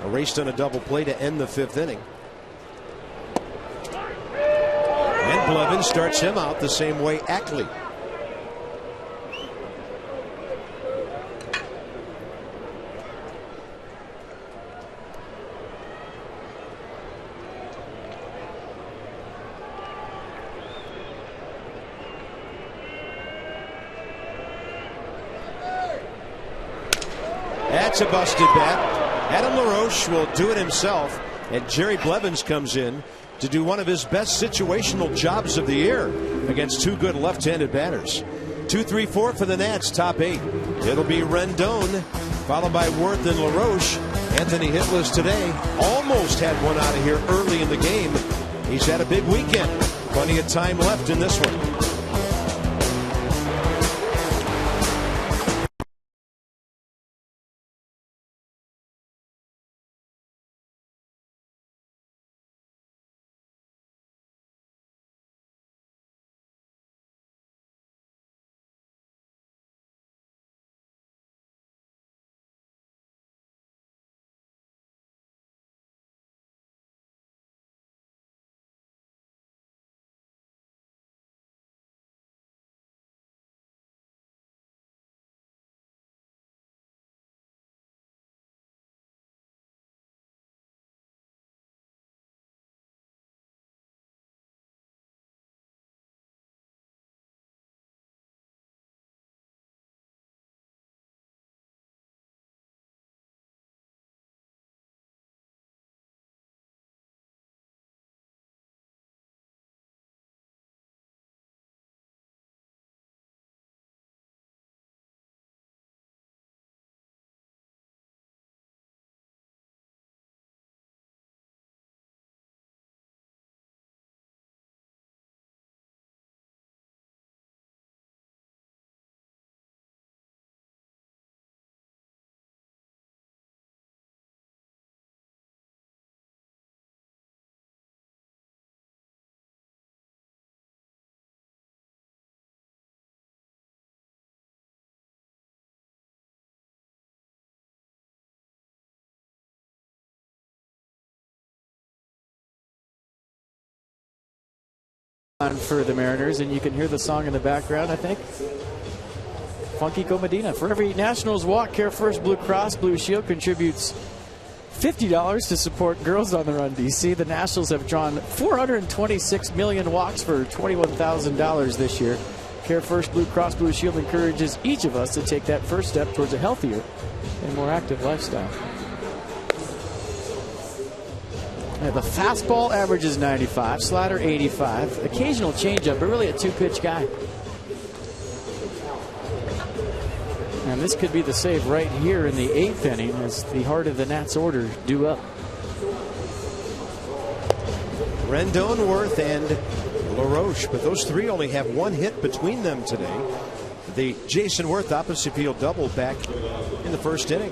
Erased on a double play to end the 5th inning. And Blevins starts him out the same way Ackley. That's a busted bat. Adam LaRoche will do it himself, and Jerry Blevins comes in to do one of his best situational jobs of the year against two good left-handed batters. 2-3-4 for the Nats, top 8. It'll be Rendon, followed by Worth and LaRoche. Anthony hitless today. Almost had one out of here early in the game. He's had a big weekend. Plenty of time left in this one. For the Mariners, and you can hear the song in the background, I think. Funky Co Medina. For every Nationals walk, Care First Blue Cross Blue Shield contributes $50 to support Girls on the Run DC. The Nationals have drawn 426 million walks for $21,000 this year. Care First Blue Cross Blue Shield encourages each of us to take that first step towards a healthier and more active lifestyle. The fastball averages 95, slider 85, occasional changeup, but really a two-pitch guy. And this could be the save right here in the 8th inning as the heart of the Nats order due up. Rendon, Worth, and LaRoche, but those three only have one hit between them today. The Jason Worth opposite field double back in the first inning.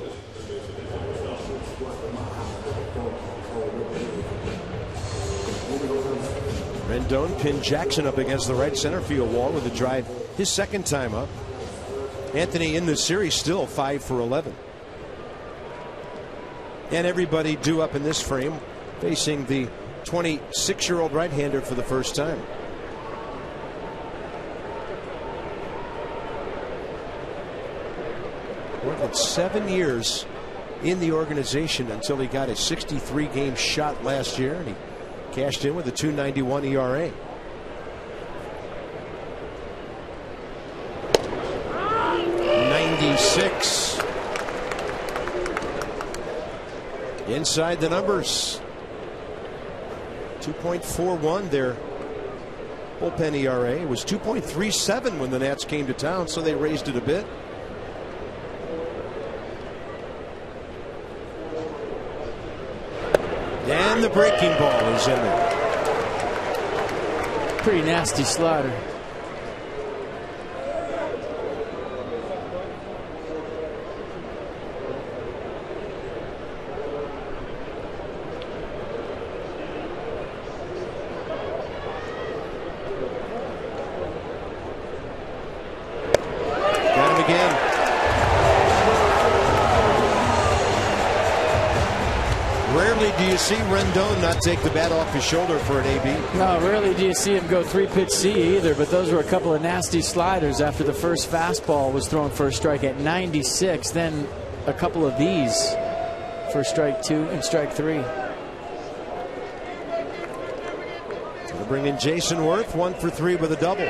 Rendon pinned Jackson up against the right center field wall with a drive his second time up. Anthony in the series still 5 for 11. And everybody due up in this frame facing the 26-year-old right-hander for the first time. More than 7 years in the organization until he got a 63-game shot last year, and he cashed in with a 2.91 ERA. '96. Inside the numbers. 2.41 their bullpen ERA. It was 2.37 when the Nats came to town, so they raised it a bit. And the breaking ball is in there. Pretty nasty slider. Got him again. Rarely do you see Rendon not take the bat off his shoulder for an AB. No, rarely do you see him go 3-pitch C either, but those were a couple of nasty sliders after the first fastball was thrown for a strike at 96. Then a couple of these for strike 2 and strike 3. Gonna bring in Jason Worth, 1 for 3 with a double.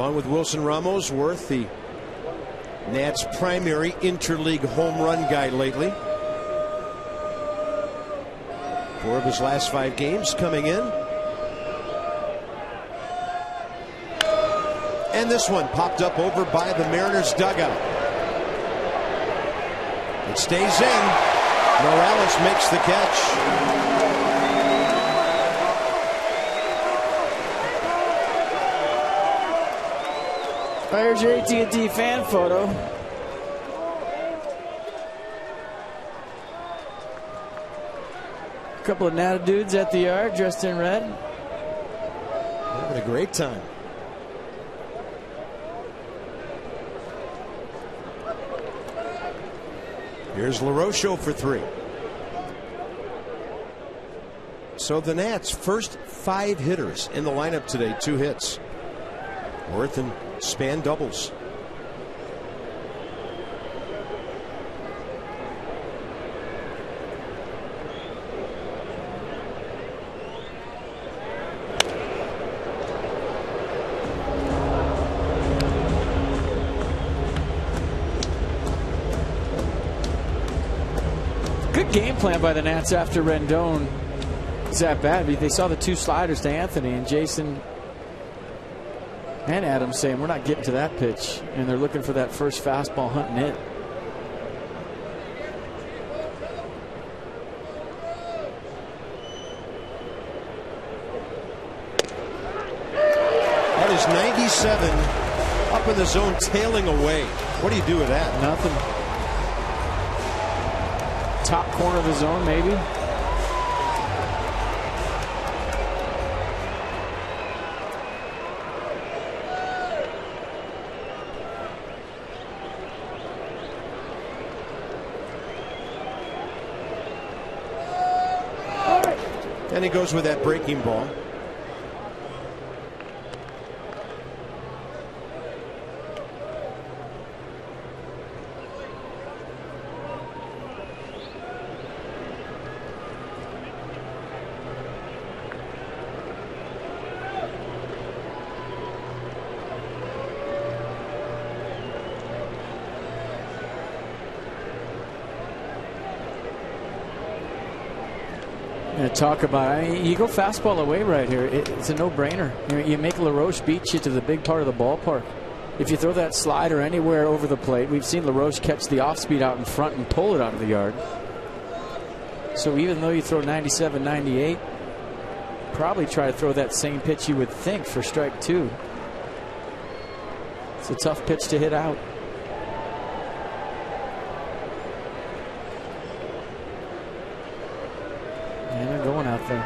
Along with Wilson Ramos, Worth, the Nats' primary interleague home run guy lately. 4 of his last 5 games coming in. And this one popped up over by the Mariners dugout. It stays in. Morales makes the catch. There's your AT&T fan photo. A couple of natty dudes at the yard dressed in red. Having a great time. Here's LaRoche for 3. So the Nats' first 5 hitters in the lineup today, 2 hits. Worth and Span doubles. Good game plan by the Nats after Rendon was that bad. They saw the 2 sliders to Anthony, and Jason and Adam saying we're not getting to that pitch, and they're looking for that first fastball, hunting it. That is 97 up in the zone, tailing away. What do you do with that? Nothing. Top corner of the zone, maybe. And he goes with that breaking ball. Talk about you go fastball away right here. It's a no-brainer. You make LaRoche beat you to the big part of the ballpark. If you throw that slider anywhere over the plate, we've seen LaRoche catch the off-speed out in front and pull it out of the yard. So even though you throw 97, 98, probably try to throw that same pitch you would think for strike 2. It's a tough pitch to hit out. And they're going out there.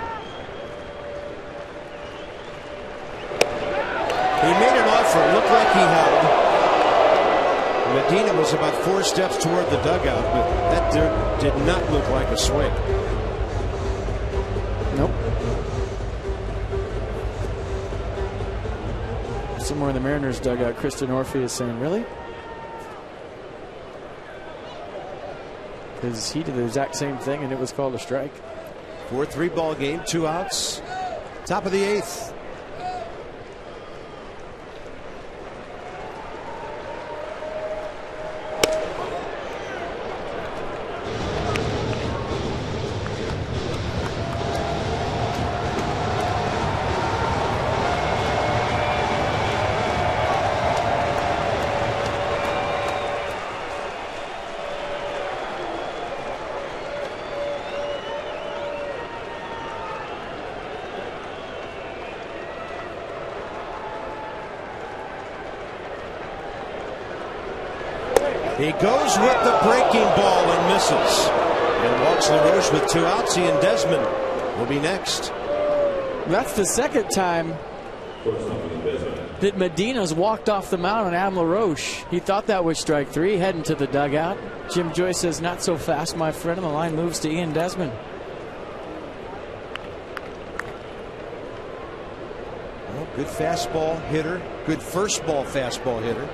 He made an offer. It looked like he held. Medina was about 4 steps toward the dugout, but that did not look like a swing. Nope. Somewhere in the Mariners dugout, Kristen Orphy is saying, really? Because he did the exact same thing and it was called a strike. 4-3 ball game, 2 outs. Top of the 8th. He goes with the breaking ball and misses. And walks LaRoche with 2 outs. He and Desmond will be next. That's the second time that Medina's walked off the mound on Adam LaRoche. He thought that was strike 3, heading to the dugout. Jim Joyce says, not so fast, my friend, and the line moves to Ian Desmond. Well, good fastball hitter. Good first ball fastball hitter.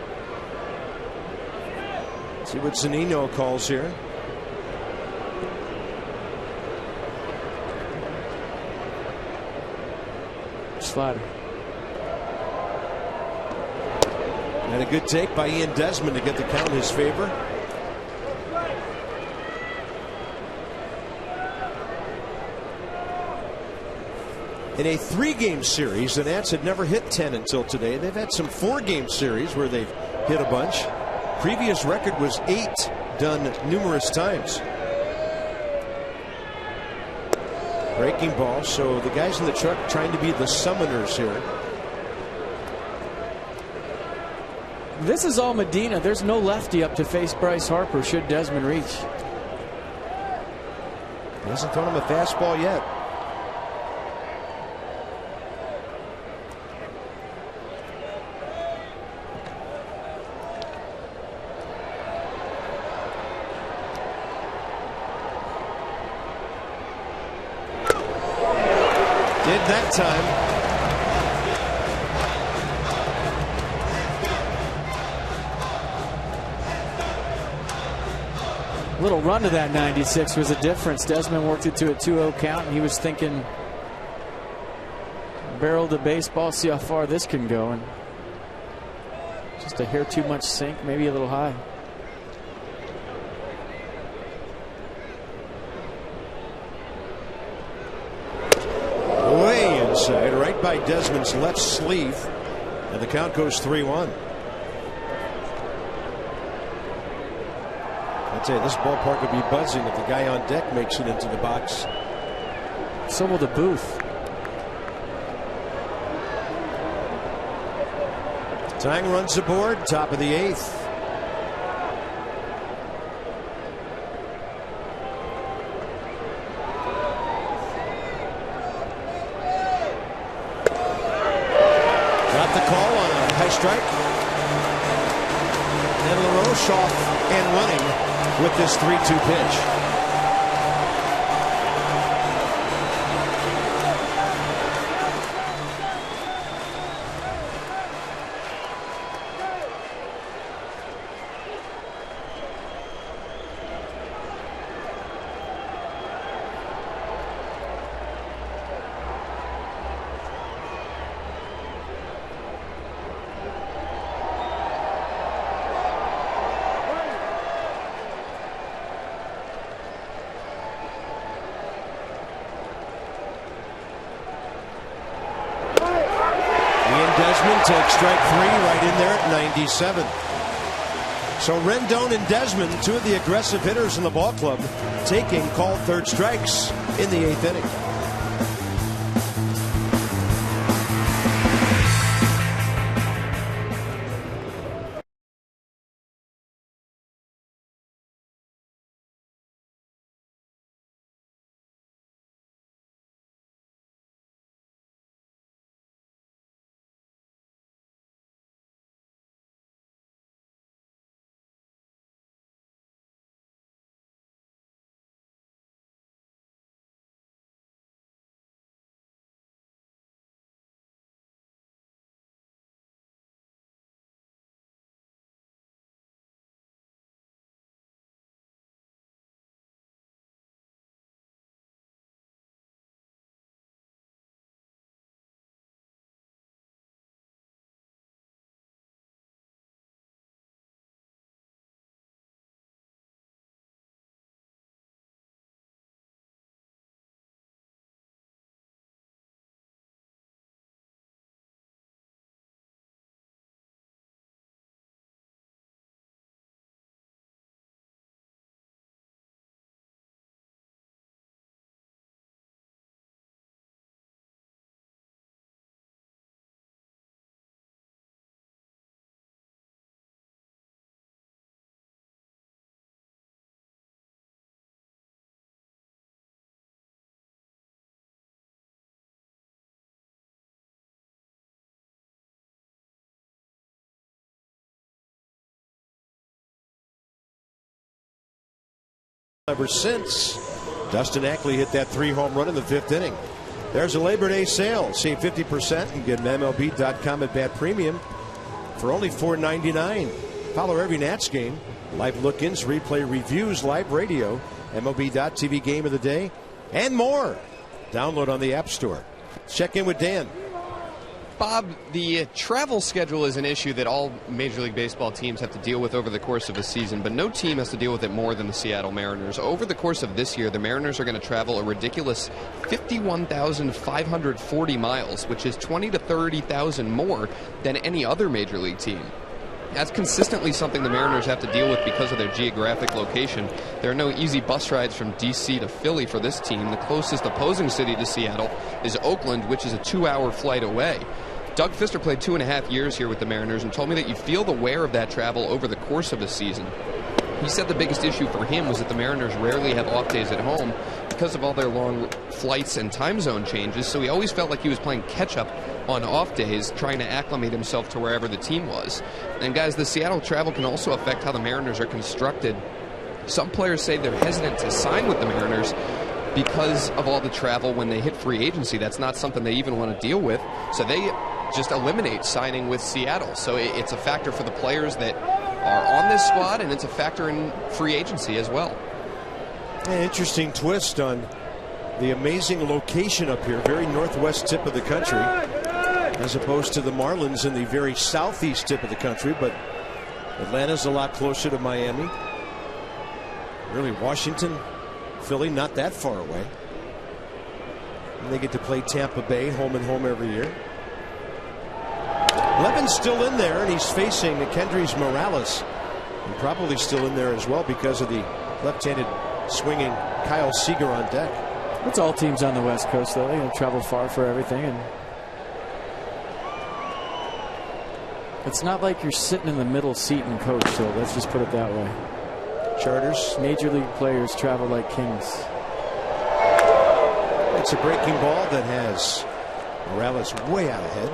See what Zunino calls here. Slider. And a good take by Ian Desmond to get the count in his favor. In a 3-game series, the Nats had never hit 10 until today. They've had some 4-game series where they've hit a bunch. Previous record was 8, done numerous times. Breaking ball, so the guys in the truck trying to be the summoners here. This is all Medina. There's no lefty up to face Bryce Harper should Desmond reach. He hasn't thrown him a fastball yet. Did that time. Little run to that 96 was a difference. Desmond worked it to a 2-0 count, and he was thinking barrel the baseball, see how far this can go. And just a hair too much sink, maybe a little high. Way inside, right by Desmond's left sleeve, and the count goes 3-1. I'd say this ballpark would be buzzing if the guy on deck makes it into the box. So will the booth. Tying runs aboard, top of the 8th. Got the call on a high strike. And LaRoche off and running with this 3-2 pitch. Takes strike 3 right in there at 97. So Rendon and Desmond, two of the aggressive hitters in the ball club, taking called third strikes in the 8th inning. Ever since Dustin Ackley hit that 3-home run in the 5th inning. There's a Labor Day sale. Save 50% and get an MLB.com at Bat Premium for only $4.99. Follow every Nats game, live look-ins, replay reviews, live radio, MLB.TV game of the day, and more. Download on the App Store. Check in with Dan. Bob, the travel schedule is an issue that all Major League Baseball teams have to deal with over the course of a season, but no team has to deal with it more than the Seattle Mariners. Over the course of this year, the Mariners are going to travel a ridiculous 51,540 miles, which is 20 to 30,000 more than any other Major League team. That's consistently something the Mariners have to deal with because of their geographic location. There are no easy bus rides from D.C. to Philly for this team. The closest opposing city to Seattle is Oakland, which is a 2-hour flight away. Doug Fister played 2.5 years here with the Mariners and told me that you feel the wear of that travel over the course of a season. He said the biggest issue for him was that the Mariners rarely have off days at home because of all their long flights and time zone changes, so he always felt like he was playing catch-up on off days, trying to acclimate himself to wherever the team was. And guys, the Seattle travel can also affect how the Mariners are constructed. Some players say they're hesitant to sign with the Mariners because of all the travel when they hit free agency. That's not something they even want to deal with, so they just eliminate signing with Seattle. So it's a factor for the players that are on this squad, and it's a factor in free agency as well. An interesting twist on the amazing location up here, very northwest tip of the country, as opposed to the Marlins in the very southeast tip of the country. But Atlanta's a lot closer to Miami. Really, Washington, Philly, not that far away. And they get to play Tampa Bay home and home every year. Levin's still in there, and he's facing Kendrys Morales, and probably still in there as well because of the left-handed swinging Kyle Seager on deck. It's all teams on the West Coast, though. They travel far for everything, and it's not like you're sitting in the middle seat and coach. So let's just put it that way. Charters. Major League players travel like kings. It's a breaking ball that has Morales way out ahead.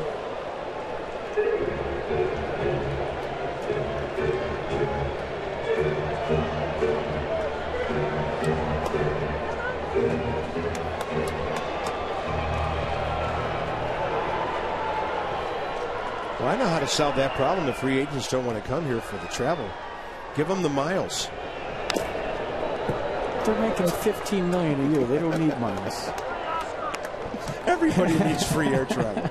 Well, I know how to solve that problem. The free agents don't want to come here for the travel. Give them the miles. They're making $15 million a year. They don't need miles. Everybody needs free air travel.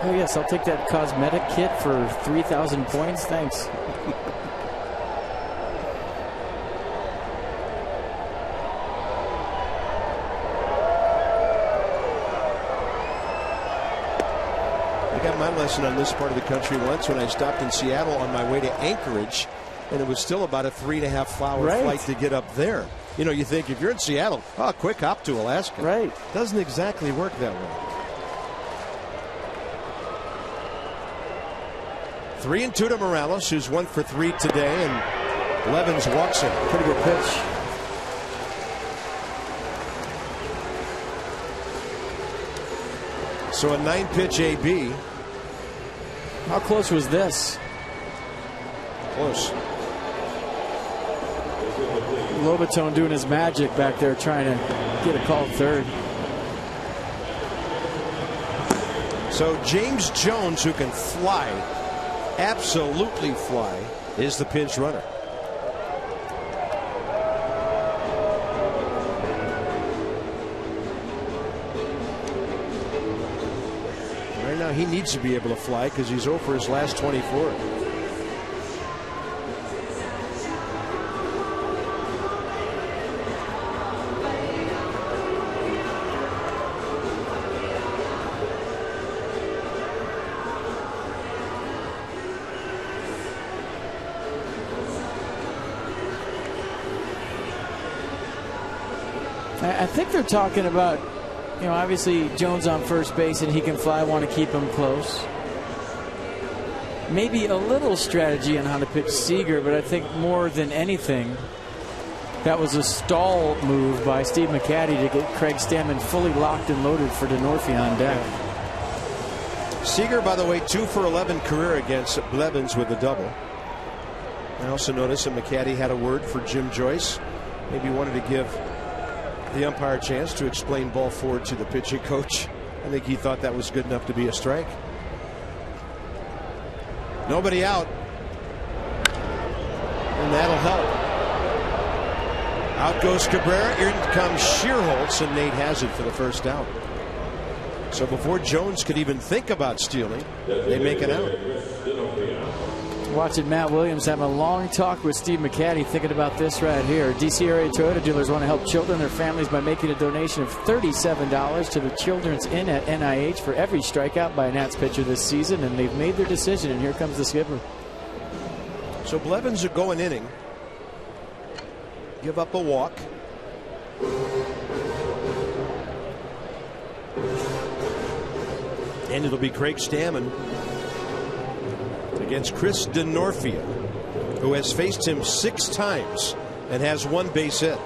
Oh yes, I'll take that cosmetic kit for 3,000 points. Thanks. My lesson on this part of the country once when I stopped in Seattle on my way to Anchorage, and it was still about a 3.5-hour flight to get up there. You know, you think if you're in Seattle, quick hop to Alaska. Right. Doesn't exactly work that way. 3-2 to Morales, who's 1 for 3 today, and Levins walks him. Pretty good pitch. So a 9-pitch AB. How close was this? Close. Lobatone doing his magic back there, trying to get a call third. So James Jones, who can fly, absolutely fly, is the pinch runner. Right now he needs to be able to fly because he's over his last 24. I think they're talking about, you know, obviously Jones on first base and he can fly. Want to keep him close. Maybe a little strategy on how to pitch Seager, but I think more than anything, that was a stall move by Steve McCatty to get Craig Stammen fully locked and loaded for DeNorfia on deck. Seager, by the way, 2 for 11 career against Blevins with a double. I also noticed that McCatty had a word for Jim Joyce. Maybe wanted to give the umpire a chance to explain ball forward to the pitching coach. I think he thought that was good enough to be a strike. Nobody out, and that'll help. Out goes Cabrera. In comes Shearholtz, and Nate has it for the first out. So before Jones could even think about stealing, they make it out. Watching Matt Williams having a long talk with Steve McCaddy, thinking about this right here. DC area Toyota dealers want to help children and their families by making a donation of $37 to the Children's Inn at NIH for every strikeout by a Nats pitcher this season, and they've made their decision, and here comes the skipper. So Blevins are going inning. Give up a walk. And it'll be Craig Stammen against Chris Denorfia, who has faced him 6 times and has 1 base hit.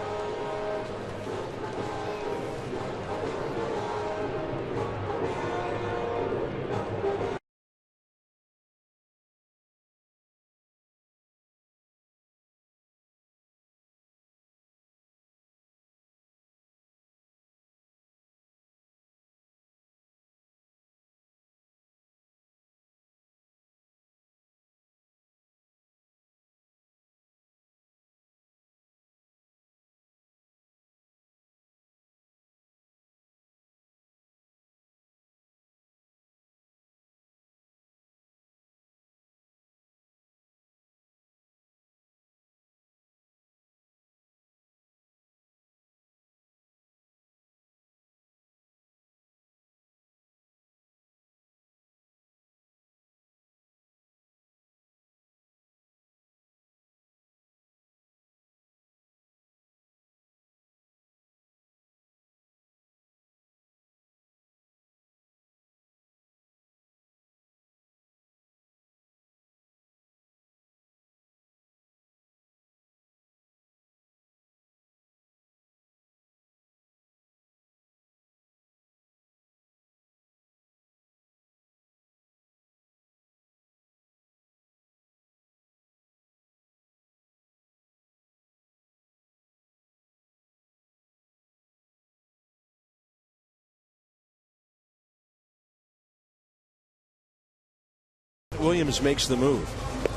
Williams makes the move.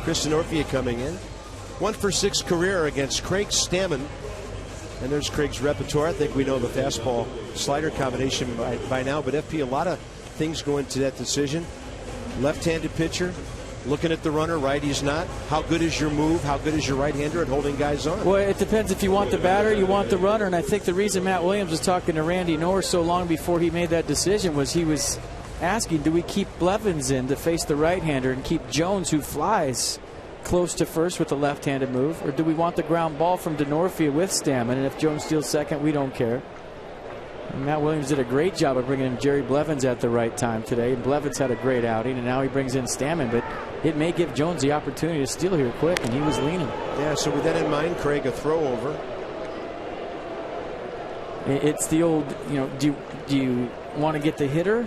Chris Denorfia coming in. 1 for 6 career against Craig Stammen. And there's Craig's repertoire. I think we know the fastball slider combination by now. But FP, a lot of things go into that decision. Left-handed pitcher, looking at the runner, righty's not. How good is your move? How good is your right-hander at holding guys on? Well, it depends if you want the batter, you want the runner. And I think the reason Matt Williams was talking to Randy Norris so long before he made that decision was he was asking, do we keep Blevins in to face the right-hander and keep Jones, who flies close to first with the left-handed move, or do we want the ground ball from Denorfia with Stammen? And if Jones steals second, we don't care. And Matt Williams did a great job of bringing in Jerry Blevins at the right time today. And Blevins had a great outing, and now he brings in Stammen, but it may give Jones the opportunity to steal here quick, and he was leaning. Yeah, so with that in mind, Craig, a throw over. It's the old, do you want to get the hitter?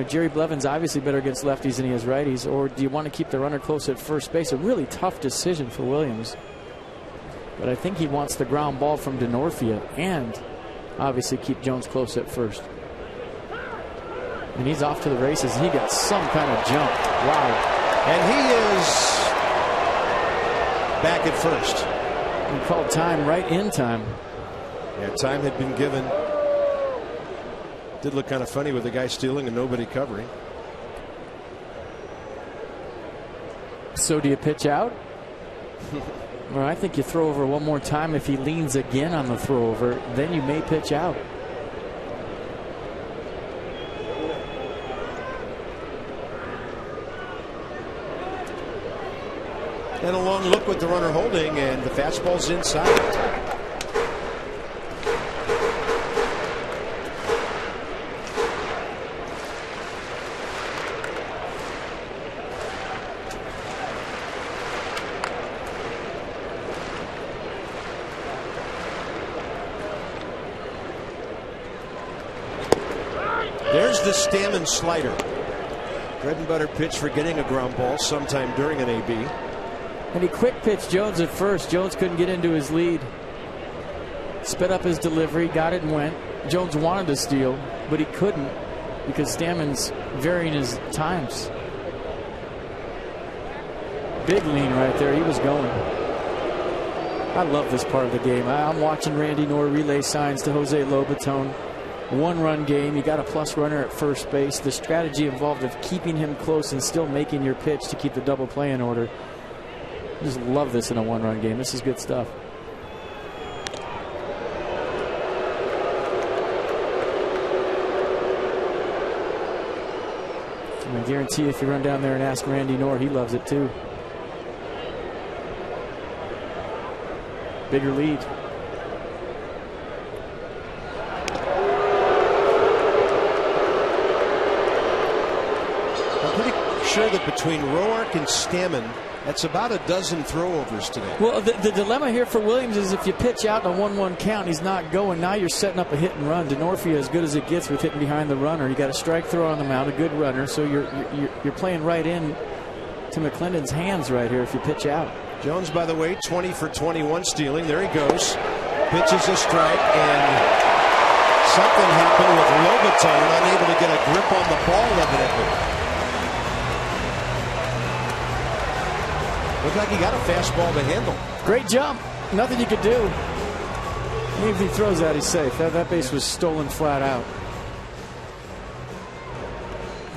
Jerry Blevins obviously better against lefties than he is righties, or do you want to keep the runner close at first base? A really tough decision for Williams. But I think he wants the ground ball from Denorfia and obviously keep Jones close at first. And he's off to the races. He got some kind of jump. Wow. And he is back at first. He called time right in time. Yeah, time had been given. Did look kind of funny with the guy stealing and nobody covering. So do you pitch out? Well, I think you throw over one more time. If he leans again on the throw over, then you may pitch out. And a long look with the runner holding, and the fastball's inside. There's the Stammen slider. Bread and butter pitch for getting a ground ball sometime during an AB. And he quick pitched Jones at first. Jones couldn't get into his lead. Sped up his delivery, got it and went. Jones wanted to steal, but he couldn't because Stammen's varying his times. Big lean right there. He was going. I love this part of the game. I'm watching Randy Knorr relay signs to Jose Lobaton. One-run game. You got a plus runner at first base. The strategy involved of keeping him close and still making your pitch to keep the double play in order. I just love this in a one-run game. This is good stuff. And I guarantee if you run down there and ask Randy Knorr, he loves it too. Bigger lead. I'm pretty sure that between Roark and Stammen, that's about a dozen throwovers today. Well, the dilemma here for Williams is if you pitch out in a 1-1 count, he's not going. Now you're setting up a hit and run. DeNorfia as good as it gets with hitting behind the runner. You got a strike throw on the mound, a good runner, so you're playing right in to McClendon's hands right here if you pitch out. Jones, by the way, 20 for 21 stealing. There he goes. Pitches a strike, and something happened with Lobaton, unable to get a grip on the ball evidently. Looked like he got a fastball to handle. Great jump. Nothing you could do. Even if he throws that, he's safe. That base was stolen flat out.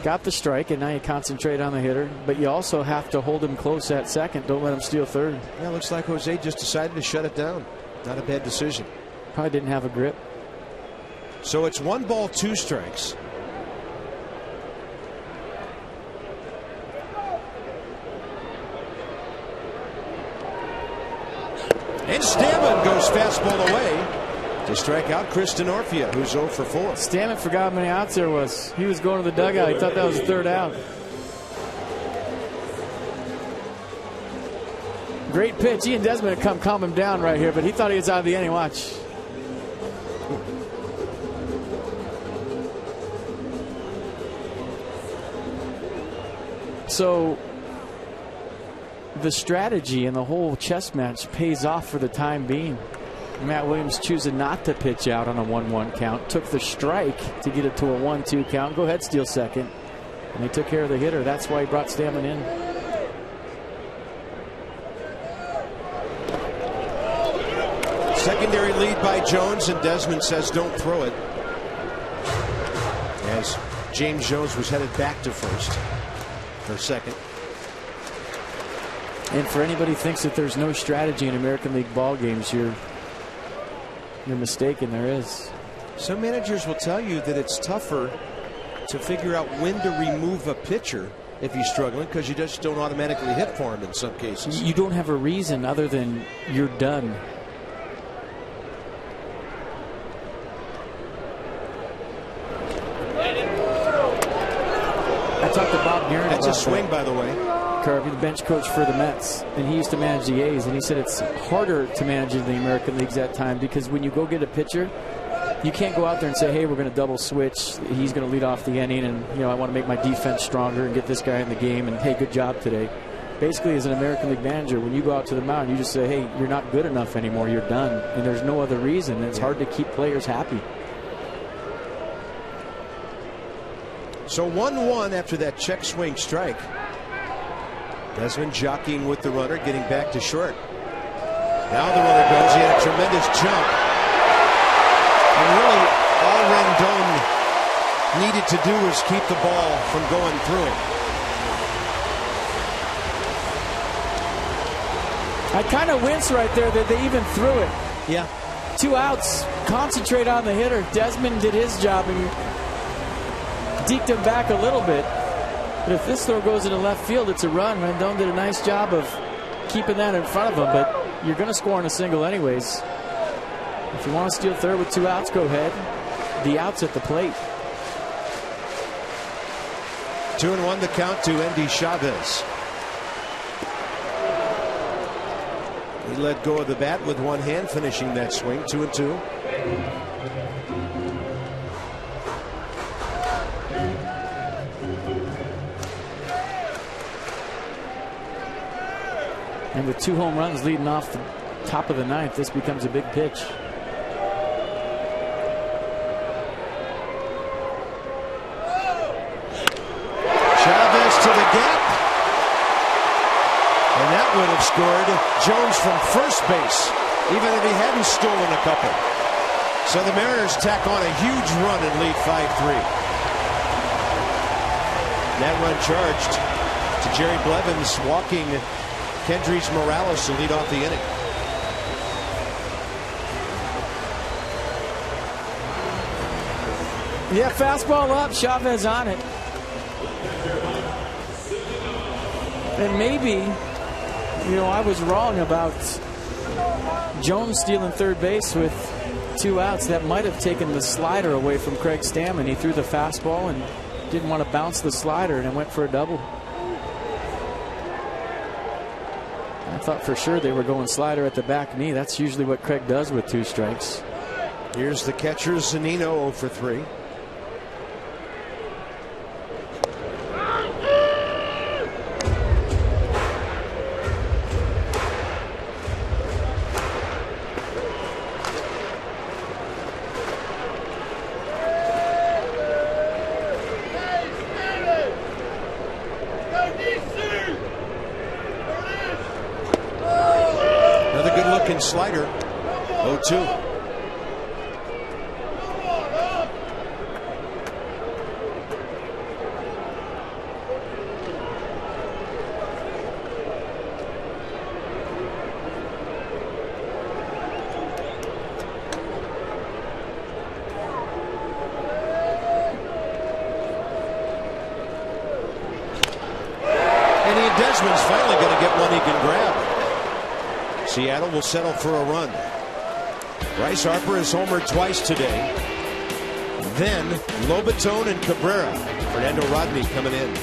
Got the strike, and now you concentrate on the hitter, but you also have to hold him close at second. Don't let him steal third. Yeah, looks like Jose just decided to shut it down. Not a bad decision. Probably didn't have a grip. So it's 1 ball, 2 strikes. And Stammen goes fastball away to strike out Chris DeNorfia, who's 0 for 4. Stammen forgot how many outs there was. He was going to the dugout. He thought that was the third out. Great pitch. Ian Desmond had come calm him down right here, but he thought he was out of the inning. Watch. So the strategy and the whole chess match pays off for the time being. Matt Williams choosing not to pitch out on a 1-1 count. Took the strike to get it to a 1-2 count. Go ahead, steal second. And he took care of the hitter. That's why he brought Stammen in. Secondary lead by Jones, and Desmond says don't throw it. As James Jones was headed back to first. Or second. And for anybody who thinks that there's no strategy in American League ball games, you're mistaken. There is. Some managers will tell you that it's tougher to figure out when to remove a pitcher if he's struggling, because you just don't automatically hit for him in some cases. You don't have a reason other than you're done. I talked to Bob Guerin. That's a swing, by the way. Carvey, the bench coach for the Mets, and he used to manage the A's, and he said it's harder to manage in the American Leagues at time because when you go get a pitcher, you can't go out there and say, hey, we're going to double switch. He's going to lead off the inning, and I want to make my defense stronger and get this guy in the game, and hey, good job today. Basically, as an American League manager, when you go out to the mound, you just say, hey, you're not good enough anymore. You're done, and there's no other reason. It's hard to keep players happy. So 1-1 after that check swing strike. Desmond jockeying with the runner, getting back to short. Now the runner goes. He had a tremendous jump. And really, all Rendon needed to do was keep the ball from going through it. I kind of wince right there that they even threw it. Yeah. 2 outs. Concentrate on the hitter. Desmond did his job and deked him back a little bit. But if this throw goes into left field, it's a run. Rendon did a nice job of keeping that in front of him, but you're going to score on a single anyways. If you want to steal third with 2 outs, go ahead. The out's at the plate. 2-1 the count to Endy Chavez. He let go of the bat with one hand, finishing that swing. 2-2. And with 2 home runs leading off the top of the 9th, this becomes a big pitch. Chavez to the gap. And that that would have scored. Jones from first base, even if he hadn't stolen a couple. So the Mariners tack on a huge run and lead 5-3. That run charged to Jerry Blevins, walking Kendrys Morales to lead off the inning. Yeah, fastball up, Chavez on it. And maybe, I was wrong about Jones stealing third base with 2 outs. That might have taken the slider away from Craig Stammen. He threw the fastball and didn't want to bounce the slider, and it went for a double. I thought for sure they were going slider at the back knee. That's usually what Craig does with 2 strikes. Here's the catcher, Zunino, 0 for 3. Slider, 0-2. And Desmond's finally going to get one he can grab. Seattle will settle for a run. Bryce Harper has homered twice today. Then Lobaton and Cabrera. Fernando Rodney coming in.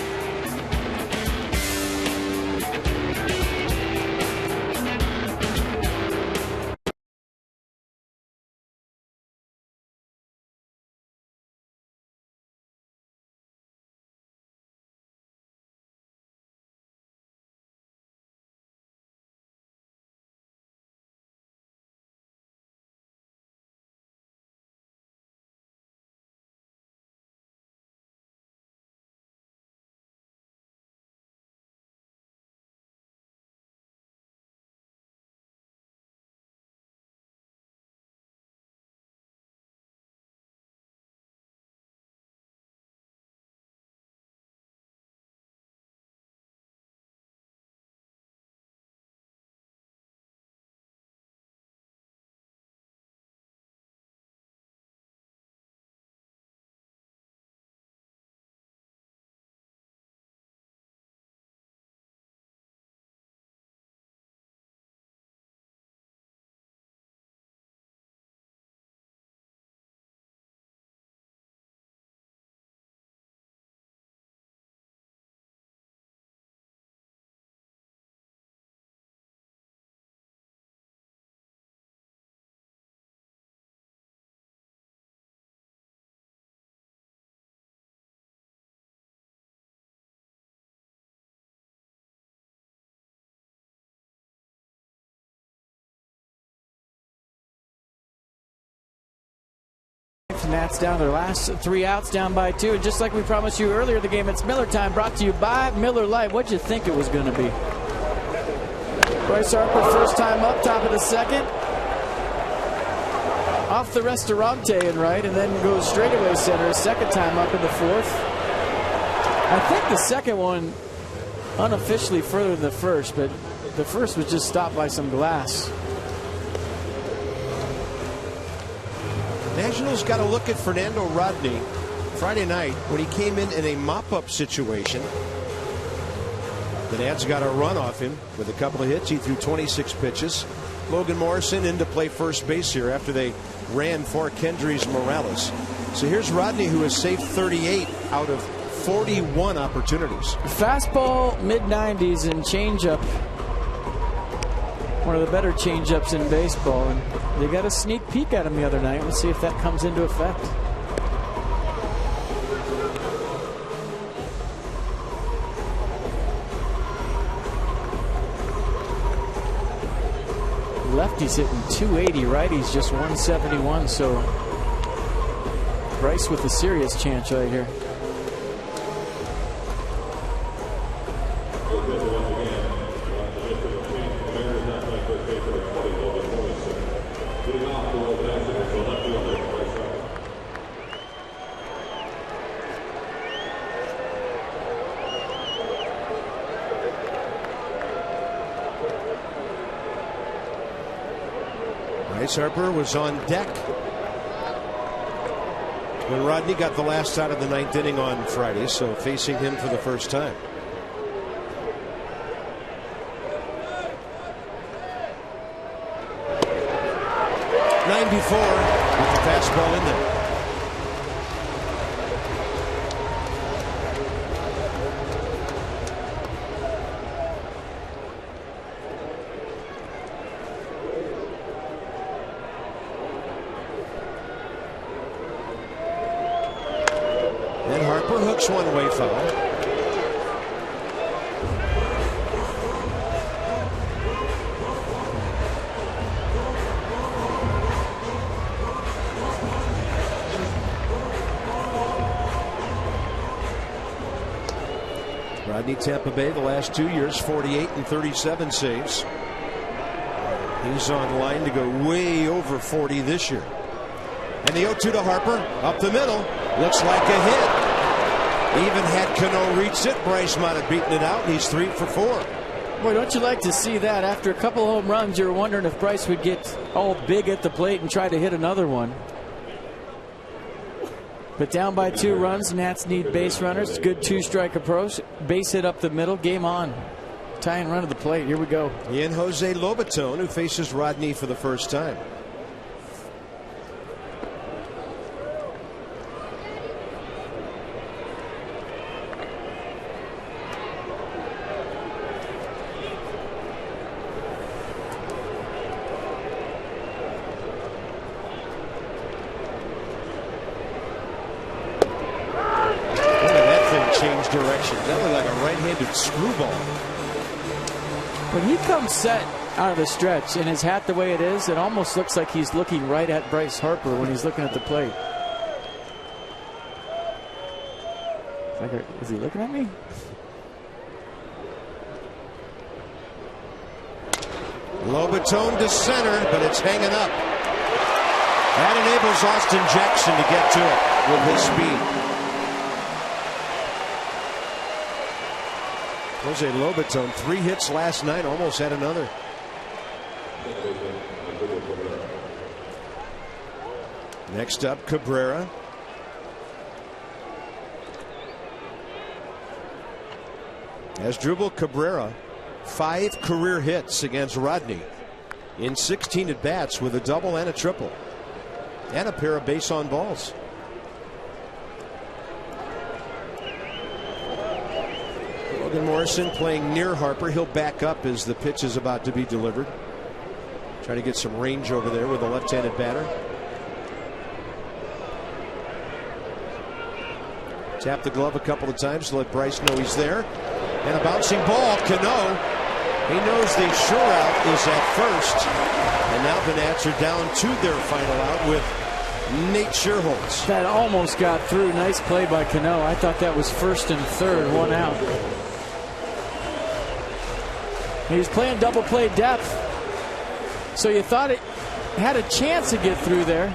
Nats down their last 3 outs, down by 2. And just like we promised you earlier in the game, it's Miller time, brought to you by Miller Lite. What'd you think it was going to be? Bryce Harper, first time up, top of the second. Off the restaurante and right, and then goes straightaway center, second time up in the 4th. I think the second one unofficially further than the first, but the first was just stopped by some glass. Nationals got a look at Fernando Rodney Friday night when he came in a mop-up situation. The Nats got a run off him with a couple of hits. He threw 26 pitches. Logan Morrison in to play first base here after they ran for Kendrys Morales. So here's Rodney, who has saved 38 out of 41 opportunities. Fastball, mid-90s, and changeup. One of the better changeups in baseball, and they got a sneak peek at him the other night. We'll see if that comes into effect. Lefty's hitting 280, righty's just 171, so Bryce with a serious chance right here. Bryce Harper was on deck when Rodney got the last out of the 9th inning on Friday, so facing him for the first time. '94 with the fastball in there. And Harper hooks one way foul. Rodney, Tampa Bay, the last 2 years, 48 and 37 saves. He's on line to go way over 40 this year. And the 0-2 to Harper, up the middle, looks like a hit. Even had Cano reached it, Bryce might have beaten it out, and he's 3 for 4. Boy, don't you like to see that? After a couple of home runs, you were wondering if Bryce would get all big at the plate and try to hit another one. But down by 2 runs, Nats need base runners. Good 2-strike approach. Base hit up the middle. Game on. Tying run to the plate. Here we go. Ian Jose Lobaton, who faces Rodney for the first time. Direction. That looked like a right-handed screwball. When he comes set out of the stretch and his hat the way it is, it almost looks like he's looking right at Bryce Harper when he's looking at the plate. Is he looking at me? Lobaton to center, but it's hanging up. That enables Austin Jackson to get to it with his speed. Jose Lobaton, 3 hits last night, almost had another. Next up, Cabrera. Asdrubal Cabrera, 5 career hits against Rodney in 16 at-bats with a double and a triple. And a pair of base on balls. Logan Morrison playing near Harper. He'll back up as the pitch is about to be delivered. Try to get some range over there with a left-handed batter. Tap the glove a couple of times to let Bryce know he's there. And a bouncing ball. Cano. He knows the sure out is at first. And now the Nats are down to their final out with Nate Scherholtz. That almost got through. Nice play by Cano. I thought that was first and third, 1 out. He was playing double play depth, so you thought it had a chance to get through there.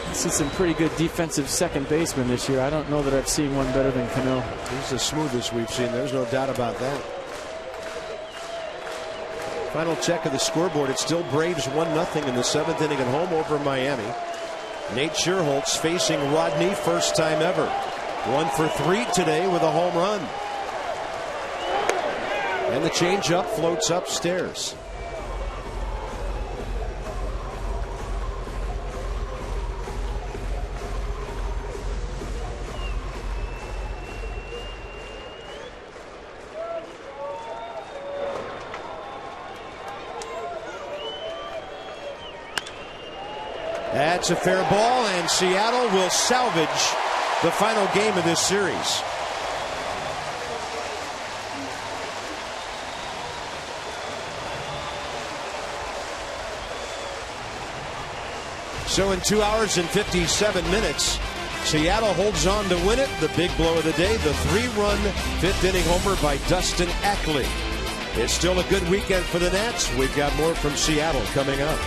This is some pretty good defensive second baseman this year. I don't know that I've seen one better than Cano. He's the smoothest we've seen. There's no doubt about that. Final check of the scoreboard. It's still Braves 1-0 in the 7th inning at home over Miami. Nate Scherholtz facing Rodney, first time ever. 1 for 3 today with a home run. And the changeup floats upstairs. That's a fair ball, and Seattle will salvage the final game of this series. So in 2 hours and 57 minutes, Seattle holds on to win it. The big blow of the day, the 3-run 5th inning homer by Dustin Ackley. It's still a good weekend for the Nats. We've got more from Seattle coming up.